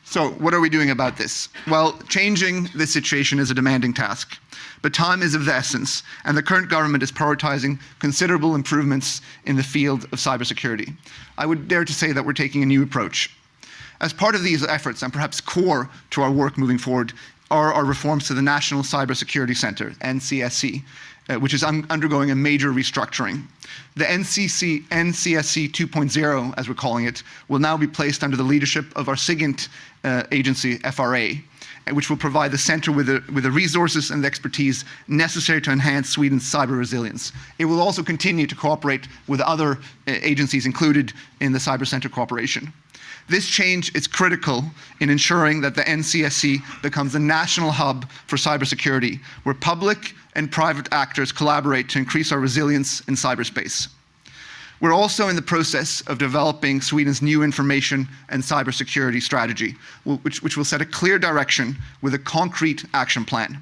So what are we doing about this? Well, changing this situation is a demanding task, but time is of the essence, and the current government is prioritizing considerable improvements in the field of cybersecurity. I would dare to say that we're taking a new approach. As part of these efforts, and perhaps core to our work moving forward, are our reforms to the National Cybersecurity Center, NCSC, which is undergoing a major restructuring. The NCSC 2.0, as we're calling it, will now be placed under the leadership of our SIGINT agency, FRA, which will provide the center with the resources and the expertise necessary to enhance Sweden's cyber resilience. It will also continue to cooperate with other agencies included in the Cyber Center cooperation. This change is critical in ensuring that the NCSC becomes a national hub for cybersecurity, where public and private actors collaborate to increase our resilience in cyberspace. We're also in the process of developing Sweden's new information and cybersecurity strategy, which will set a clear direction with a concrete action plan.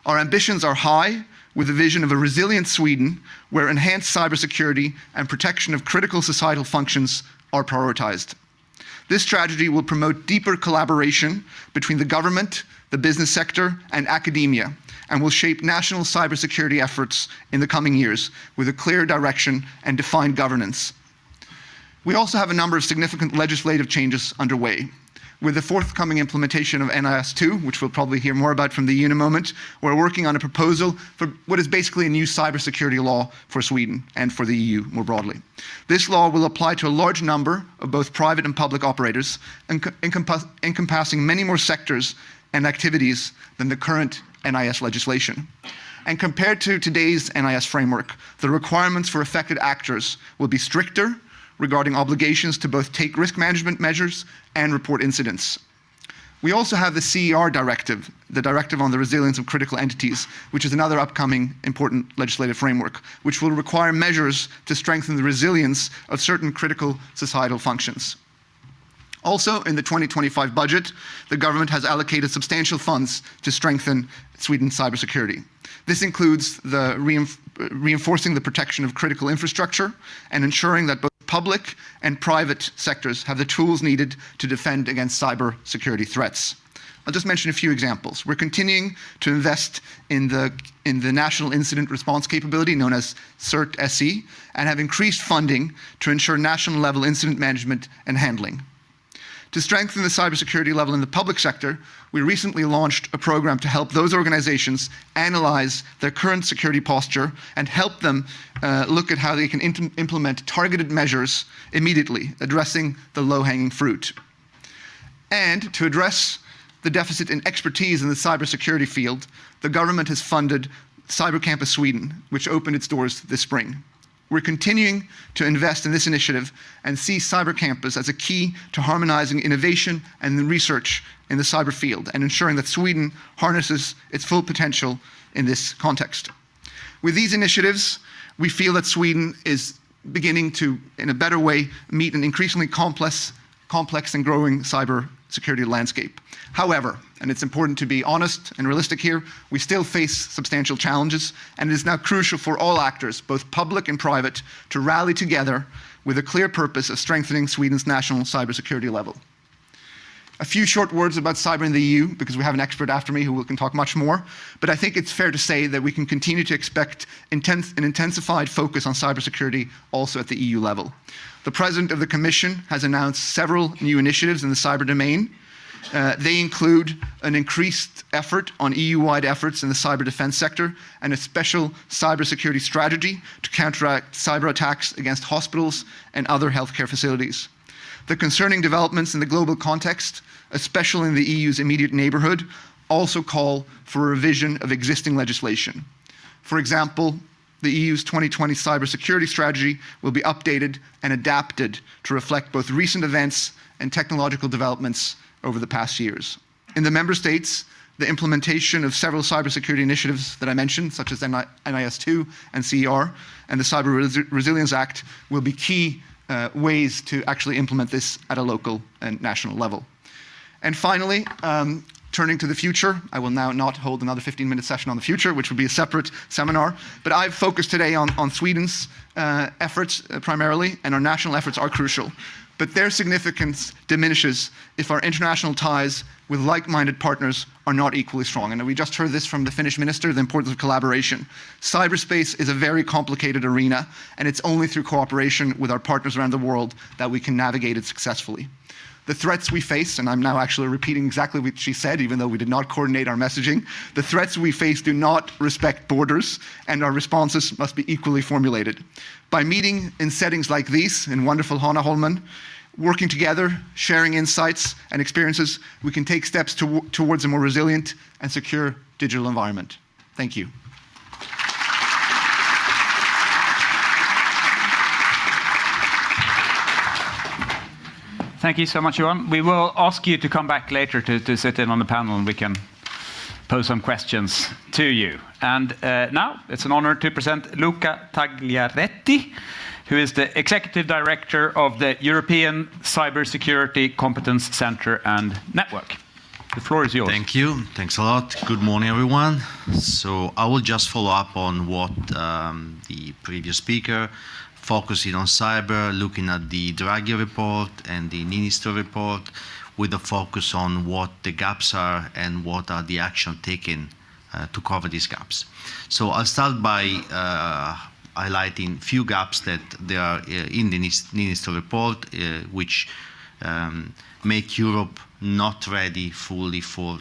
Our ambitions are high, with a vision of a resilient Sweden, where enhanced cybersecurity and protection of critical societal functions are prioritized. This strategy will promote deeper collaboration between the government, the business sector, and academia, and will shape national cybersecurity efforts in the coming years with a clear direction and defined governance. We also have a number of significant legislative changes underway. With the forthcoming implementation of NIS2, which we'll probably hear more about from the EU in a moment, we're working on a proposal for what is basically a new cybersecurity law for Sweden and for the EU more broadly. This law will apply to a large number of both private and public operators, encompassing many more sectors and activities than the current NIS legislation. And compared to today's NIS framework, the requirements for affected actors will be stricter regarding obligations to both take risk management measures and report incidents. We also have the CER directive, the Directive on the Resilience of Critical Entities, which is another upcoming important legislative framework, which will require measures to strengthen the resilience of certain critical societal functions. Also, in the 2025 budget, the government has allocated substantial funds to strengthen Sweden's cybersecurity. This includes the reinforcing the protection of critical infrastructure and ensuring that both public and private sectors have the tools needed to defend against cyber security threats. I'll just mention a few examples. We're continuing to invest in the National Incident Response Capability, known as CERT-SE, and have increased funding to ensure national level incident management and handling. To strengthen the cybersecurity level in the public sector, we recently launched a program to help those organizations analyze their current security posture and help them look at how they can implement targeted measures immediately, addressing the low-hanging fruit. And to address the deficit in expertise in the cybersecurity field, the government has funded Cyber Campus Sweden, which opened its doors this spring. We're continuing to invest in this initiative and see Cyber Campus as a key to harmonizing innovation and research in the cyber field and ensuring that Sweden harnesses its full potential in this context. With these initiatives, we feel that Sweden is beginning to, in a better way, meet an increasingly complex and growing cyber security landscape. However, and it's important to be honest and realistic here, we still face substantial challenges, and it is now crucial for all actors, both public and private, to rally together with a clear purpose of strengthening Sweden's national cybersecurity level. A few short words about cyber in the EU, because we have an expert after me who can talk much more, but I think it's fair to say that we can continue to expect an intensified focus on cybersecurity also at the EU level. The President of the Commission has announced several new initiatives in the cyber domain. They include an increased effort on EU-wide efforts in the cyber defense sector and a special cybersecurity strategy to counteract cyber attacks against hospitals and other healthcare facilities. The concerning developments in the global context, especially in the EU's immediate neighborhood, also call for a revision of existing legislation. For example, the EU's 2020 cybersecurity strategy will be updated and adapted to reflect both recent events and technological developments over the past years. In the member states, the implementation of several cybersecurity initiatives that I mentioned, such as NIS2 and CER, and the Cyber Resilience Act, will be key ways to actually implement this at a local and national level. And finally, turning to the future, I will now not hold another 15-minute session on the future, which would be a separate seminar, but I've focused today on Sweden's efforts primarily, and our national efforts are crucial. But their significance diminishes if our international ties with like-minded partners are not equally strong. And we just heard this from the Finnish minister, the importance of collaboration. Cyberspace is a very complicated arena, and it's only through cooperation with our partners around the world that we can navigate it successfully. The threats we face, and I'm now actually repeating exactly what she said, even though we did not coordinate our messaging, the threats we face do not respect borders, and our responses must be equally formulated. By meeting in settings like these, in wonderful Hanaholmen, working together, sharing insights and experiences, we can take steps towards a more resilient and secure digital environment. Thank you. Thank you so much, Johan. We will ask you to come back later to sit in on the panel, and we can pose some questions to you. And now it's an honor to present Luca Tagliaretti, who is the Executive Director of the European Cybersecurity Competence Center and Network. The floor is yours. Thank you. Thanks a lot. Good morning, everyone. So I will just follow up on what the previous speaker, focusing on cyber, looking at the Draghi report and the Niinistö report, with a focus on what the gaps are and what are the action taken to cover these gaps. So I'll start by highlighting few gaps that there are in the Niinistö report, which make Europe not ready fully for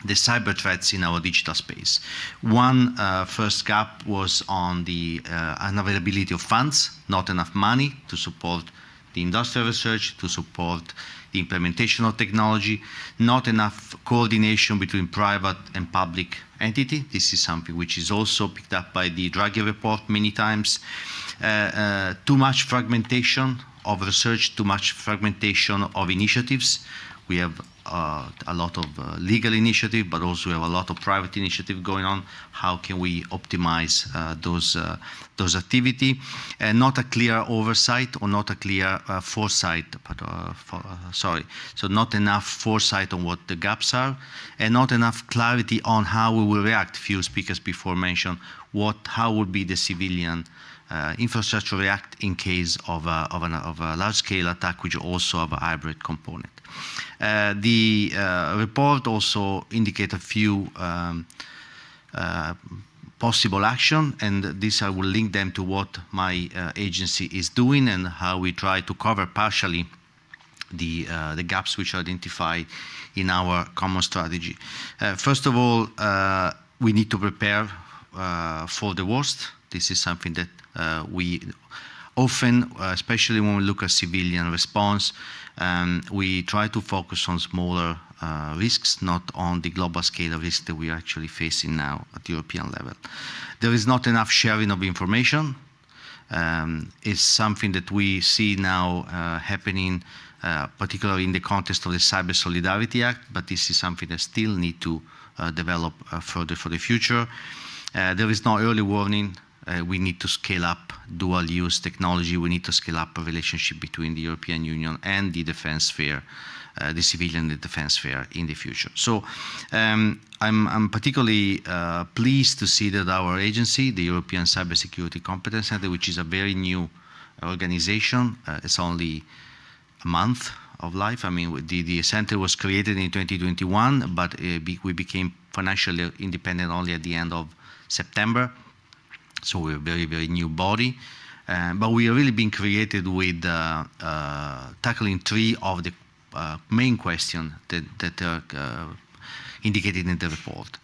the cyber threats in our digital space. One first gap was on the unavailability of funds, not enough money to support the industrial research, to support the implementation of technology, not enough coordination between private and public entity. This is something which is also picked up by the Draghi report many times. Too much fragmentation of research, too much fragmentation of initiatives. We have a lot of legal initiative, but also we have a lot of private initiative going on. How can we optimize those activity? And not a clear oversight or not a clear foresight, so not enough foresight on what the gaps are, and not enough clarity on how we will react. Few speakers before mentioned how would be the civilian infrastructure react in case of a large-scale attack, which also have a hybrid component. The report also indicates a few possible action, and this I will link them to what my agency is doing and how we try to cover partially the gaps which are identified in our common strategy. First of all, we need to prepare for the worst. This is something that we often, especially when we look at civilian response, we try to focus on smaller risks, not on the global scale of risk that we are actually facing now at the European level. There is not enough sharing of information. It's something that we see now happening, particularly in the context of the Cyber Solidarity Act, but this is something that still need to develop further for the future. There is no early warning. We need to scale up dual-use technology. We need to scale up a relationship between the European Union and the defense sphere, the civilian defense sphere in the future. So I'm particularly pleased to see that our agency, the European Cybersecurity Competence Center, which is a very new organization, it's only a month of life. I mean, the center was created in 2021, but we became financially independent only at the end of September. So we're a very, very new body. But we are really being created with tackling three of the main questions that are indicated in the report.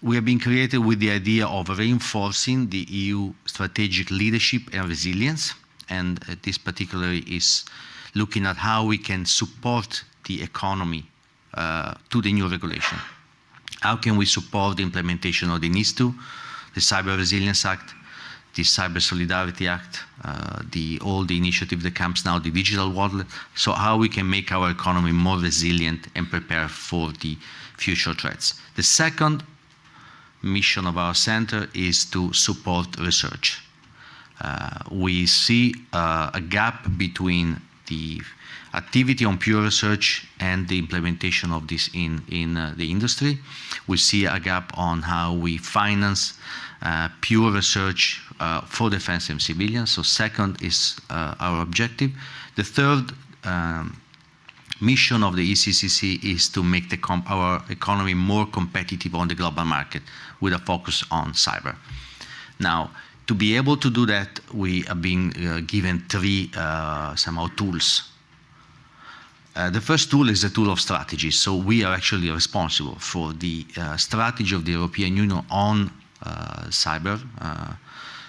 We have been created with the idea of reinforcing the EU strategic leadership and resilience, and this particularly is looking at how we can support the economy to the new regulation. How can we support the implementation of the NIS2, the Cyber Resilience Act, the Cyber Solidarity Act, all the initiative that comes now, the digital wallet, so how we can make our economy more resilient and prepare for the future threats. The second mission of our center is to support research. We see a gap between the activity on pure research and the implementation of this in the industry. We see a gap on how we finance pure research for defense and civilians. So second is our objective. The third mission of the ECCC is to make our economy more competitive on the global market with a focus on cyber. Now, to be able to do that, we are being given three somehow tools. The first tool is the tool of strategy. So we are actually responsible for the strategy of the European Union on cyber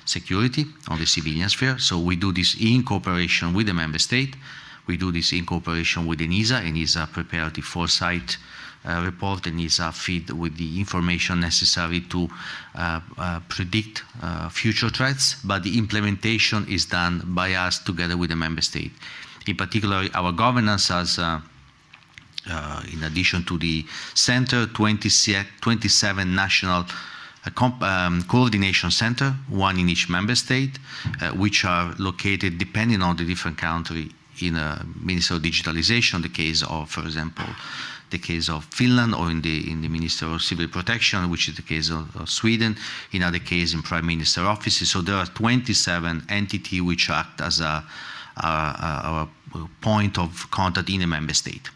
security on the civilian sphere. So we do this in cooperation with the member state. We do this in cooperation with ENISA. ENISA prepared the foresight report. ENISA feed with the information necessary to predict future threats, but the implementation is done by us together with the member state. In particular, our governance has, in addition to the center, 27 national coordination center, one in each member state, which are located depending on the different country in a Minister of Digitalization, the case of, for example, the case of Finland, or in the Minister of Civil Protection, which is the case of Sweden, in other case in Prime Minister offices. So there are 27 entities which act as our point of contact in a member state.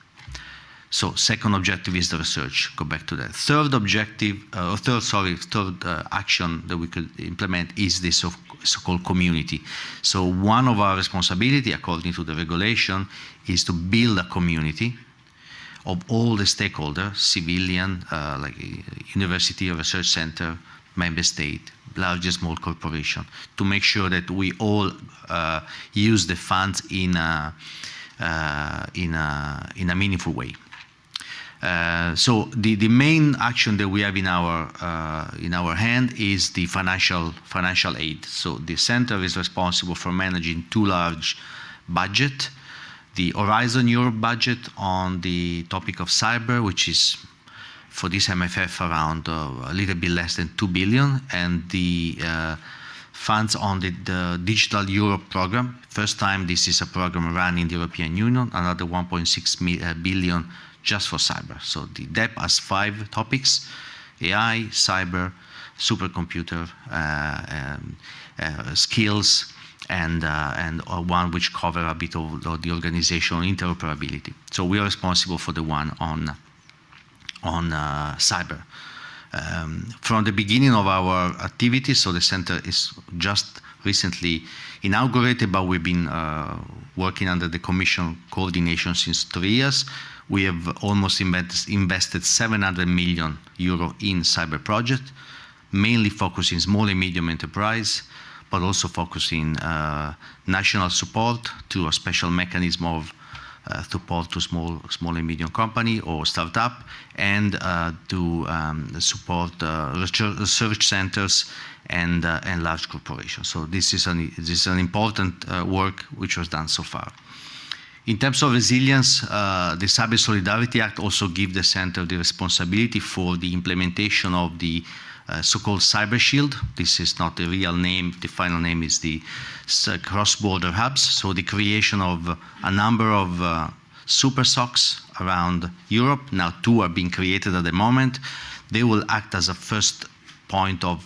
So second objective is the research. Go back to that. Third objective, third action that we could implement is this so-called community. So one of our responsibility, according to the regulation, is to build a community of all the stakeholders, civilian, like university or research center, member state, large and small corporation, to make sure that we all use the funds in a meaningful way. So the main action that we have in our hand is the financial aid. So the center is responsible for managing two large budgets. The Horizon Europe budget on the topic of cyber, which is for this MFF around a little bit less than 2 billion, and the funds on the Digital Europe program. First time this is a program run in the European Union, another 1.6 billion just for cyber. So the DEP has 5 topics: AI, cyber, supercomputer skills, and one which cover a bit of the organizational interoperability. So we are responsible for the one on cyber. From the beginning of our activities, so the center is just recently inaugurated, but we've been working under the Commission coordination since 3 years. We have almost invested 700 million euro in cyber project, mainly focusing small and medium enterprise, but also focusing national support through a special mechanism of support to small and medium company or startup, and to support research centers and large corporations. So this is an important work which was done so far. In terms of resilience, the Cyber Solidarity Act also gives the center the responsibility for the implementation of the so-called Cyber Shield. This is not the real name. The final name is the cross-border hubs. So the creation of a number of super SOCs around Europe. Now 2 are being created at the moment. They will act as a first point of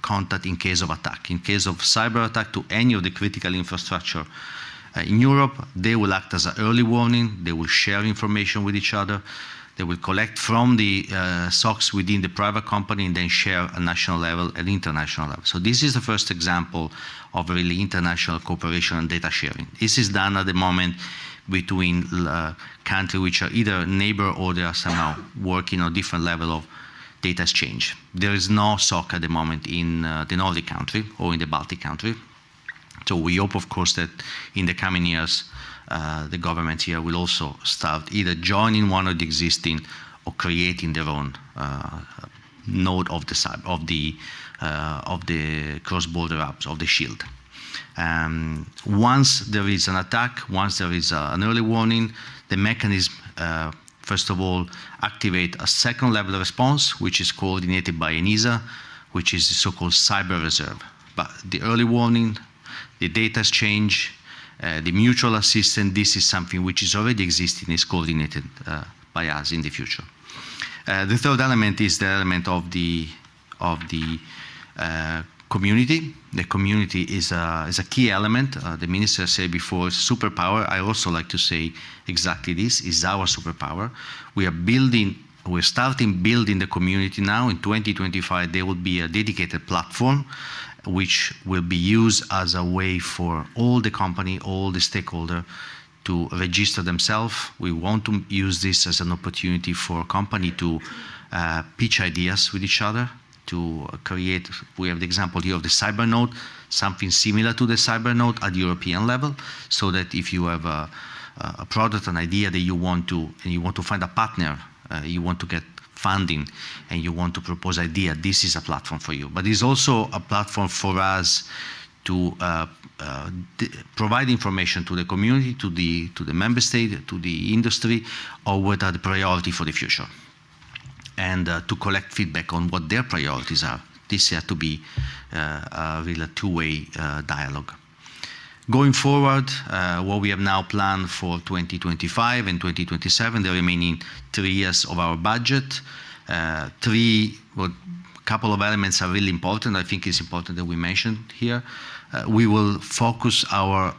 contact in case of attack. In case of cyber attack to any of the critical infrastructure in Europe, they will act as an early warning. They will share information with each other. They will collect from the SOCs within the private company and then share at national level and international level. So this is the first example of really international cooperation and data sharing. This is done at the moment between countries which are either neighbor or they are somehow working on a different level of data exchange. There is no SOC at the moment in the Nordic country or in the Baltic country. So we hope, of course, that in the coming years, the government here will also start either joining one of the existing or creating their own node of the cross-border apps of the Shield. Once there is an attack, once there is an early warning, the mechanism first of all activate a second level of response, which is coordinated by ENISA, which is the so-called cyber reserve. But the early warning, the data exchange, the mutual assistance, this is something which is already existing, is coordinated by us in the future. The third element is the element of the community. The community is a key element. The minister said before, superpower. I also like to say exactly this is our superpower. We're starting building the community now. In 2025, there will be a dedicated platform which will be used as a way for all the company, all the stakeholders to register themselves. We want to use this as an opportunity for a company to pitch ideas with each other, to create, we have the example here of the cyber node, something similar to the cyber node at the European level, so that if you have a product, an idea that you want to find a partner, you want to get funding, and you want to propose idea, this is a platform for you. But it's also a platform for us to provide information to the community, to the member state, to the industry, or what are the priority for the future, and to collect feedback on what their priorities are. This has to be a real two-way dialogue. Going forward, what we have now planned for 2025 and 2027, the remaining 3 years of our budget, couple of elements are really important. I think it's important that we mention here. We will focus our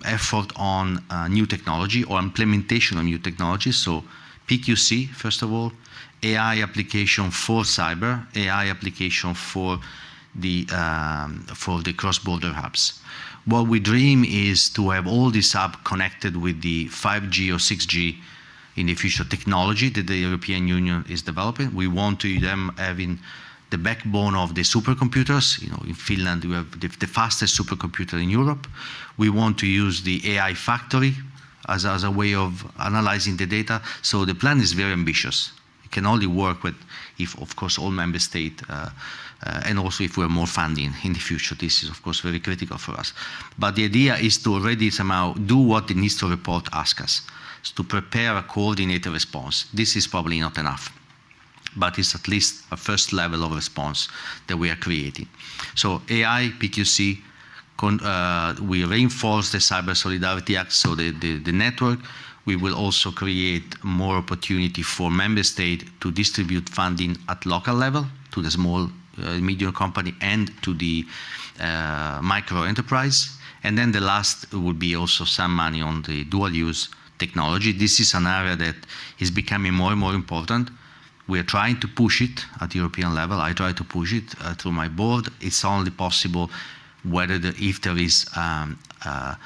effort on new technology or implementation of new technology. So PQC, first of all, AI application for cyber, AI application for the cross-border hubs. What we dream is to have all these hubs connected with the 5G or 6G in the future technology that the European Union is developing. We want to them having the backbone of the supercomputers. You know, in Finland we have the fastest supercomputer in Europe. We want to use the AI factory as a way of analyzing the data. So the plan is very ambitious. It can only work with if, of course, all member states and also if we have more funding in the future. This is, of course, very critical for us. But the idea is to already somehow do what the NIST report asks us, to prepare a coordinated response. This is probably not enough, but it's at least a first level of response that we are creating. So AI, PQC, we reinforce the Cyber Solidarity Act, so the network. We will also create more opportunity for member states to distribute funding at local level, the small, medium company and to the micro enterprise. And then the last would be also some money on the dual-use technology. This is an area that is becoming more and more important. We are trying to push it at the European level. I try to push it through my board. It's only possible if there is a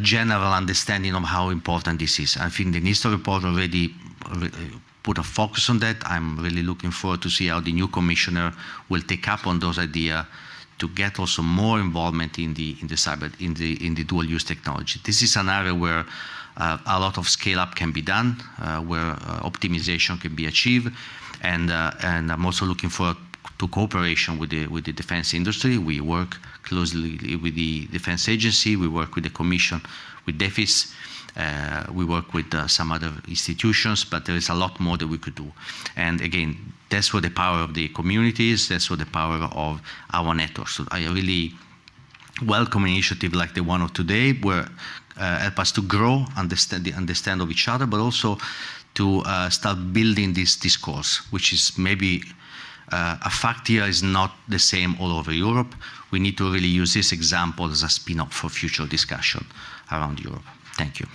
general understanding of how important this is. I think the NIST report already put a focus on that. I'm really looking forward to see how the new commissioner will take up on those ideas to get also more involvement in the dual-use technology. This is an area where a lot of scale-up can be done, where optimization can be achieved, and I'm also looking forward to cooperation with the defense industry. We work closely with the defense agency, we work with the commission, with DEFIS, we work with some other institutions, but there is a lot more that we could do. And again, that's where the power of the community is, that's where the power of our network. So I really welcome an initiative like the one of today, where help us to grow, understand of each other, but also to start building this discourse, which is maybe a fact here is not the same all over Europe. We need to really use this example as a spin-off for future discussion around Europe. Thank you.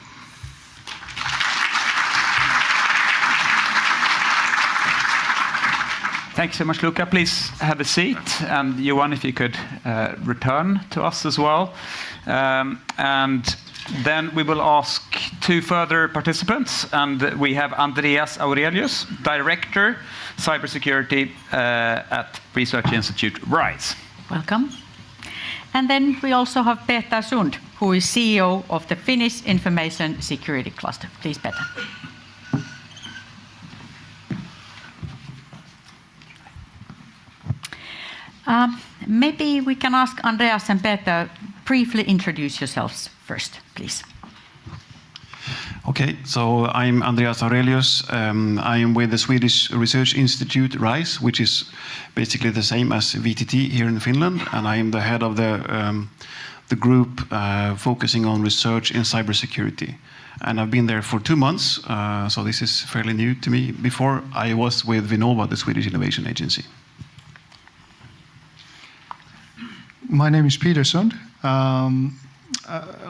Thanks so much, Luca. Please have a seat. And Johan, if you could return to us as well. And then we will ask two further participants. And we have Andreas Aurelius, Director, Cybersecurity at Research Institute RISE. Welcome. And then we also have Petteri Sund, who is CEO of the Finnish Information Security Cluster. Please, Petteri. Maybe we can ask Andreas and Petteri briefly introduce yourselves first, please. Okay, so I'm Andreas Aurelius. I am with the Swedish Research Institute RISE, which is basically the same as VTT here in Finland, and I am the head of the group focusing on research in cybersecurity. And I've been there for 2 months, so this is fairly new to me. Before, I was with Vinnova, the Swedish Innovation Agency. My name is Petteri Sund.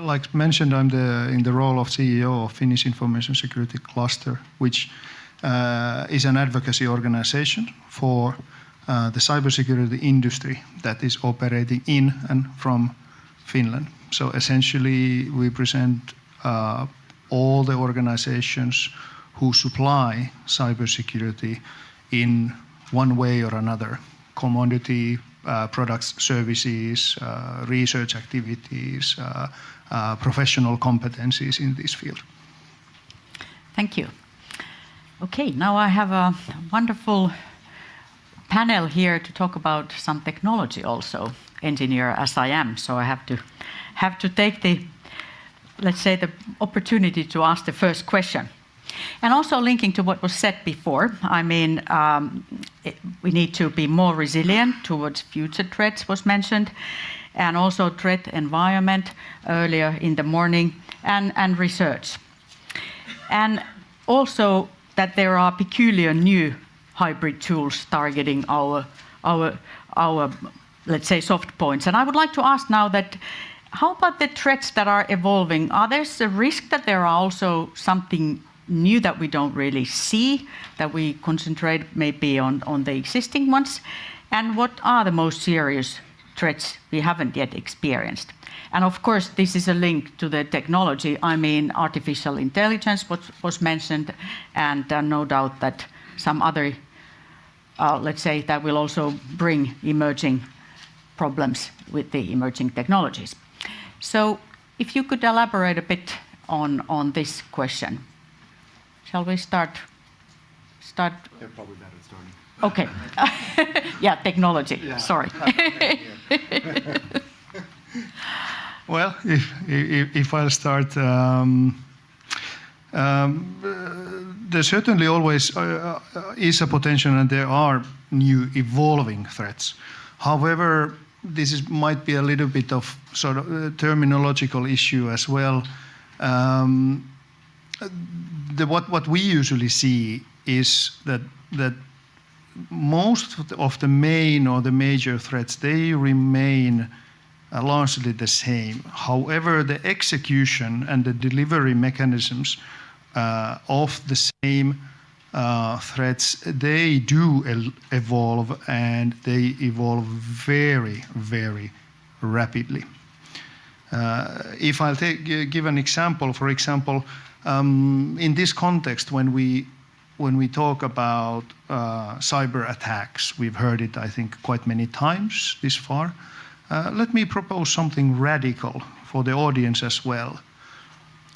Like mentioned, I'm in the role of CEO of Finnish Information Security Cluster, which is an advocacy organization for the cybersecurity industry that is operating in and from Finland. So essentially, we present all the organizations who supply cybersecurity in one way or another: commodity, products, services, research activities, professional competencies in this field. Thank you. Okay, now I have a wonderful panel here to talk about some technology also, engineer as I am, so I have to take the, let's say, the opportunity to ask the first question. And also linking to what was said before, I mean, we need to be more resilient towards future threats was mentioned, and also threat environment earlier in the morning, and research. And also that there are peculiar new hybrid tools targeting our let's say, soft points. And I would like to ask now that, how about the threats that are evolving? Are there a risk that there are also something new that we don't really see, that we concentrate maybe on the existing ones? And what are the most serious threats we haven't yet experienced? And of course, this is a link to the technology. I mean, artificial intelligence was mentioned, and no doubt that some other, let's say, that will also bring emerging problems with the emerging technologies. So if you could elaborate a bit on this question. Shall we start? They're probably better at starting. Okay. Yeah, technology. Yeah. Sorry. Well, if I'll start, there certainly always is a potential, and there are new evolving threats. However, might be a little bit of sort of a terminological issue as well. What we usually see is that most of the main or the major threats, they remain largely the same. However, the execution and the delivery mechanisms of the same threats, they do evolve, and they evolve very, very rapidly. If I'll give an example, for example, in this context, when we talk about cyber attacks, we've heard it, I think, quite many times this far. Let me propose something radical for the audience as well.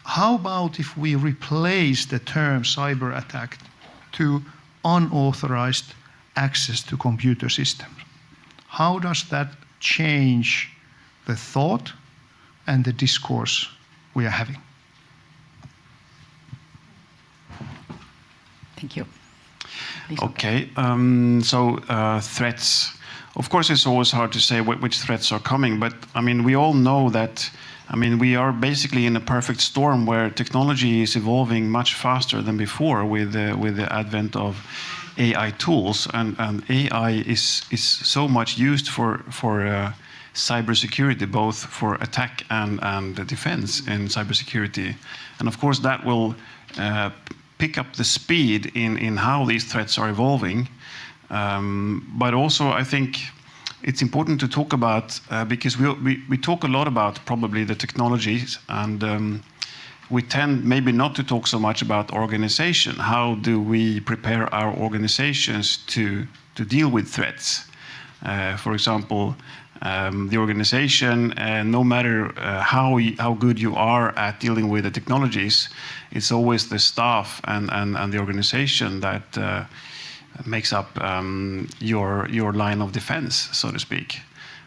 How about if we replace the term cyber attack to unauthorized access to computer systems? How does that change the thought and the discourse we are having? Thank you. Okay, so threats. Of course, it's always hard to say which threats are coming, but I mean, we all know that. I mean, we are basically in a perfect storm where technology is evolving much faster than before with the advent of AI tools, and AI is so much used for cybersecurity, both for attack and defense in cybersecurity, and of course that will pick up the speed in how these threats are evolving. But also, I think it's important to talk about, because we talk a lot about probably the technologies, and we tend maybe not to talk so much about organization. How do we prepare our organizations to deal with threats? For example, the organization, no matter how good you are at dealing with the technologies, it's always the staff and the organization that makes up your line of defense, so to speak.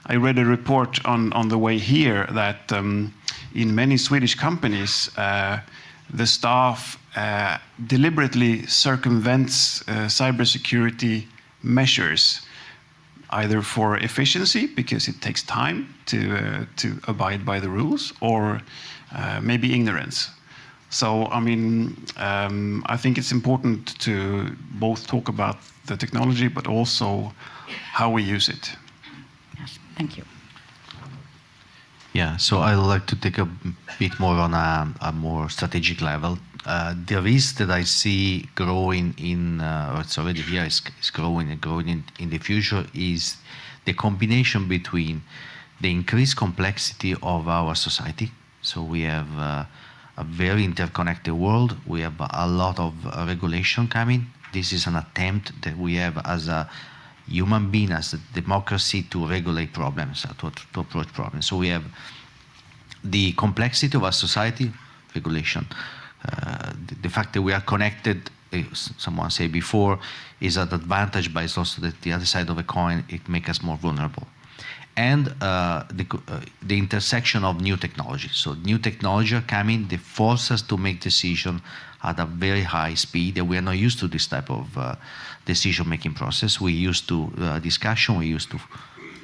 I read a report on the way here that in many Swedish companies, the staff deliberately circumvents cybersecurity measures, either for efficiency, because it takes time to abide by the rules, or maybe ignorance. So, I mean, I think it's important to both talk about the technology, but also how we use it. Yes, thank you. Yeah, so I'd like to take a bit more on a more strategic level. The risk that I see growing or it's already here, is growing and growing in the future, is the combination between the increased complexity of our society. So we have a very interconnected world. We have a lot of regulation coming. This is an attempt that we have as a human being, as a democracy, to regulate problems, to approach problems. So we have the complexity of our society, regulation. The fact that we are connected, someone said before, is an advantage, but it's also that the other side of a coin, it makes us more vulnerable. And the intersection of new technology. So new technology are coming, they force us to make decisions at a very high speed, and we are not used to this type of decision-making process. We're used to discussion, we're used to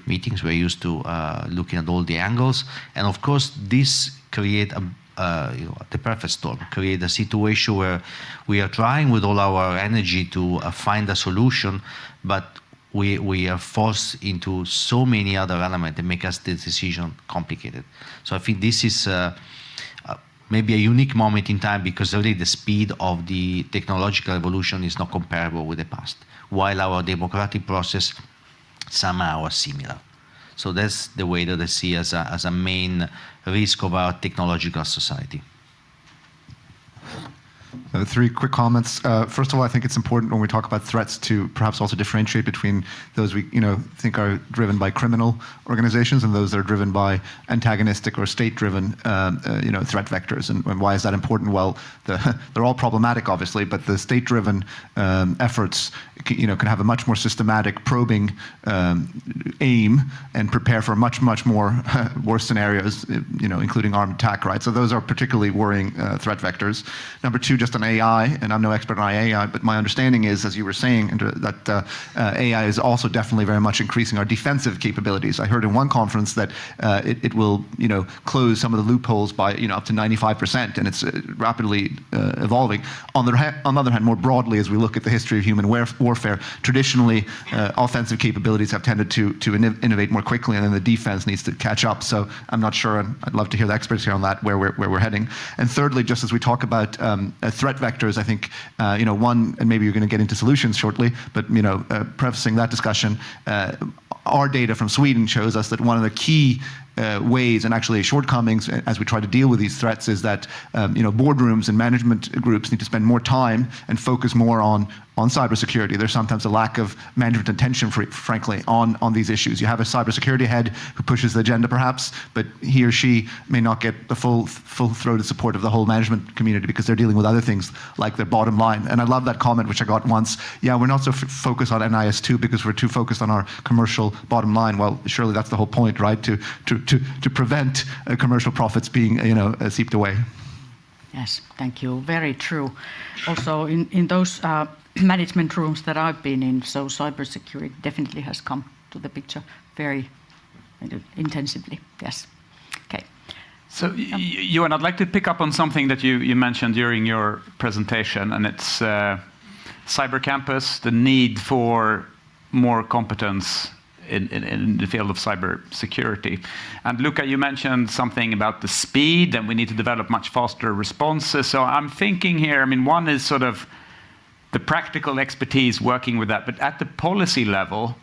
meetings, we're used to looking at all the angles, and of course this create the perfect storm, create a situation where we are trying with all our energy to find a solution, but we are forced into so many other elements that make us the decision complicated. So I think this is maybe a unique moment in time, because really the speed of the technological evolution is not comparable with the past, while our democratic process somehow are similar. So that's the way that I see as a main risk of our technological society. Three quick comments. First of all, I think it's important when we talk about threats to perhaps also differentiate between those we think are driven by criminal organizations and those that are driven by antagonistic or state-driven threat vectors. And why is that important? Well, they're all problematic, obviously, but the state-driven efforts can have a much more systematic probing aim and prepare for much more worse scenarios, including armed attack, right? So those are particularly worrying threat vectors. Number two, just on AI, and I'm no expert on AI, but my understanding is, as you were saying, that AI is also definitely very much increasing our defensive capabilities. I heard in one conference that it will, close some of the loopholes by, up to 95%, and it's rapidly evolving. On the other hand, more broadly, as we look at the history of human warfare, traditionally, offensive capabilities have tended to innovate more quickly, and then the defense needs to catch up. So I'm not sure, and I'd love to hear the experts here on that, where we're heading. And thirdly, just as we talk about threat vectors, I think, one, and maybe you're going to get into solutions shortly, but, prefacing that discussion, our data from Sweden shows us that one of the key ways and actually shortcomings as we try to deal with these threats is that boardrooms and management groups need to spend more time and focus more on cybersecurity. There's sometimes a lack of management attention, frankly, on these issues. You have a cybersecurity head who pushes the agenda, perhaps, but he or she may not get the full-throated support of the whole management community because they're dealing with other things like their bottom line. And I love that comment, which I got once. Yeah, we're not so focused on NIS2 because we're too focused on our commercial bottom line. Well, surely that's the whole point, right? To prevent commercial profits being, seeped away. Yes, thank you. Very true. Also, in those management rooms that I've been in, so cybersecurity definitely has come to the picture very intensively. Yes. Okay. So, Johan, I'd like to pick up on something that you mentioned during your presentation, and it's cyber campus, the need for more competence in the field of cyber security. And Luca, you mentioned something about the speed, and we need to develop much faster responses. So I'm thinking here, one is sort of the practical expertise working with that, but at the policy level,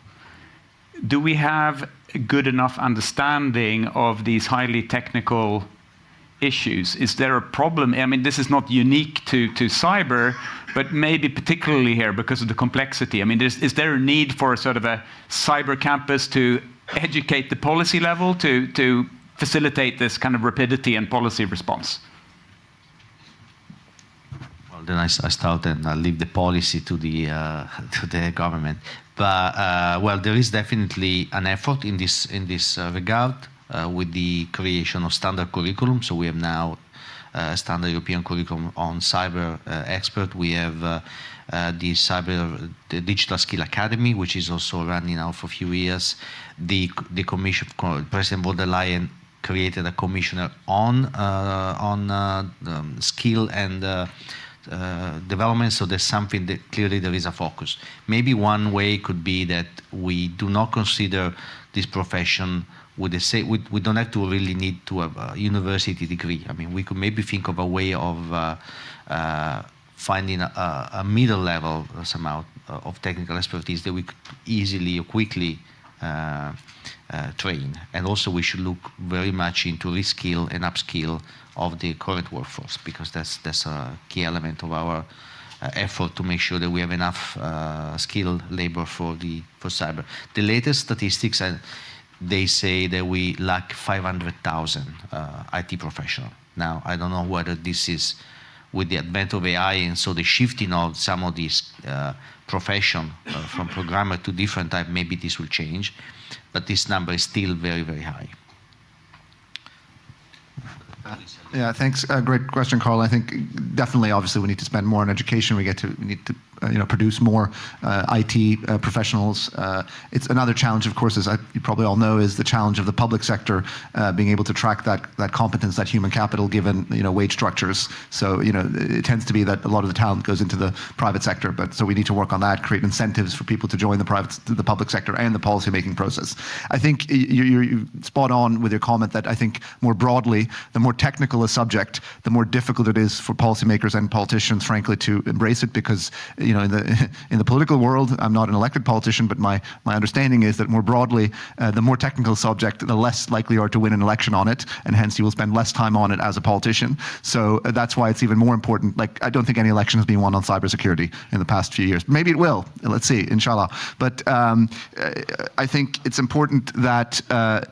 do we have a good enough understanding of these highly technical issues? Is there a problem? This is not unique to cyber, but maybe particularly here because of the complexity. Is there a need for a sort of a cyber campus to educate the policy level to facilitate this kind of rapidity and policy response? Well, then I start and I leave the policy to the government. But well, there is definitely an effort in this regard with the creation of standard curriculum. So we have now a standard European curriculum on cyber expert. We have the Digital Skill Academy, which is also running now for a few years. The commission, President von der Leyen created a commissioner on skill and development. So there's something that clearly there is a focus. Maybe one way could be that we do not consider this profession we don't have to really need to have a university degree. We could maybe think of a way of finding a middle level somehow of technical expertise that we could easily or quickly train. And also we should look very much into reskill and upskill of the current workforce, because that's a key element of our effort to make sure that we have enough skilled labor for cyber. The latest statistics they say that we lack 500,000 IT professionals. Now, I don't know whether this is with the advent of AI and so the shifting of some of these profession from programmer to different type, maybe this will change, but this number is still very, very high. Yeah, thanks. Great question, Karl. I think definitely, obviously, we need to spend more on education. We need to produce more IT professionals. It's another challenge, of course, as you probably all know, is the challenge of the public sector being able to track that competence, that human capital, given wage structures. So it tends to be that a lot of the talent goes into the private sector. But so we need to work on that, create incentives for people to join the public sector and the policymaking process. I think you're spot on with your comment that I think more broadly, the more technical a subject, the more difficult it is for policymakers and politicians, frankly, to embrace it, because in the political world, I'm not an elected politician, but my understanding is that more broadly, the more technical subject, the less likely you are to win an election on it, and hence you will spend less time on it as a politician. So that's why it's even more important. Like, I don't think any election has been won on cybersecurity in the past few years. Maybe it will. Let's see, inshallah. But I think it's important that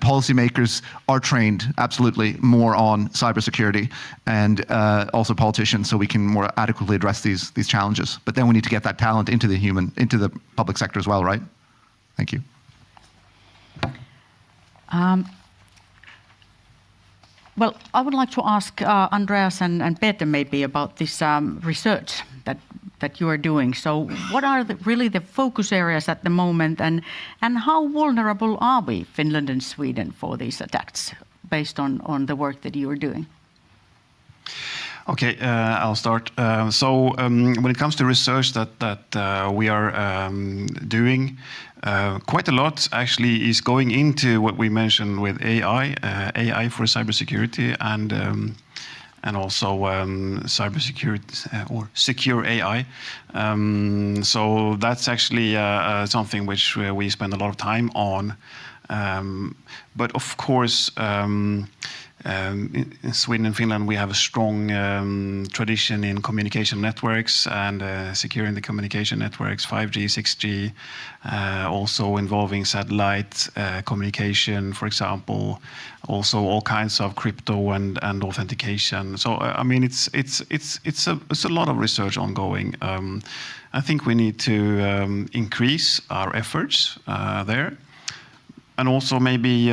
policymakers are trained absolutely more on cybersecurity, and also politicians, so we can more adequately address these challenges. But then we need to get that talent into the public sector as well, right? Thank you. Well, I would like to ask Andreas and Peter maybe about this research that you are doing. So what are really the focus areas at the moment, and how vulnerable are we, Finland and Sweden, for these attacks based on the work that you are doing? Okay, I'll start. When it comes to research that we are doing, quite a lot actually is going into what we mentioned with AI for cybersecurity, and also cybersecurity or secure AI. So that's actually something which we spend a lot of time on. But of course, in Sweden and Finland, we have a strong tradition in communication networks and securing the communication networks, 5G, 6G, also involving satellite communication, for example, also all kinds of crypto and authentication. So I mean, it's a lot of research ongoing. I think we need to increase our efforts there. And also maybe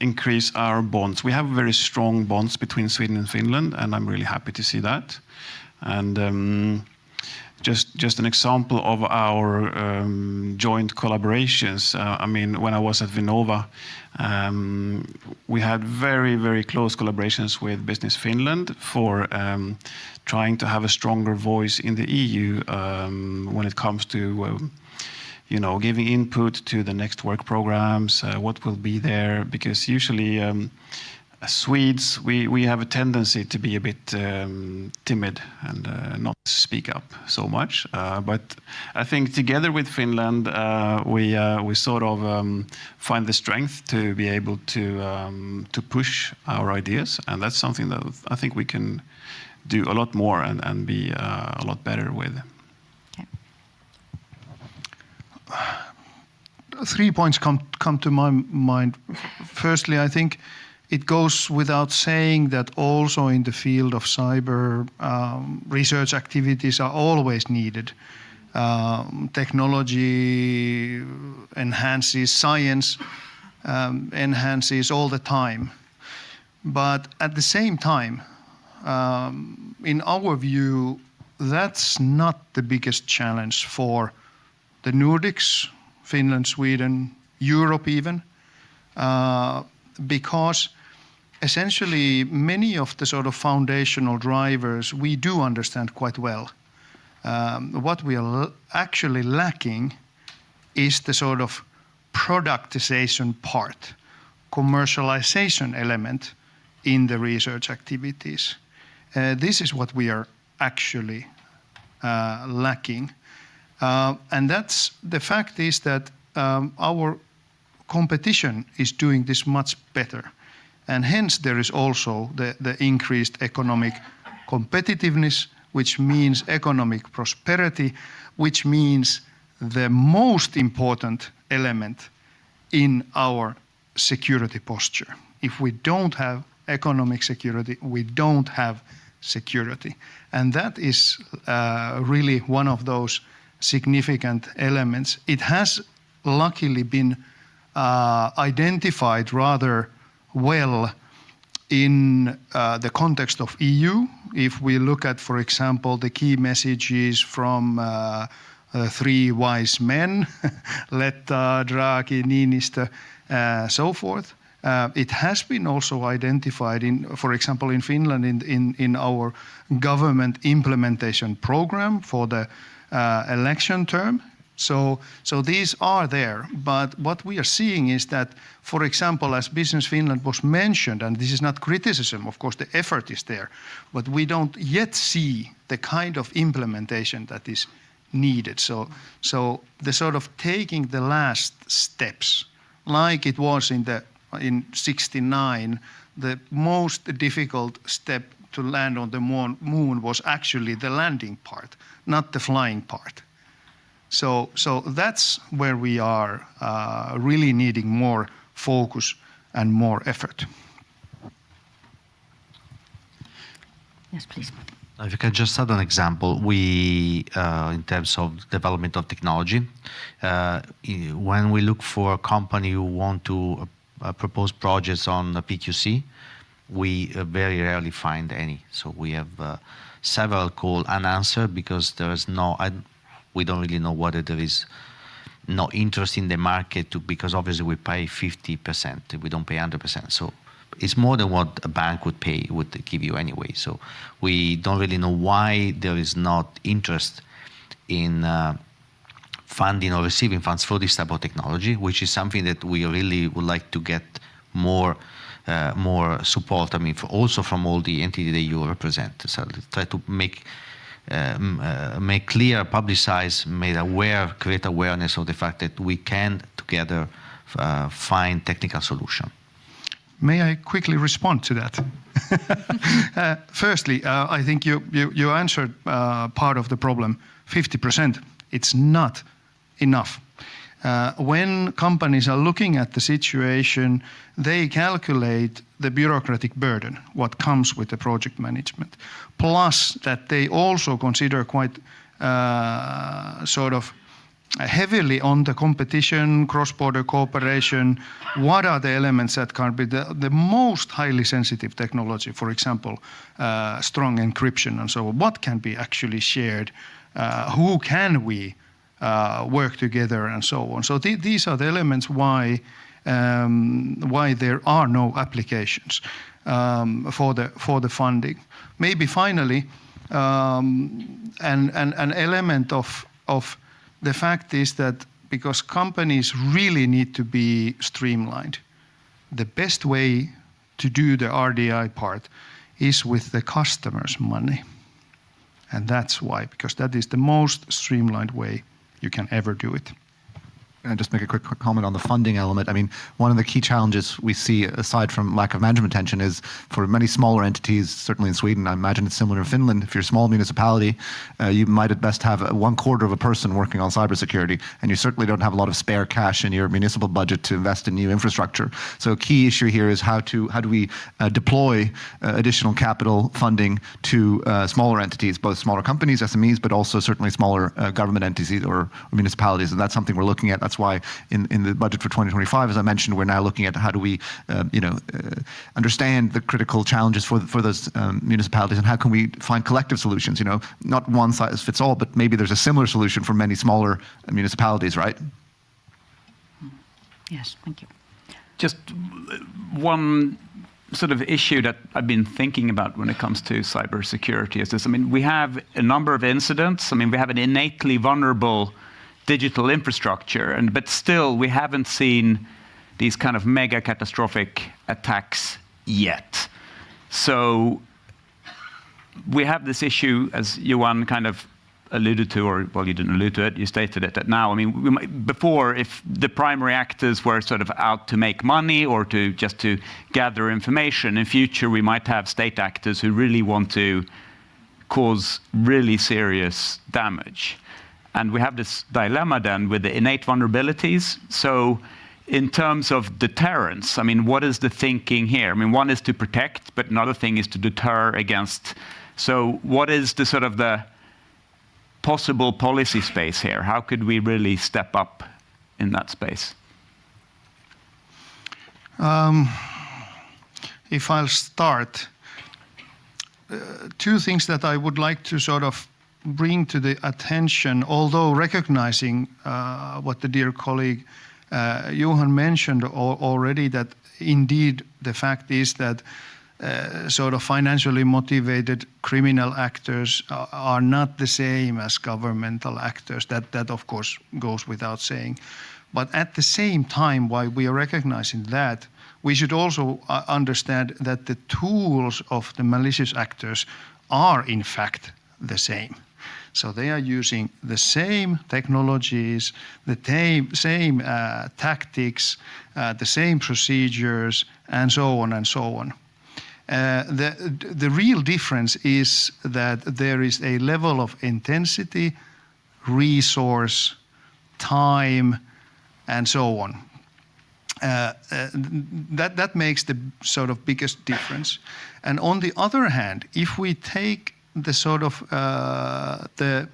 increase our bonds. We have very strong bonds between Sweden and Finland, and I'm really happy to see that. And just an example of our joint collaborations. I mean, when I was at Vinnova, we had very, very close collaborations with Business Finland for trying to have a stronger voice in the EU when it comes to giving input to the next work programs, what will be there, because usually Swedes, we have a tendency to be a bit timid and not speak up so much. But I think together with Finland, we sort of find the strength to be able to push our ideas, and that's something that I think we can do a lot more and be a lot better with. 3 points come to my mind. Firstly, I think it goes without saying that also in the field of cyber, research activities are always needed. Technology enhances science, enhances all the time. But at the same time, in our view, that's not the biggest challenge for the Nordics, Finland, Sweden, Europe even, because essentially many of the sort of foundational drivers we do understand quite well. What we are actually lacking is the sort of productization part, commercialization element in the research activities. This is what we are actually lacking. And the fact is that our competition is doing this much better. And hence there is also the increased economic competitiveness, which means economic prosperity, which means the most important element in our security posture. If we don't have economic security, we don't have security. And that is really one of those significant elements. It has luckily been identified rather well in the context of EU. If we look at, for example, the key messages from three wise men, Letta, Draghi, Niinistö, so forth, it has been also identified in, for example, in Finland in our government implementation program for the election term. So these are there, but what we are seeing is that, for example, as Business Finland was mentioned, and this is not criticism, of course the effort is there, but we don't yet see the kind of implementation that is needed. So the sort of taking the last steps, like it was in 1969, the most difficult step to land on the moon was actually the landing part, not the flying part. So that's where we are really needing more focus and more effort. Yes, please. If you can just add an example, we, in terms of development of technology, when we look for a company who want to propose projects on the PQC, we very rarely find any. So we have several calls unanswered because there is we don't really know whether there is no interest in the market because obviously we pay 50%, we don't pay 100%. So it's more than what a bank would give you anyway. So we don't really know why there is not interest in funding or receiving funds for this type of technology, which is something that we really would like to get more support. I mean, also from all the entities that you represent. So try to make clear, publicize, create awareness of the fact that we can together find technical solution. May I quickly respond to that? Firstly, I think you answered part of the problem. 50%, it's not enough. When companies are looking at the situation, they calculate the bureaucratic burden, what comes with the project management, plus that they also consider quite sort of heavily on the competition, cross-border cooperation. What are the elements that can be the most highly sensitive technology, for example, strong encryption and so on? What can be actually shared? Who can we work together and so on? So these are the elements why there are no applications for the funding. Maybe finally, an element of the fact is that because companies really need to be streamlined, the best way to do the RDI part is with the customer's money. And that's why, because that is the most streamlined way you can ever do it. And just make a quick comment on the funding element. I mean, one of the key challenges we see, aside from lack of management attention, is for many smaller entities, certainly in Sweden, I imagine it's similar in Finland. If you're a small municipality, you might at best have 1/4 of a person working on cybersecurity, and you certainly don't have a lot of spare cash in your municipal budget to invest in new infrastructure. So a key issue here is how do we deploy additional capital funding to smaller entities, both smaller companies, SMEs, but also certainly smaller government entities or municipalities, and that's something we're looking at. That's why in the budget for 2025, as I mentioned, we're now looking at how do we understand the critical challenges for those municipalities and how can we find collective solutions, not one size fits all, but maybe there's a similar solution for many smaller municipalities, right? Yes, thank you. Just one sort of issue that I've been thinking about when it comes to cybersecurity is this. I mean, we have a number of incidents. I mean, we have an innately vulnerable digital infrastructure, but still we haven't seen these kind of mega catastrophic attacks yet. So we have this issue, as Johan kind of alluded to, or well, you didn't allude to it, you stated it, that now, I mean, before, if the primary actors were sort of out to make money or just to gather information, in future we might have state actors who really want to cause really serious damage. And we have this dilemma then with the innate vulnerabilities. So in terms of deterrence, I mean, what is the thinking here? I mean, one is to protect, but another thing is to deter against. So what is the sort of the possible policy space here? How could we really step up in that space? If I'll start, two things that I would like to sort of bring to the attention, although recognizing what the dear colleague Johan mentioned already, that indeed the fact is that sort of financially motivated criminal actors are not the same as governmental actors. That of course goes without saying. But at the same time, while we are recognizing that, we should also understand that the tools of the malicious actors are in fact the same. So they are using the same technologies, the same tactics, the same procedures, and so on and so on. The real difference is that there is a level of intensity, resource, time, and so on. That makes the sort of biggest difference. And on the other hand, if we take the sort of the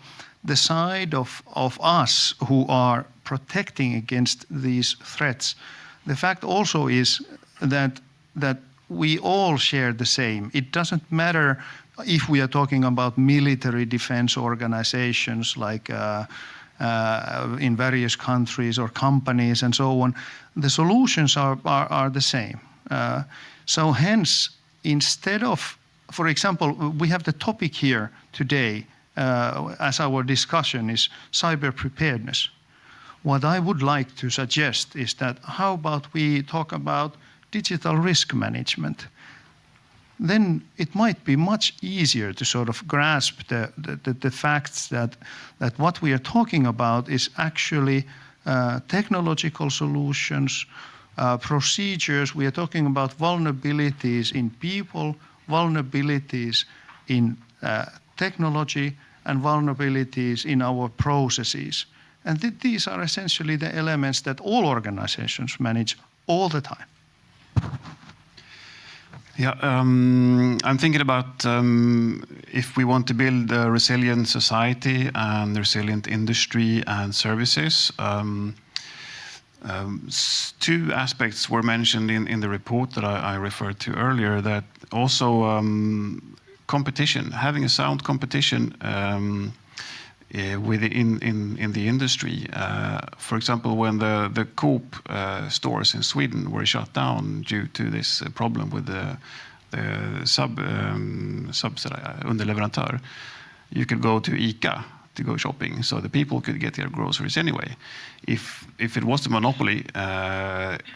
side of us who are protecting against these threats, the fact also is that we all share the same. It doesn't matter if we are talking about military defense organizations like in various countries or companies and so on. The solutions are the same. So hence, instead of, for example, we have the topic here today as our discussion is cyber preparedness. What I would like to suggest is that how about we talk about digital risk management? Then it might be much easier to sort of grasp the facts that what we are talking about is actually technological solutions, procedures. We are talking about vulnerabilities in people, vulnerabilities in technology, and vulnerabilities in our processes. And these are essentially the elements that all organizations manage all the time. Yeah, I'm thinking about if we want to build a resilient society and resilient industry and services. Two aspects were mentioned in the report that I referred to earlier, that also competition, having a sound competition in the industry. For example, when the Coop stores in Sweden were shut down due to this problem with the underleverantör, you could go to ICA to go shopping, so the people could get their groceries anyway. If it was a monopoly,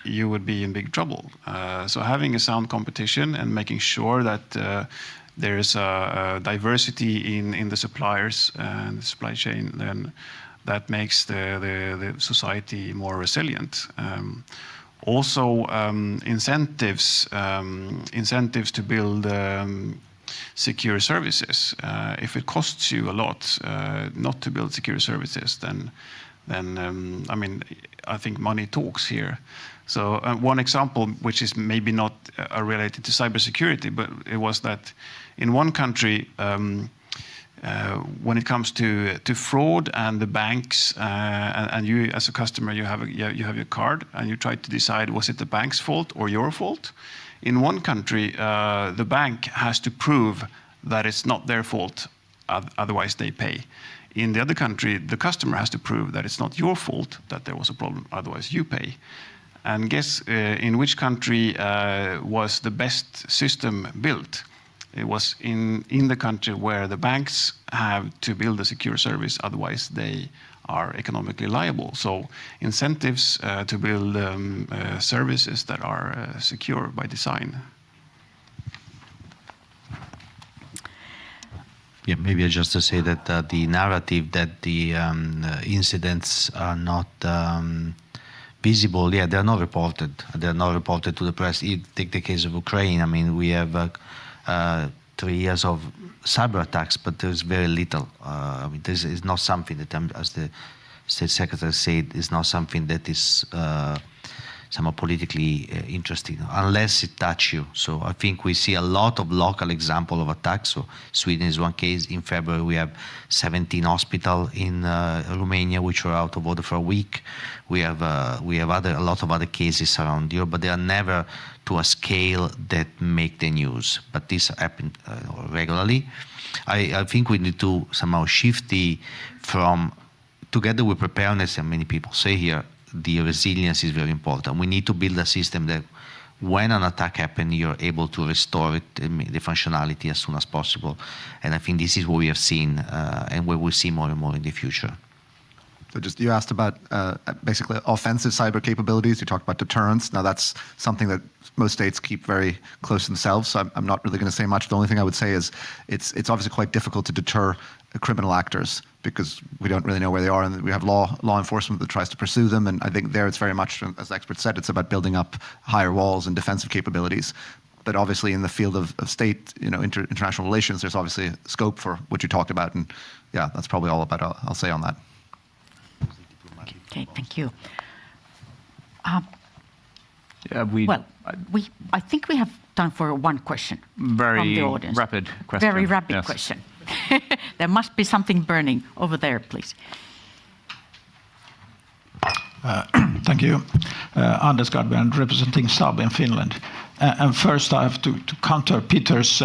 you would be in big trouble. So having a sound competition and making sure that there is a diversity in the suppliers and the supply chain, then that makes the society more resilient. Also, incentives to build secure services. If it costs you a lot not to build secure services, then I mean, I think money talks here. So one example, which is maybe not related to cybersecurity, but it was that in one country, when it comes to fraud and the banks, and you as a customer, you have your card, and you try to decide, was it the bank's fault or your fault? In one country, the bank has to prove that it's not their fault, otherwise they pay. In the other country, the customer has to prove that it's not your fault that there was a problem, otherwise you pay. And guess in which country was the best system built? It was in the country where the banks have to build a secure service, otherwise they are economically liable. So incentives to build services that are secure by design. Yeah, maybe just to say that the narrative that the incidents are not visible, yeah, they're not reported. They're not reported to the press. Take the case of Ukraine. I mean, we have 3 years of cyber attacks, but there's very little. I mean, this is not something that, as the State Secretary said, is not something that is somehow politically interesting, unless it touches you. So I think we see a lot of local examples of attacks. So Sweden is one case. In February, we have 17 hospitals in Romania, which were out of order for a week. We have a lot of other cases around Europe, but they are never to a scale that make the news. But this happens regularly. I think we need to somehow shift from, together with preparedness, and many people say here, the resilience is very important. We need to build a system that when an attack happens, you're able to restore it, the functionality as soon as possible. And I think this is what we have seen and we will see more and more in the future. So just, you asked about basically offensive cyber capabilities. You talked about deterrence. Now that's something that most states keep very close to themselves. So I'm not really going to say much. The only thing I would say is it's obviously quite difficult to deter criminal actors because we don't really know where they are, and we have law enforcement that tries to pursue them. And I think there it's very much, as the expert said, it's about building up higher walls and defensive capabilities. But obviously in the field of state, international relations, there's obviously scope for what you talked about. And yeah, that's probably all about I'll say on that. Okay, thank you. Yeah, I think we have time for one question from the audience. Rapid question. Very rapid question. There must be something burning over there, please. Thank you. Anders Gardberg, representing Saab in Finland. And first, I have to counter Peter's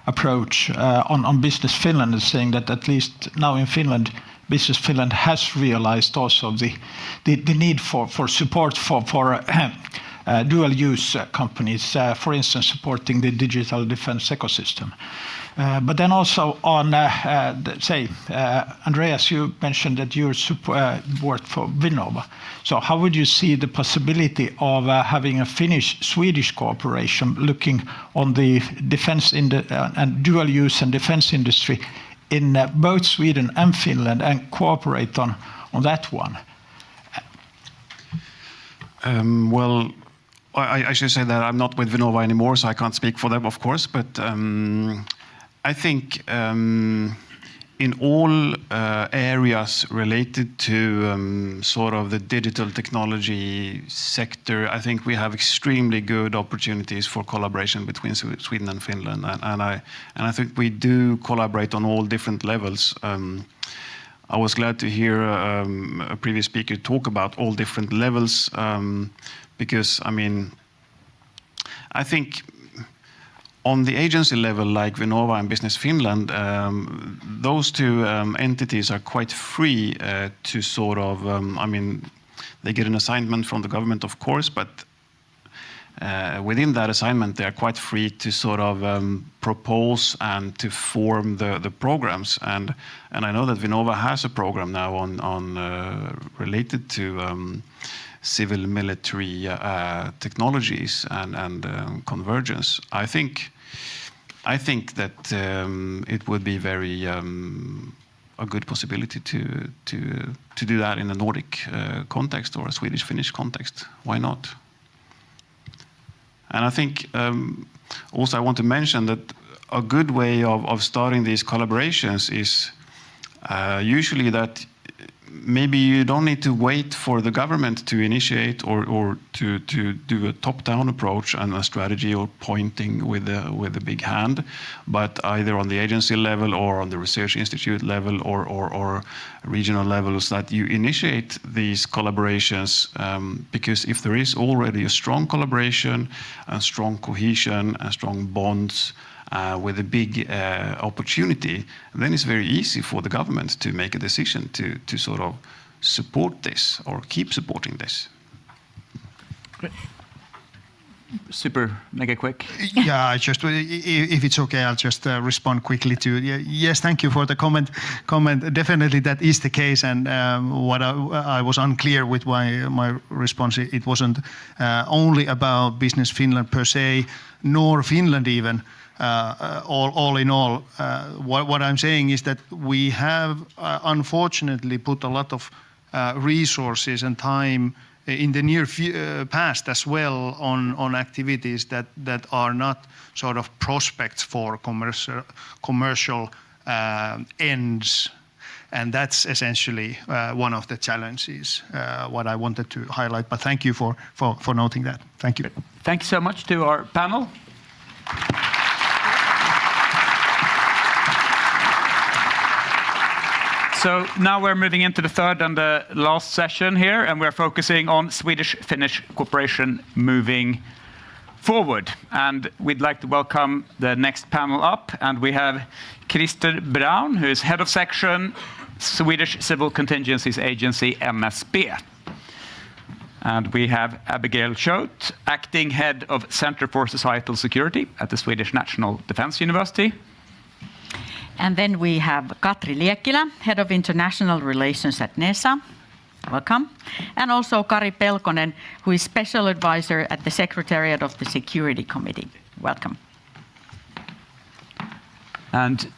approach on Business Finland, is saying that at least now in Finland, Business Finland has realized also the need for support for dual-use companies, for instance, supporting the digital defense ecosystem. But then also on, Andreas, you mentioned that you worked for Vinnova. So how would you see the possibility of having a Finnish-Swedish cooperation looking on the defense and dual-use and defense industry in both Sweden and Finland and cooperate on that one? Well, I should say that I'm not with Vinnova anymore, so I can't speak for them, of course. But I think in all areas related to sort of the digital technology sector, I think we have extremely good opportunities for collaboration between Sweden and Finland, and I think we do collaborate on all different levels. I was glad to hear a previous speaker talk about all different levels, because I mean, I think on the agency level, like Vinnova and Business Finland, those two entities are quite free to sort of, I mean, they get an assignment from the government, of course, but within that assignment, they are quite free to sort of propose and to form the programs. And I know that Vinnova has a program now on related to civil military technologies and convergence. I think that it would be very a good possibility to do that in a Nordic context or a Swedish-Finnish context. Why not? And I think also I want to mention that a good way of starting these collaborations is usually that maybe you don't need to wait for the government to initiate or to do a top-down approach and a strategy or pointing with a big hand, but either on the agency level or on the research institute level or regional levels, that you initiate these collaborations, because if there is already a strong collaboration and strong cohesion and strong bonds with a big opportunity, then it's very easy for the government to make a decision to sort of support this or keep supporting this. Great. Super mega quick. Yeah, just if it's okay, I'll just respond quickly to yes. Thank you for the comment. Definitely, that is the case, and what I was unclear with my response. It wasn't only about Business Finland per se, nor Finland even. All in all, what I'm saying is that we have unfortunately put a lot of resources and time in the near past as well on activities that are not sort of prospects for commercial ends, and that's essentially one of the challenges what I wanted to highlight. But thank you for noting that. Thank you. Thank you so much to our panel. So now we're moving into the third and the last session here, and we're focusing on Swedish-Finnish cooperation moving forward. And we'd like to welcome the next panel up, and we have Christer Braun, who is head of section, Swedish Civil Contingencies Agency, MSB. And we have Abigail Choate, acting head of Center for Societal Security at the Swedish National Defense University. And then we have Katri Liekkilä, Head of International Relations at NESA. Welcome. And also Kari Pelkonen, who is Special Advisor at the Secretariat of the Security Committee. Welcome. And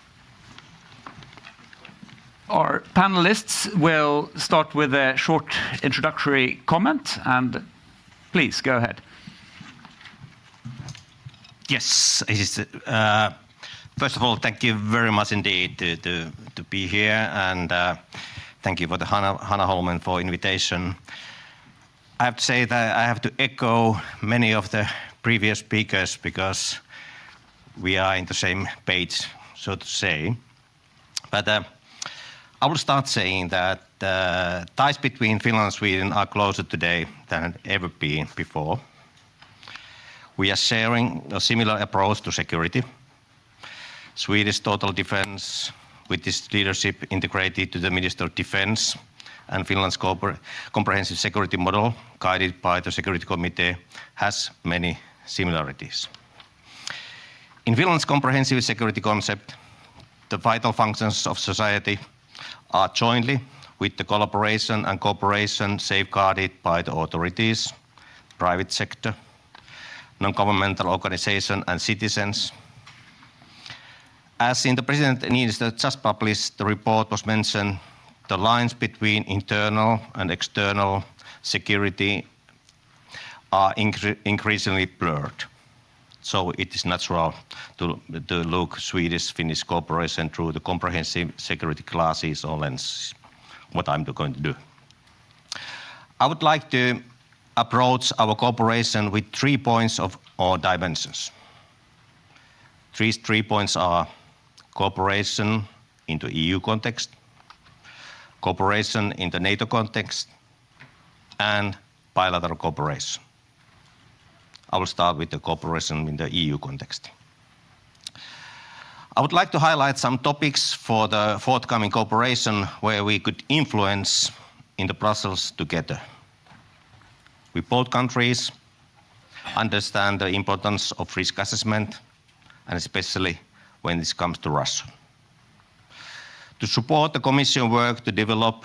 our panelists will start with a short introductory comment, and please go ahead. Yes, first of all, thank you very much indeed to be here, and thank you for the Hanaholmen for invitation. I have to say that I have to echo many of the previous speakers because we are in the same page, so to say. But I will start saying that ties between Finland and Sweden are closer today than ever been before. We are sharing a similar approach to security. Swedish total defense, with its leadership integrated to the Minister of Defense, and Finland's comprehensive security model, guided by the Security Committee, has many similarities. In Finland's comprehensive security concept, the vital functions of society are jointly, with the collaboration and cooperation safeguarded by the authorities, private sector, non-governmental organization and citizens. As in the President Niinistö just published, the report was mentioned, the lines between internal and external security are increasingly blurred. So it is natural to look Swedish-Finnish cooperation through the comprehensive security classes or lenses, what I'm going to do. I would like to approach our cooperation with 3 points or dimensions. Three points are cooperation in the EU context, cooperation in the NATO context, and bilateral cooperation. I will start with the cooperation in the EU context. I would like to highlight some topics for the forthcoming cooperation where we could influence in the Brussels together. We both countries understand the importance of risk assessment, and especially when this comes to Russia. To support the Commission work to develop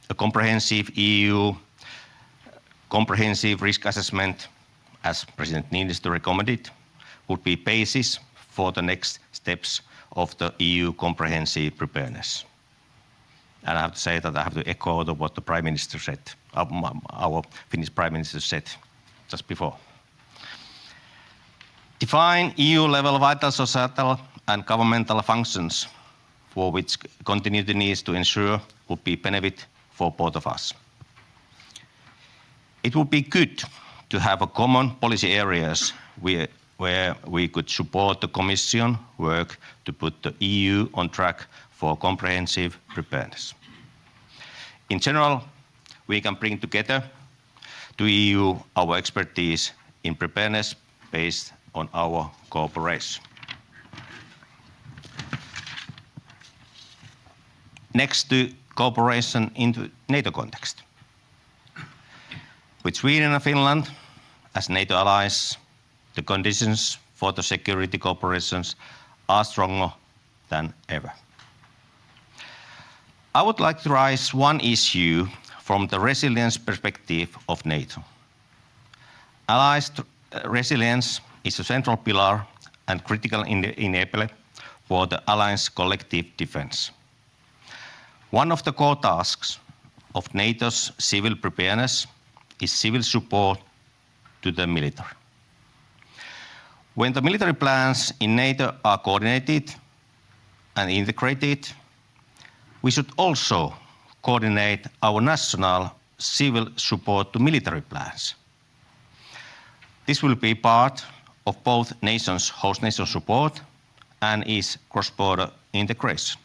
a comprehensive EU comprehensive risk assessment, as President Niinistö recommended, would be basis for the next steps of the EU comprehensive preparedness. And I have to say that I have to echo what the Prime Minister said, our Finnish Prime Minister said just before. Define EU-level vital societal and governmental functions for which continuity needs to ensure would be benefit for both of us. It would be good to have a common policy areas where we could support the Commission work to put the EU on track for comprehensive preparedness. In general, we can bring together to EU our expertise in preparedness based on our cooperation. Next to cooperation in the NATO context. With Sweden and Finland as NATO allies, the conditions for the security cooperations are stronger than ever. I would like to raise one issue from the resilience perspective of NATO. Allies' resilience is a central pillar and critical enabler for the alliance collective defense. One of the core tasks of NATO's civil preparedness is civil support to the military. When the military plans in NATO are coordinated and integrated, we should also coordinate our national civil support to military plans. This will be part of both nations' host nation support and is cross-border integration.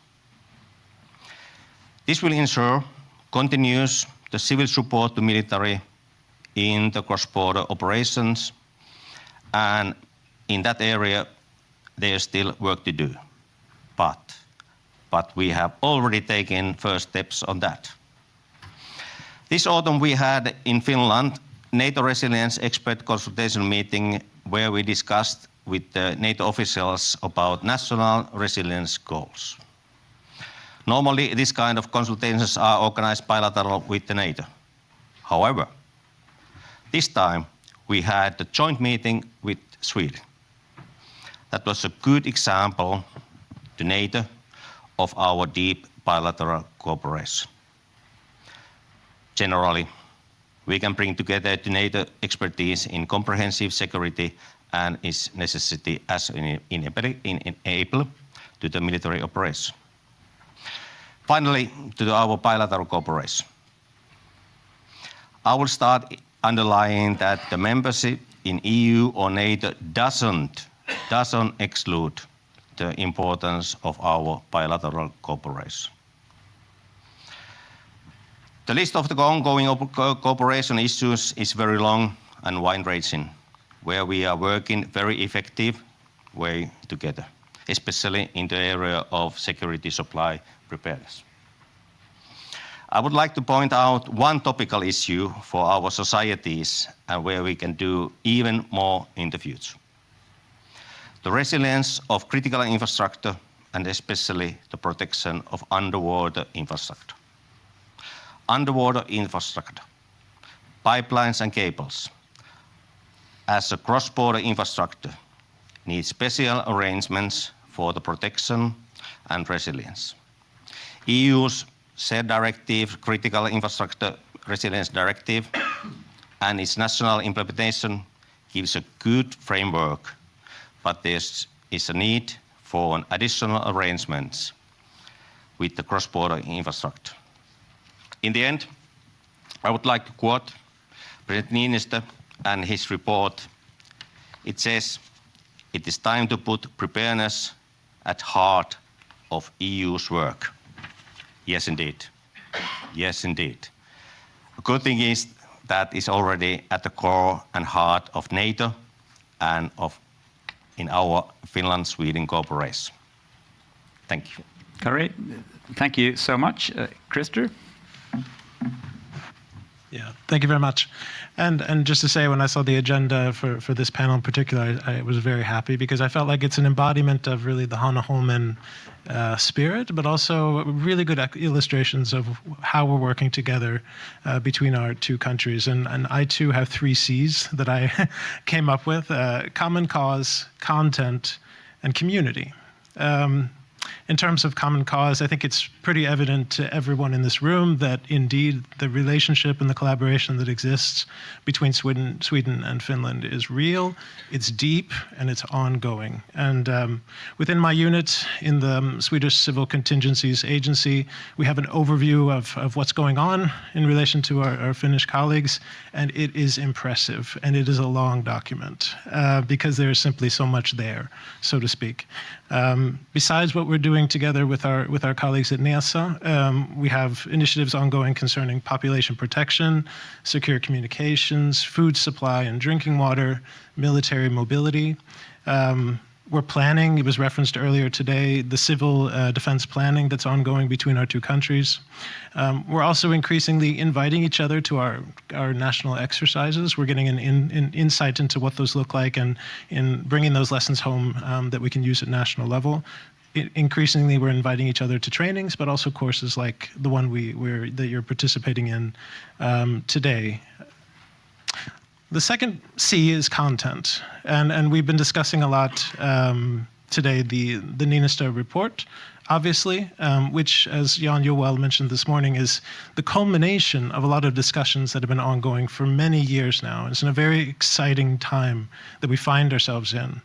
This will ensure continuous the civil support to military in the cross-border operations, and in that area there's still work to do. But we have already taken first steps on that. This autumn we had in Finland NATO resilience expert consultation meeting where we discussed with the NATO officials about national resilience goals. Normally this kind of consultations are organized bilateral with the NATO. However, this time we had a joint meeting with Sweden. That was a good example to NATO of our deep bilateral cooperation. Generally, we can bring together to NATO expertise in comprehensive security and its necessity as an enabler to the military operation. Finally, to our bilateral cooperation. I will start underlying that the membership in EU or NATO doesn't exclude the importance of our bilateral cooperation. The list of the ongoing cooperation issues is very long and wide-ranging. where we are working very effective way together, especially in the area of security supply preparedness. I would like to point out one topical issue for our societies and where we can do even more in the future. The resilience of critical infrastructure and especially the protection of underwater infrastructure. Underwater infrastructure, pipelines and cables, as a cross-border infrastructure, needs special arrangements for the protection and resilience. EU's said directive, Critical Infrastructure Resilience Directive, and its national implementation gives a good framework, but there is a need for additional arrangements with the cross-border infrastructure. In the end, I would like to quote President Niinistö and his report. It says, "It is time to put preparedness at heart of EU's work." Yes, indeed. Yes, indeed. A good thing is that it's already at the core and heart of NATO and in our Finland-Sweden cooperation. Thank you. Kari, thank you so much. Christer? Yeah, thank you very much. And just to say, when I saw the agenda for this panel in particular, I was very happy because I felt like it's an embodiment of really the Hanaholmen spirit, but also really good illustrations of how we're working together between our two countries. And I too have 3 C's that I came up with: common cause, content, and community. In terms of common cause, I think it's pretty evident to everyone in this room that indeed the relationship and the collaboration that exists between Sweden and Finland is real, it's deep, and it's ongoing. And within my unit in the Swedish Civil Contingencies Agency, we have an overview of what's going on in relation to our Finnish colleagues, and it is impressive, and it is a long document because there is simply so much there, so to speak. Besides what we're doing together with our colleagues at NESA, we have initiatives ongoing concerning population protection, secure communications, food supply and drinking water, military mobility. We're planning, it was referenced earlier today, the civil defense planning that's ongoing between our two countries. We're also increasingly inviting each other to our national exercises. We're getting an insight into what those look like and in bringing those lessons home that we can use at national level. Increasingly, we're inviting each other to trainings, but also courses like the one that you're participating in today. The second C is content, and we've been discussing a lot today the Niinistö report, obviously, which, as Jan Joel mentioned this morning, is the culmination of a lot of discussions that have been ongoing for many years now. It's in a very exciting time that we find ourselves in.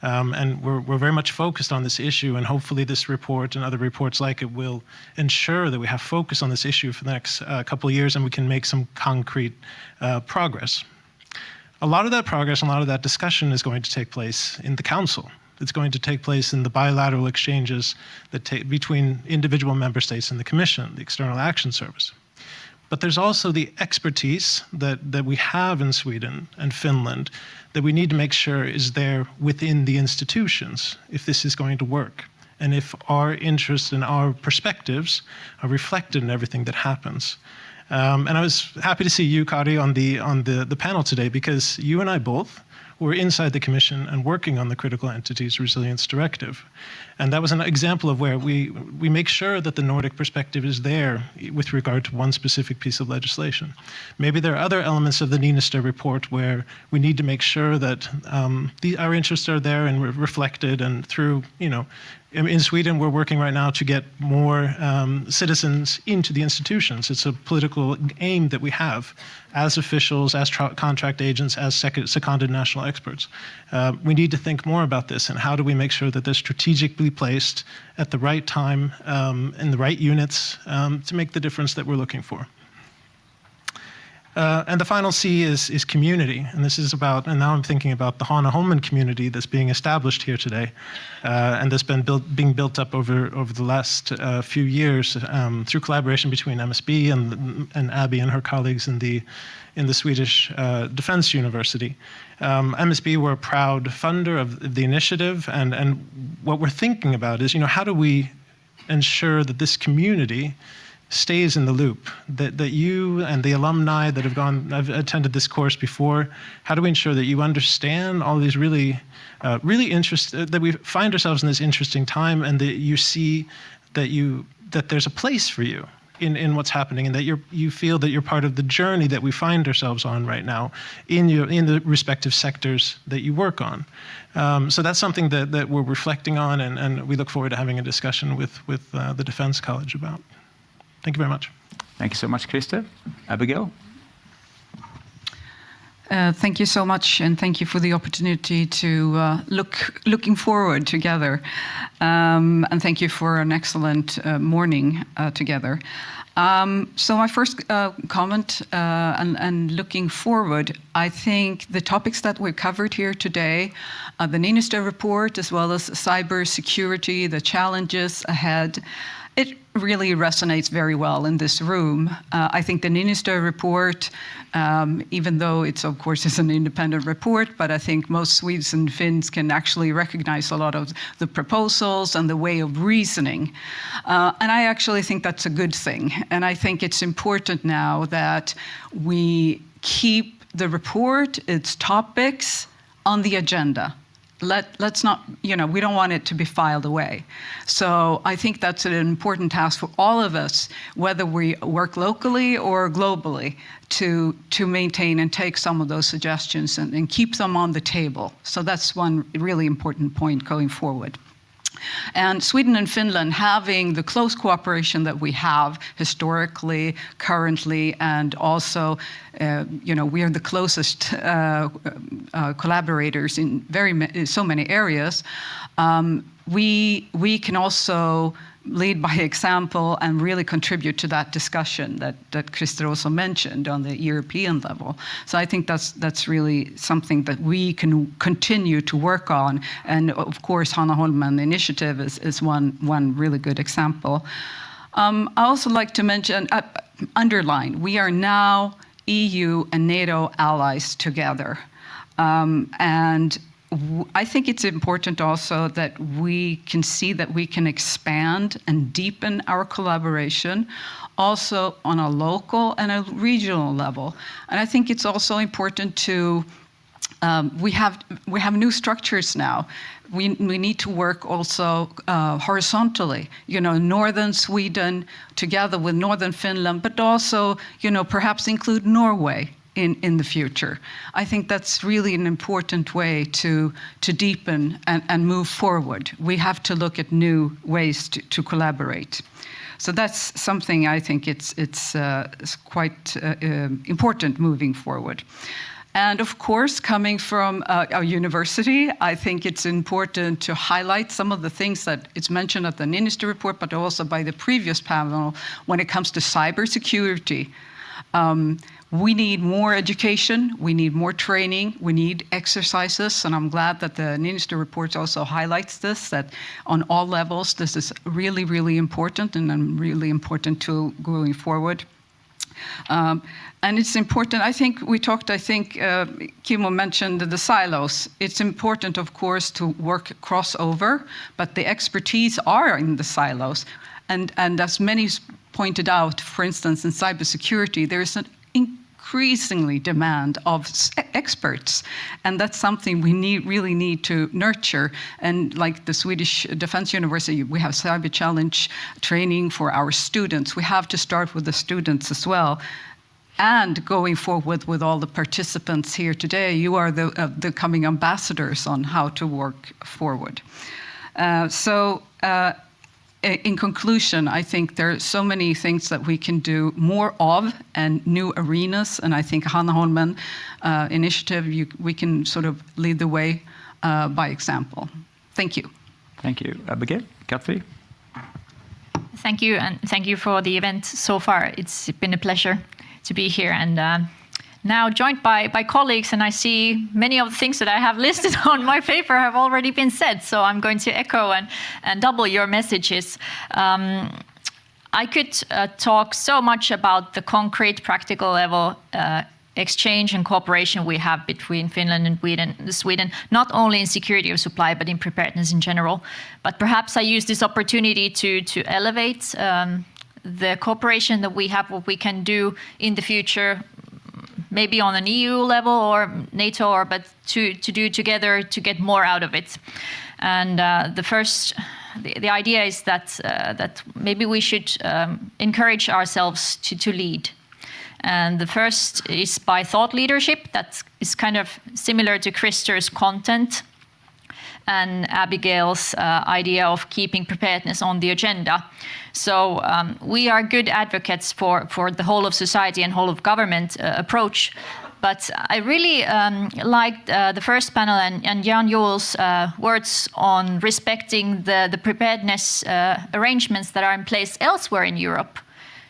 And we're very much focused on this issue, and hopefully this report and other reports like it will ensure that we have focus on this issue for the next couple of years and we can make some concrete progress. A lot of that progress and a lot of that discussion is going to take place in the Council. It's going to take place in the bilateral exchanges between individual member states and the Commission, the External Action Service. But there's also the expertise that we have in Sweden and Finland that we need to make sure is there within the institutions if this is going to work, and if our interests and our perspectives are reflected in everything that happens. And I was happy to see you, Kari, on the panel today, because you and I both were inside the Commission and working on the Critical Entities Resilience Directive. And that was an example of where we make sure that the Nordic perspective is there with regard to one specific piece of legislation. Maybe there are other elements of the Niinistö report where we need to make sure that our interests are there and reflected, and through, in Sweden, we're working right now to get more citizens into the institutions. It's a political aim that we have as officials, as contract agents, as seconded national experts. We need to think more about this, and how do we make sure that they're strategically placed at the right time in the right units to make the difference that we're looking for. And the final C is community. And this is about, and now I'm thinking about the Hanaholmen community that's being established here today, and that's been being built up over the last few years through collaboration between MSB and Abby and her colleagues in the Swedish Defense University. MSB were a proud funder of the initiative, and what we're thinking about is, how do we ensure that this community stays in the loop, that you and the alumni that I've attended this course before, how do we ensure that you understand all these really that we find ourselves in this interesting time, and that you see that there's a place for you in what's happening, and that you feel that you're part of the journey that we find ourselves on right now in the respective sectors that you work on. So that's something that we're reflecting on, and we look forward to having a discussion with the Defense College about. Thank you very much. Thank you so much, Christer. Abigail? Thank you so much, and thank you for the opportunity to looking forward together. And thank you for an excellent morning together. So my first comment and looking forward, I think the topics that we've covered here today, the Niinistö report, as well as cybersecurity, the challenges ahead, it really resonates very well in this room. I think the Niinistö report, even though it's of course is an independent report, but I think most Swedes and Finns can actually recognize a lot of the proposals and the way of reasoning. And I actually think that's a good thing. And I think it's important now that we keep the report, its topics, on the agenda. Let's not, we don't want it to be filed away. So I think that's an important task for all of us, whether we work locally or globally, to maintain and take some of those suggestions and keep them on the table. So that's one really important point going forward. And Sweden and Finland, having the close cooperation that we have historically, currently, and also, we are the closest collaborators in so many areas. We can also lead by example and really contribute to that discussion that Christer also mentioned on the European level. So I think that's really something that we can continue to work on. And of course, Hanaholmen initiative is one really good example. I also like to mention, underline, we are now EU and NATO allies together. And I think it's important also that we can see that we can expand and deepen our collaboration also on a local and a regional level. And I think it's also important to, we have new structures now. We need to work also horizontally, northern Sweden together with northern Finland, but also, perhaps include Norway in the future. I think that's really an important way to deepen and move forward. We have to look at new ways to collaborate. So that's something I think it's quite important moving forward. And of course, coming from our university, I think it's important to highlight some of the things that it's mentioned at the Niinistö report, but also by the previous panel when it comes to cybersecurity. We need more education, we need more training, we need exercises, and I'm glad that the Niinistö report also highlights this, that on all levels this is really, really important and a really important tool going forward. And it's important, Kimmo mentioned the silos. It's important, of course, to work crossover, but the expertise are in the silos. And as many pointed out, for instance, in cybersecurity, there's an increasingly demand of experts, and that's something we really need to nurture. And like the Swedish Defense University, we have Cyber Challenge training for our students. We have to start with the students as well. And going forward with all the participants here today, you are the coming ambassadors on how to work forward. In conclusion, I think there are so many things that we can do more of and new arenas, and I think Hanaholmen initiative, we can sort of lead the way by example. Thank you. Thank you. Abigail, Katri? Thank you, and thank you for the event so far. It's been a pleasure to be here, and now joined by colleagues, and I see many of the things that I have listed on my paper have already been said, so I'm going to echo and double your messages. I could talk so much about the concrete, practical level exchange and cooperation we have between Finland and Sweden, not only in security of supply, but in preparedness in general. But perhaps I use this opportunity to elevate the cooperation that we have, what we can do in the future, maybe on an EU level or NATO, but to do together to get more out of it. And the idea is that maybe we should encourage ourselves to lead. And the first is by thought leadership. That is kind of similar to Krister's content and Abigail's idea of keeping preparedness on the agenda. So we are good advocates for the whole of society and whole of government approach. But I really liked the first panel and Jan Juul's words on respecting the preparedness arrangements that are in place elsewhere in Europe.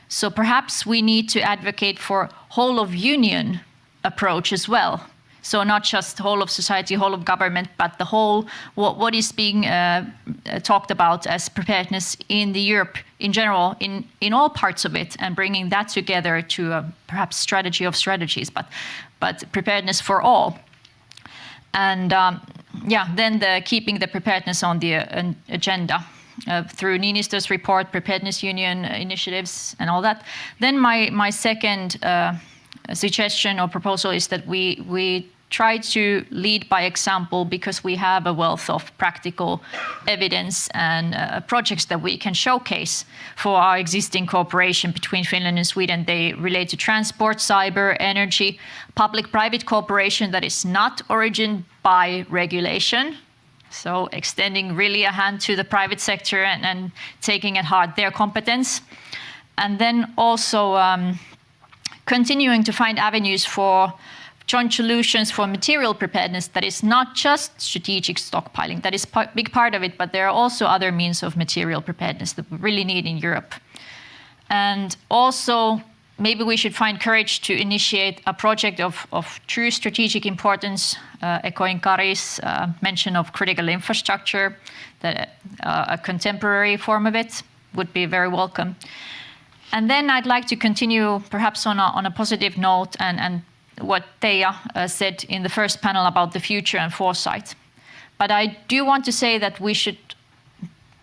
So perhaps we need to advocate for whole of union approach as well. So not just whole of society, whole of government, but the whole, what is being talked about as preparedness in the Europe in general, in all parts of it, and bringing that together to a perhaps strategy of strategies, but preparedness for all. And then keeping the preparedness on the agenda. Through Niinistö's report, Preparedness Union initiatives and all that. Then my second suggestion or proposal is that we try to lead by example, because we have a wealth of practical evidence and projects that we can showcase for our existing cooperation between Finland and Sweden. They relate to transport, cyber, energy, public-private cooperation that is not origined by regulation. So extending really a hand to the private sector and taking at heart their competence. And then also continuing to find avenues for joint solutions for material preparedness that is not just strategic stockpiling. That is a big part of it, but there are also other means of material preparedness that we really need in Europe. And also, maybe we should find courage to initiate a project of true strategic importance, echoing Kari's mention of critical infrastructure, that a contemporary form of it would be very welcome. And then I'd like to continue perhaps on a positive note and what Teija said in the first panel about the future and foresight. But I do want to say that we should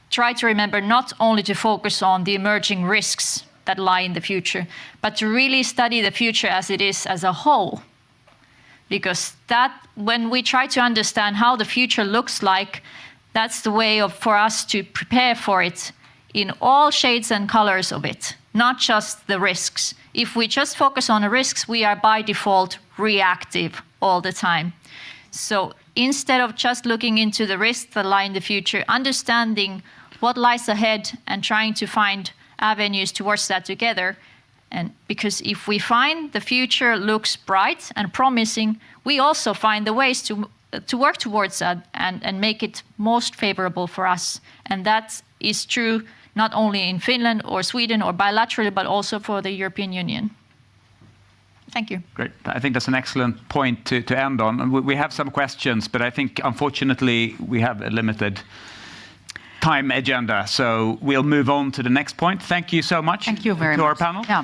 try to remember not only to focus on the emerging risks that lie in the future, but to really study the future as it is as a whole. Because that, when we try to understand how the future looks like, that's the way for us to prepare for it in all shades and colors of it, not just the risks. If we just focus on the risks, we are by default reactive all the time. So instead of just looking into the risks that lie in the future, understanding what lies ahead and trying to find avenues towards that together. And because if we find the future looks bright and promising, we also find the ways to work towards that and make it most favorable for us. And that is true not only in Finland or Sweden or bilaterally, but also for the European Union. Thank you. Great. I think that's an excellent point to end on. We have some questions, but I think unfortunately we have a limited time agenda, so we'll move on to the next point. Thank you so much. Thank you very much to our panel. Yeah.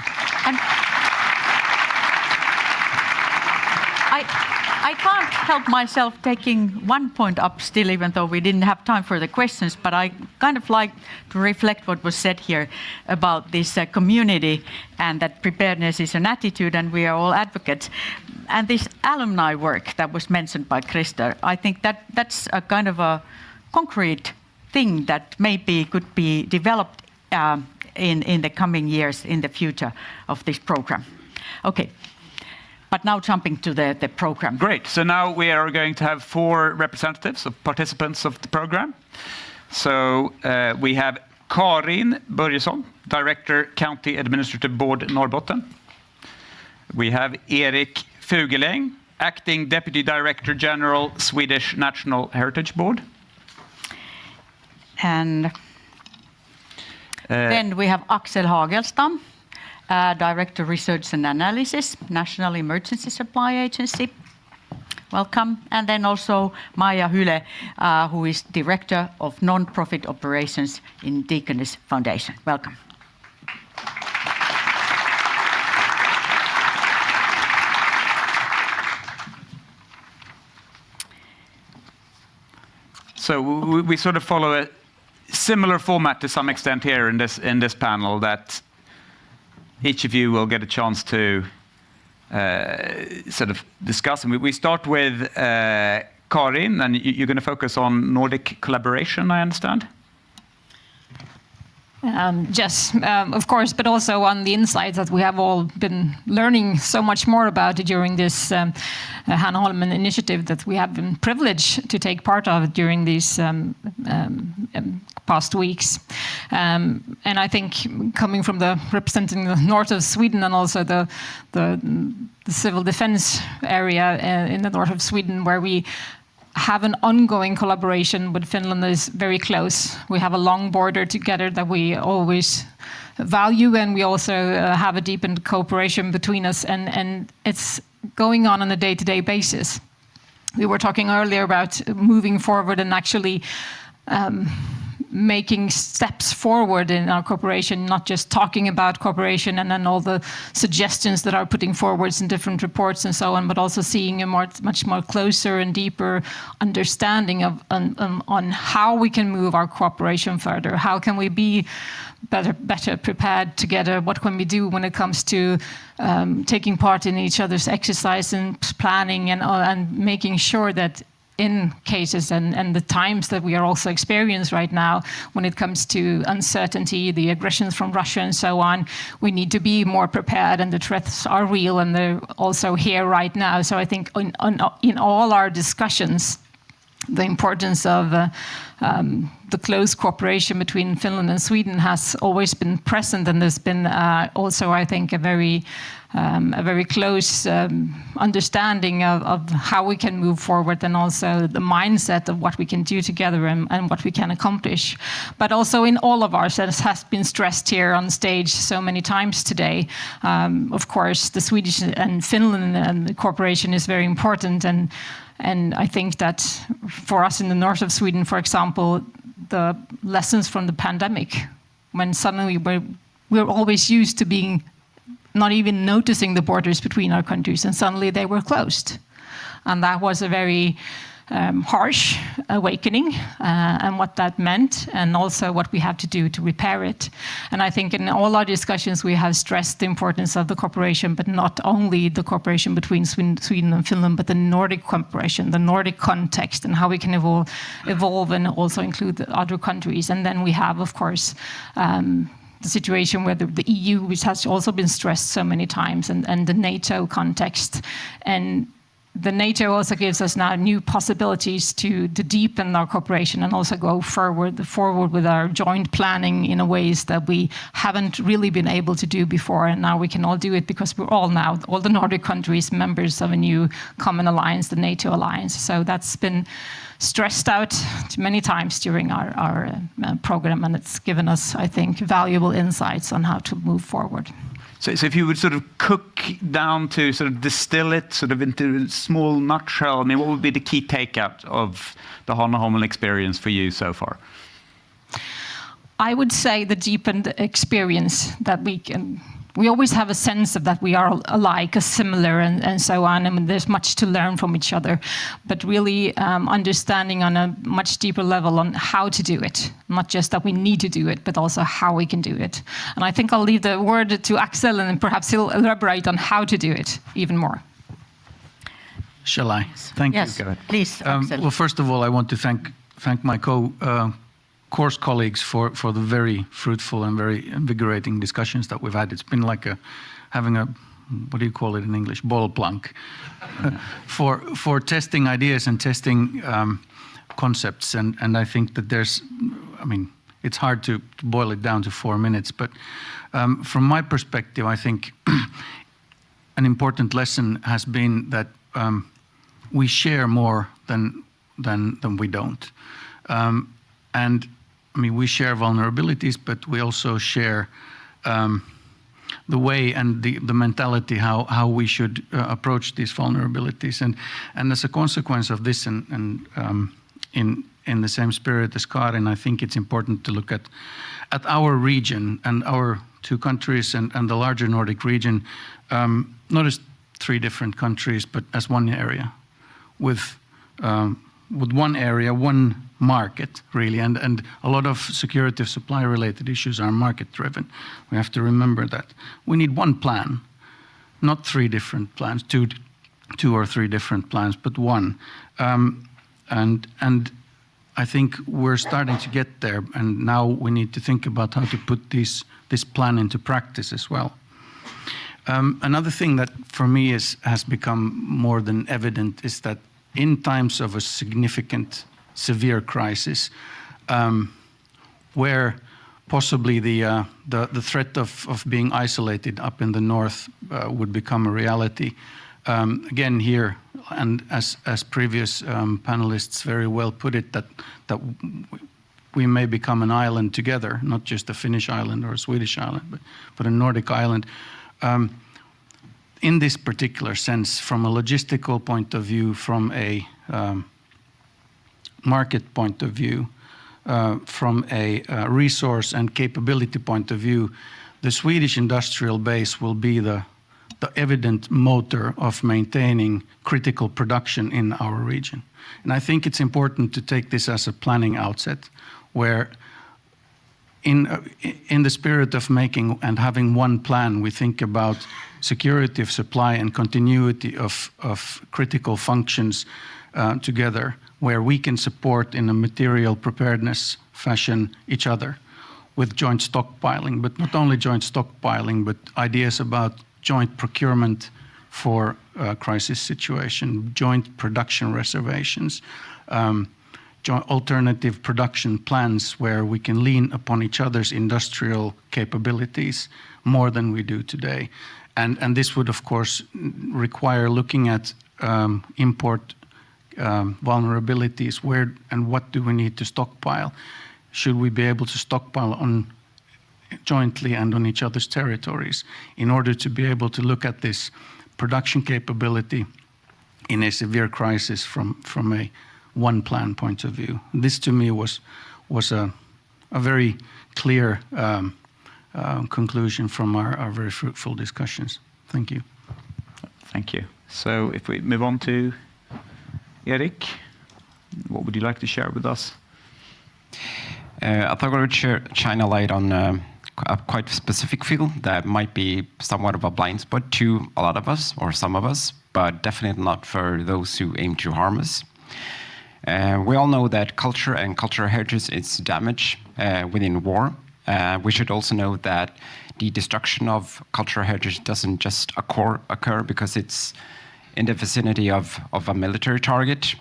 I can't help myself taking one point up still, even though we didn't have time for the questions, but I kind of like to reflect what was said here about this community and that preparedness is an attitude and we are all advocates. And this alumni work that was mentioned by Krister, I think that's a kind of a concrete thing that maybe could be developed in the coming years in the future of this program. Okay. But now jumping to the program. Great. So now we are going to have 4 representatives of participants of the program. So we have Karin Börjesson, Director, County Administrative Board, Norrbotten. We have Erik Fugeläng, Acting Deputy Director General, Swedish National Heritage Board. And then we have Axel Hagelstam, Director Research and Analysis, National Emergency Supply Agency. Welcome. And then also Maija Hyle, who is Director of Non-Profit Operations in Deaconess Foundation. Welcome. So we sort of follow a similar format to some extent here in this panel, that each of you will get a chance to sort of discuss. And we start with Karin, and you're going to focus on Nordic collaboration, I understand? Yes, of course, but also on the insights that we have all been learning so much more about during this Hanaholmen initiative that we have been privileged to take part of during these past weeks. And I think coming from representing the north of Sweden and also the civil defense area in the north of Sweden, where we have an ongoing collaboration with Finland is very close. We have a long border together that we always value, and we also have a deepened cooperation between us, and it's going on a day-to-day basis. We were talking earlier about moving forward and actually making steps forward in our cooperation, not just talking about cooperation and then all the suggestions that are putting forwards in different reports and so on, but also seeing a much more closer and deeper understanding of on how we can move our cooperation further. How can we be better prepared together? What can we do when it comes to taking part in each other's exercise and planning and making sure that in cases and the times that we are also experiencing right now, when it comes to uncertainty, the aggressions from Russia and so on, we need to be more prepared, and the threats are real and they're also here right now. So I think in all our discussions, the importance of the close cooperation between Finland and Sweden has always been present, and there's been also, I think, a very close understanding of how we can move forward, and also the mindset of what we can do together and what we can accomplish. But also in all of ours, as has been stressed here on stage so many times today, of course, the Swedish and Finland cooperation is very important, and I think that for us in the north of Sweden, for example, the lessons from the pandemic, when suddenly we're always used to being not even noticing the borders between our countries, and suddenly they were closed. And that was a very harsh awakening, and what that meant, and also what we have to do to repair it. And I think in all our discussions we have stressed the importance of the cooperation, but not only the cooperation between Sweden and Finland, but the Nordic cooperation, the Nordic context, and how we can evolve and also include the other countries. And then we have, of course, the situation where the EU, which has also been stressed so many times, and the NATO context. And the NATO also gives us now new possibilities to deepen our cooperation and also go forward with our joint planning in a ways that we haven't really been able to do before. And now we can all do it because we're all the Nordic countries, members of a new common alliance, the NATO alliance. So that's been stressed out many times during our program, and it's given us, I think, valuable insights on how to move forward. So if you would sort of cook down to sort of distill it sort of into a small nutshell, I mean, what would be the key takeout of the Hanaholmen experience for you so far? I would say the deepened experience that we always have a sense of that we are alike, similar, and so on. I mean, there's much to learn from each other, but really understanding on a much deeper level on how to do it. Not just that we need to do it, but also how we can do it. And I think I'll leave the word to Axel, and perhaps he'll elaborate on how to do it even more. Shall I? Thank you. Yes, please, Axel. Well, first of all, I want to thank my course colleagues for the very fruitful and very invigorating discussions that we've had. It's been like having a, what do you call it in English, ball plank, for testing ideas and testing concepts. And I think that it's hard to boil it down to 4 minutes, but from my perspective, I think an important lesson has been that we share more than we don't. And I mean, we share vulnerabilities, but we also share way and the mentality how we should approach these vulnerabilities. And as a consequence of this, and in the same spirit as Karin, I think it's important to look at our region and our two countries and the larger Nordic region, not as three different countries, but as one area with one area, one market, really, and a lot of security of supply related issues are market driven. We have to remember that. We need one plan, not three different plans, two or three different plans, but one. And I think we're starting to get there, and now we need to think about how to put this plan into practice as well. Another thing that for me has become more than evident is that in times of a significant, severe crisis, where possibly the threat of being isolated up in the north would become a reality. Again here, and as previous panelists very well put it, that we may become an island together, not just a Finnish island or a Swedish island, but a Nordic island. In this particular sense, from a logistical point of view, from a market point of view, from a resource and capability point of view, the Swedish industrial base will be the evident motor of maintaining critical production in our region. And I think it's important to take this as a planning outset, where in the spirit of making and having one plan, we think about security of supply and continuity of critical functions together, where we can support in a material preparedness fashion each other with joint stockpiling, but not only joint stockpiling, but ideas about joint procurement for a crisis situation, joint production reservations, alternative production plans where we can lean upon each other's industrial capabilities more than we do today. And this would, of course, require looking at import vulnerabilities, where and what do we need to stockpile? Should we be able to stockpile jointly and on each other's territories in order to be able to look at this production capability in a severe crisis from a one plan point of view? This to me was a very clear conclusion from our very fruitful discussions. Thank you. Thank you. So if we move on to Erik, what would you like to share with us? I thought I would shine a light on a quite specific field that might be somewhat of a blind spot to a lot of us, or some of us, but definitely not for those who aim to harm us. We all know that culture and cultural heritage is damaged within war. We should also know that the destruction of cultural heritage doesn't just occur because it's in the vicinity of a military target.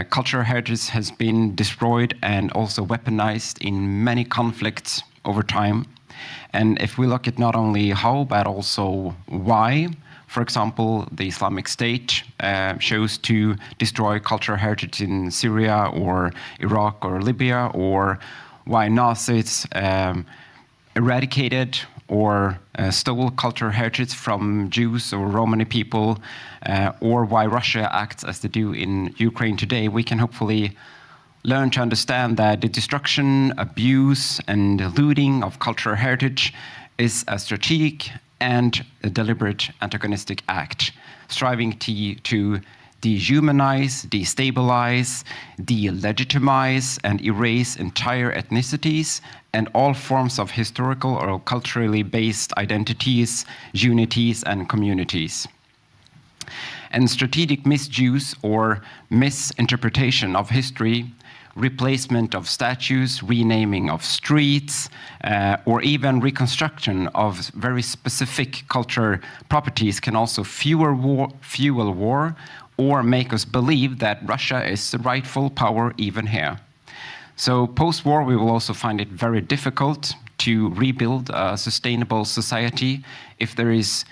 Cultural heritage has been destroyed and also weaponized in many conflicts over time. And if we look at not only how, but also why, for example, the Islamic State chose to destroy cultural heritage in Syria or Iraq or Libya, or why Nazis eradicated or stole cultural heritage from Jews or Romani people, or why Russia acts as they do in Ukraine today, we can hopefully learn to understand that the destruction, abuse, and looting of cultural heritage is a strategic and a deliberate antagonistic act, striving to dehumanize, destabilize, delegitimize, and erase entire ethnicities and all forms of historical or culturally based identities, unities, and communities. And strategic misuse or misinterpretation of history, replacement of statues, renaming of streets, or even reconstruction of very specific cultural properties can also fuel war or make us believe that Russia is the rightful power even here. So post-war, we will also find it very difficult to rebuild a sustainable society if there is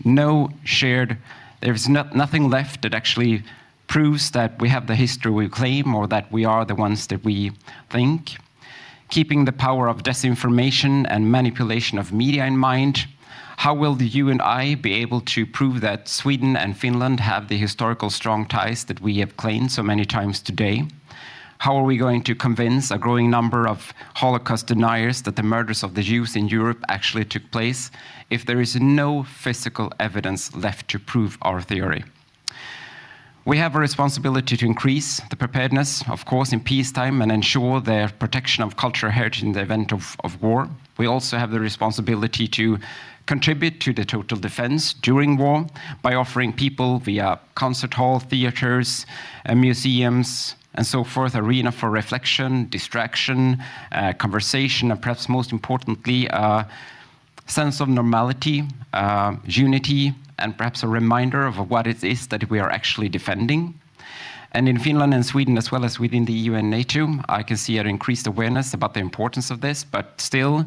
nothing left that actually proves that we have the history we claim or that we are the ones that we think. Keeping the power of disinformation and manipulation of media in mind, How will you and I be able to prove that Sweden and Finland have the historical strong ties that we have claimed so many times today? How are we going to convince a growing number of Holocaust deniers that the murders of the Jews in Europe actually took place if there is no physical evidence left to prove our theory? We have a responsibility to increase the preparedness, of course, in peacetime and ensure the protection of cultural heritage in the event of war. We also have the responsibility to contribute to the total defense during war by offering people via concert hall, theaters, museums, and so forth, arena for reflection, distraction, conversation, and perhaps most importantly, a sense of normality, unity, and perhaps a reminder of what it is that we are actually defending. And in Finland and Sweden, as well as within the EU and NATO, I can see an increased awareness about the importance of this, but still,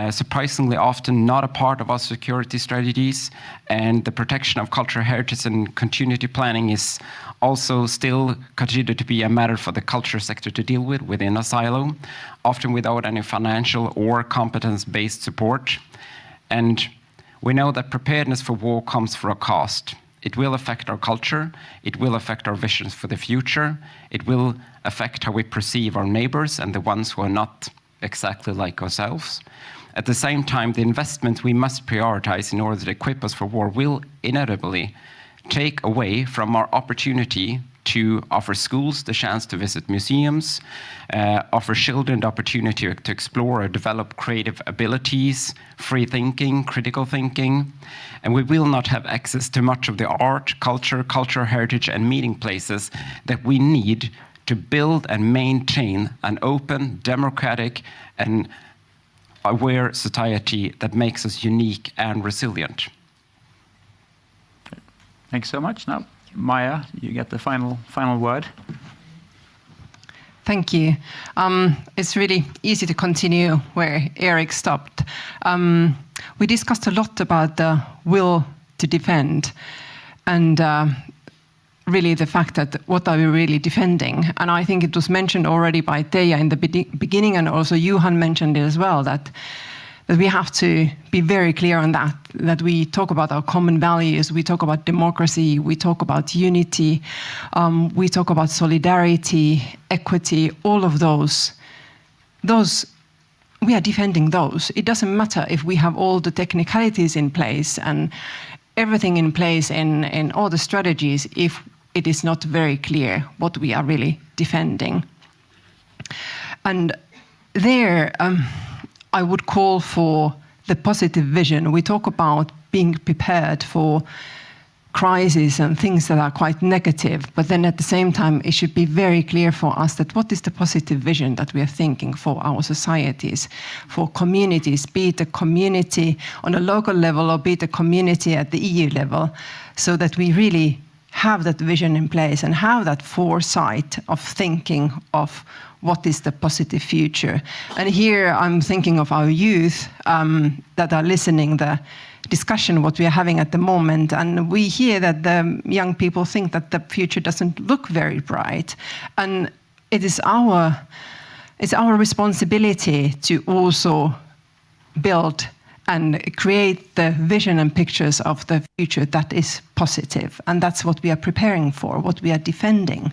surprisingly often not a part of our security strategies. And the protection of cultural heritage and continuity planning is also still considered to be a matter for the culture sector to deal with within a silo, often without any financial or competence-based support. And we know that preparedness for war comes for a cost. It will affect our culture, it will affect our visions for the future, it will affect how we perceive our neighbors and the ones who are not exactly like ourselves. At the same time, the investments we must prioritize in order to equip us for war will inevitably take away from our opportunity to offer schools the chance to visit museums, offer children the opportunity to explore or develop creative abilities, free thinking, critical thinking, and we will not have access to much of the art, culture, cultural heritage, and meeting places that we need to build and maintain an open, democratic, and aware society that makes us unique and resilient. Thanks so much. Now, Maya, you get the final word. Thank you. It's really easy to continue where Eric stopped. We discussed a lot about the will to defend and really the fact that what are we really defending? And I think it was mentioned already by Teija in the beginning, and also Johan mentioned it as well, that we have to be very clear on that we talk about our common values, we talk about democracy, we talk about unity, we talk about solidarity, equity, all of those, we are defending those. It doesn't matter if we have all the technicalities in place and everything in place in all the strategies if it is not very clear what we are really defending. And there, I would call for the positive vision. We talk about being prepared for crises and things that are quite negative, but then at the same time, it should be very clear for us that what is the positive vision that we are thinking for our societies, for communities, be it a community on a local level or be it a community at the EU level, so that we really have that vision in place and have that foresight of thinking of what is the positive future. And here I'm thinking of our youth that are listening the discussion what we are having at the moment, and we hear that the young people think that the future doesn't look very bright, and it's our responsibility to also build and create the vision and pictures of the future that is positive, and that's what we are preparing for, what we are defending.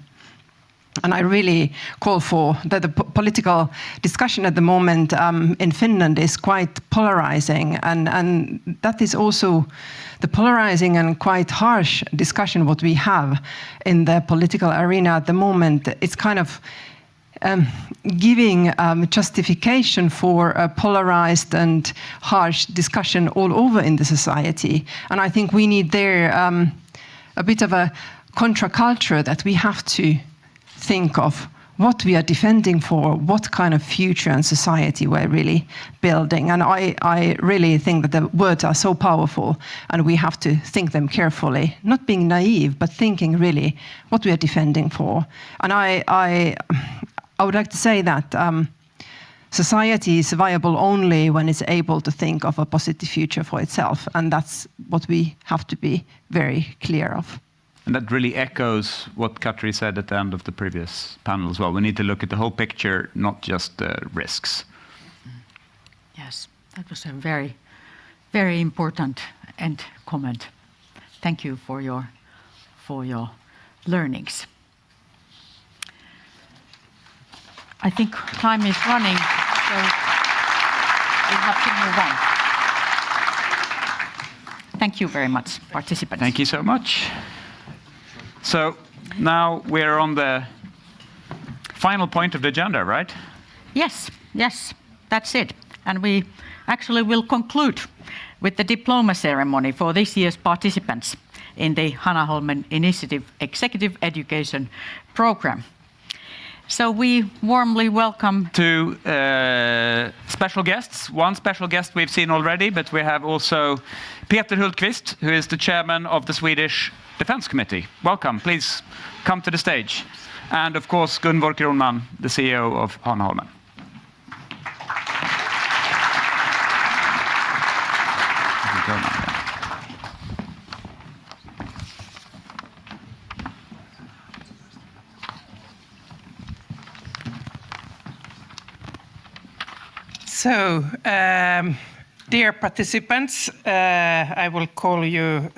And I really call for that the political discussion at the moment in Finland is quite polarizing, and that is also the polarizing and quite harsh discussion what we have in the political arena at the moment. It's kind of giving justification for a polarized and harsh discussion all over in the society. And I think we need there a bit of a contra-culture that we have to think of what we are defending for, what kind of future and society we're really building. And I really think that the words are so powerful and we have to think them carefully, not being naive, but thinking really what we are defending for. And I would like to say that society is viable only when it's able to think of a positive future for itself. And that's what we have to be very clear of. And that really echoes what Katri said at the end of the previous panel as well. We need to look at the whole picture, not just the risks. Yes, that was a very very important end comment. Thank you for your learnings. I think time is running, so we have to move on. Thank you very much, participants. Thank you so much. So now we're on the final point of the agenda, right? Yes, that's it. And we actually will conclude with the diploma ceremony for this year's participants in the Hanaholmen Initiative Executive Education Program. So we warmly welcome two special guests. One special guest we've seen already, but we have also Peter Hultqvist, who is the chairman of the Swedish Defence Committee. Welcome, please come to the stage. And of course, Gunvor, Kronman, the CEO of Hanaholmen. So, dear participants, I will call you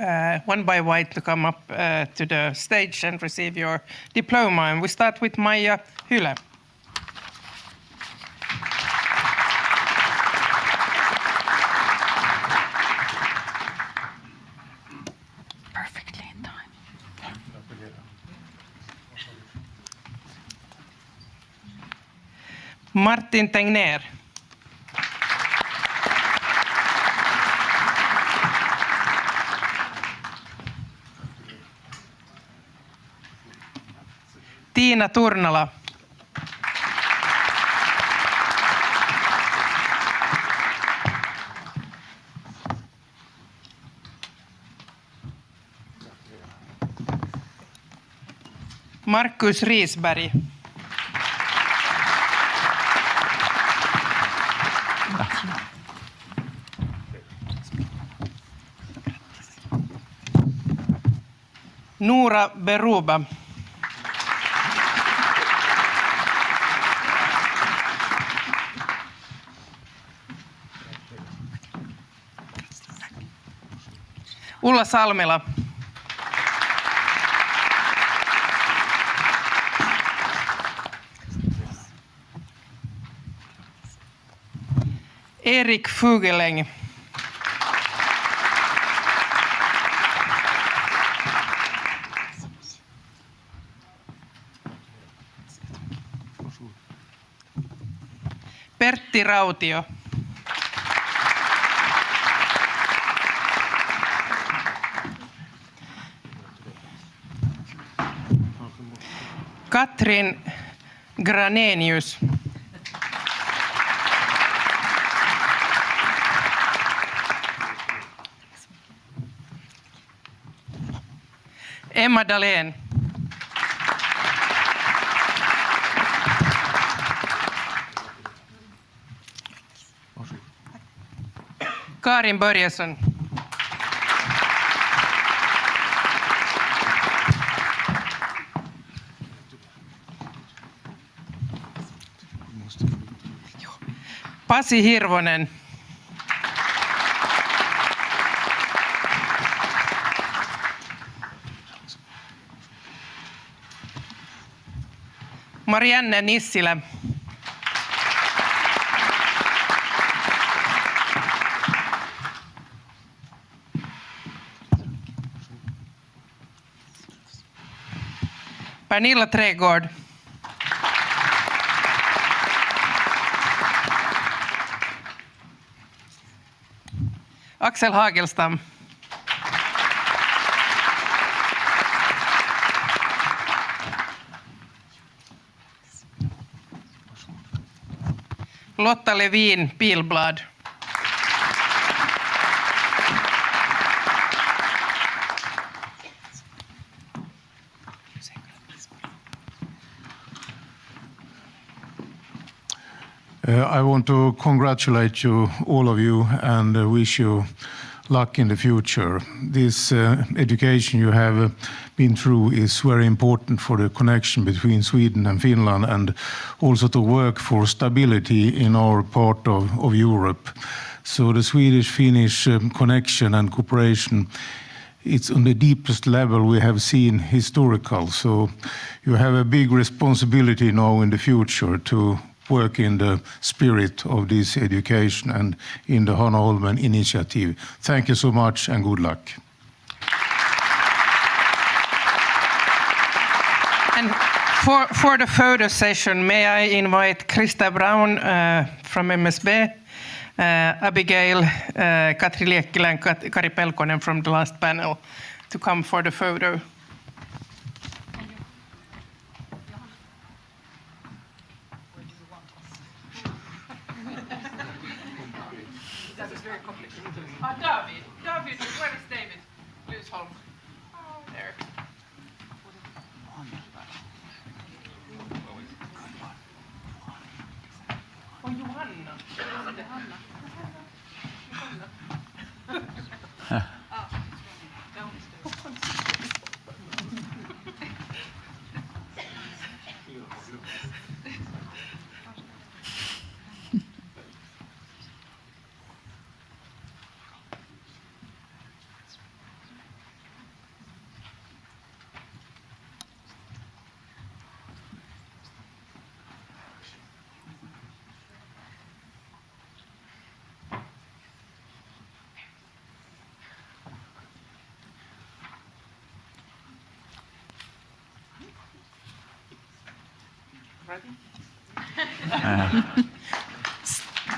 one by one to come up to the stage and receive your diploma. And we start with Maija Hylä. perfectly in time. Martin Tegnér. Tiina Turnala. Markus Risberg. Noora Beruba. Ulla Salmela. Erik Fugeleng. Pertti Rautio. Katrin Granenius. Emma Dahlén. Karin Börjesson. Pasi Hirvonen. Marianne Nissilä. Pernilla Trägård. Axel Hagelstam. Lotta Levin Pilblad. I want to congratulate you, all of you, and wish you luck in the future. This education you have been through is very important for the connection between Sweden and Finland, and also to work for stability in our part of Europe. So the Swedish-Finnish connection and cooperation, it's on the deepest level we have seen historical. So you have a big responsibility now in the future to work in the spirit of this education and in the Hanaholmen initiative. Thank you so much and good luck. And for the photo session, may I invite Krista Brown from MSB, Abigail, Katri Liekkilä and Kari Pelkonen from the last panel to come for the photo. David, where is David? Lysholm. Oh, there. Oh, Johanna.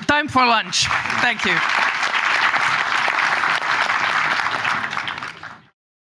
Time for lunch. Thank you.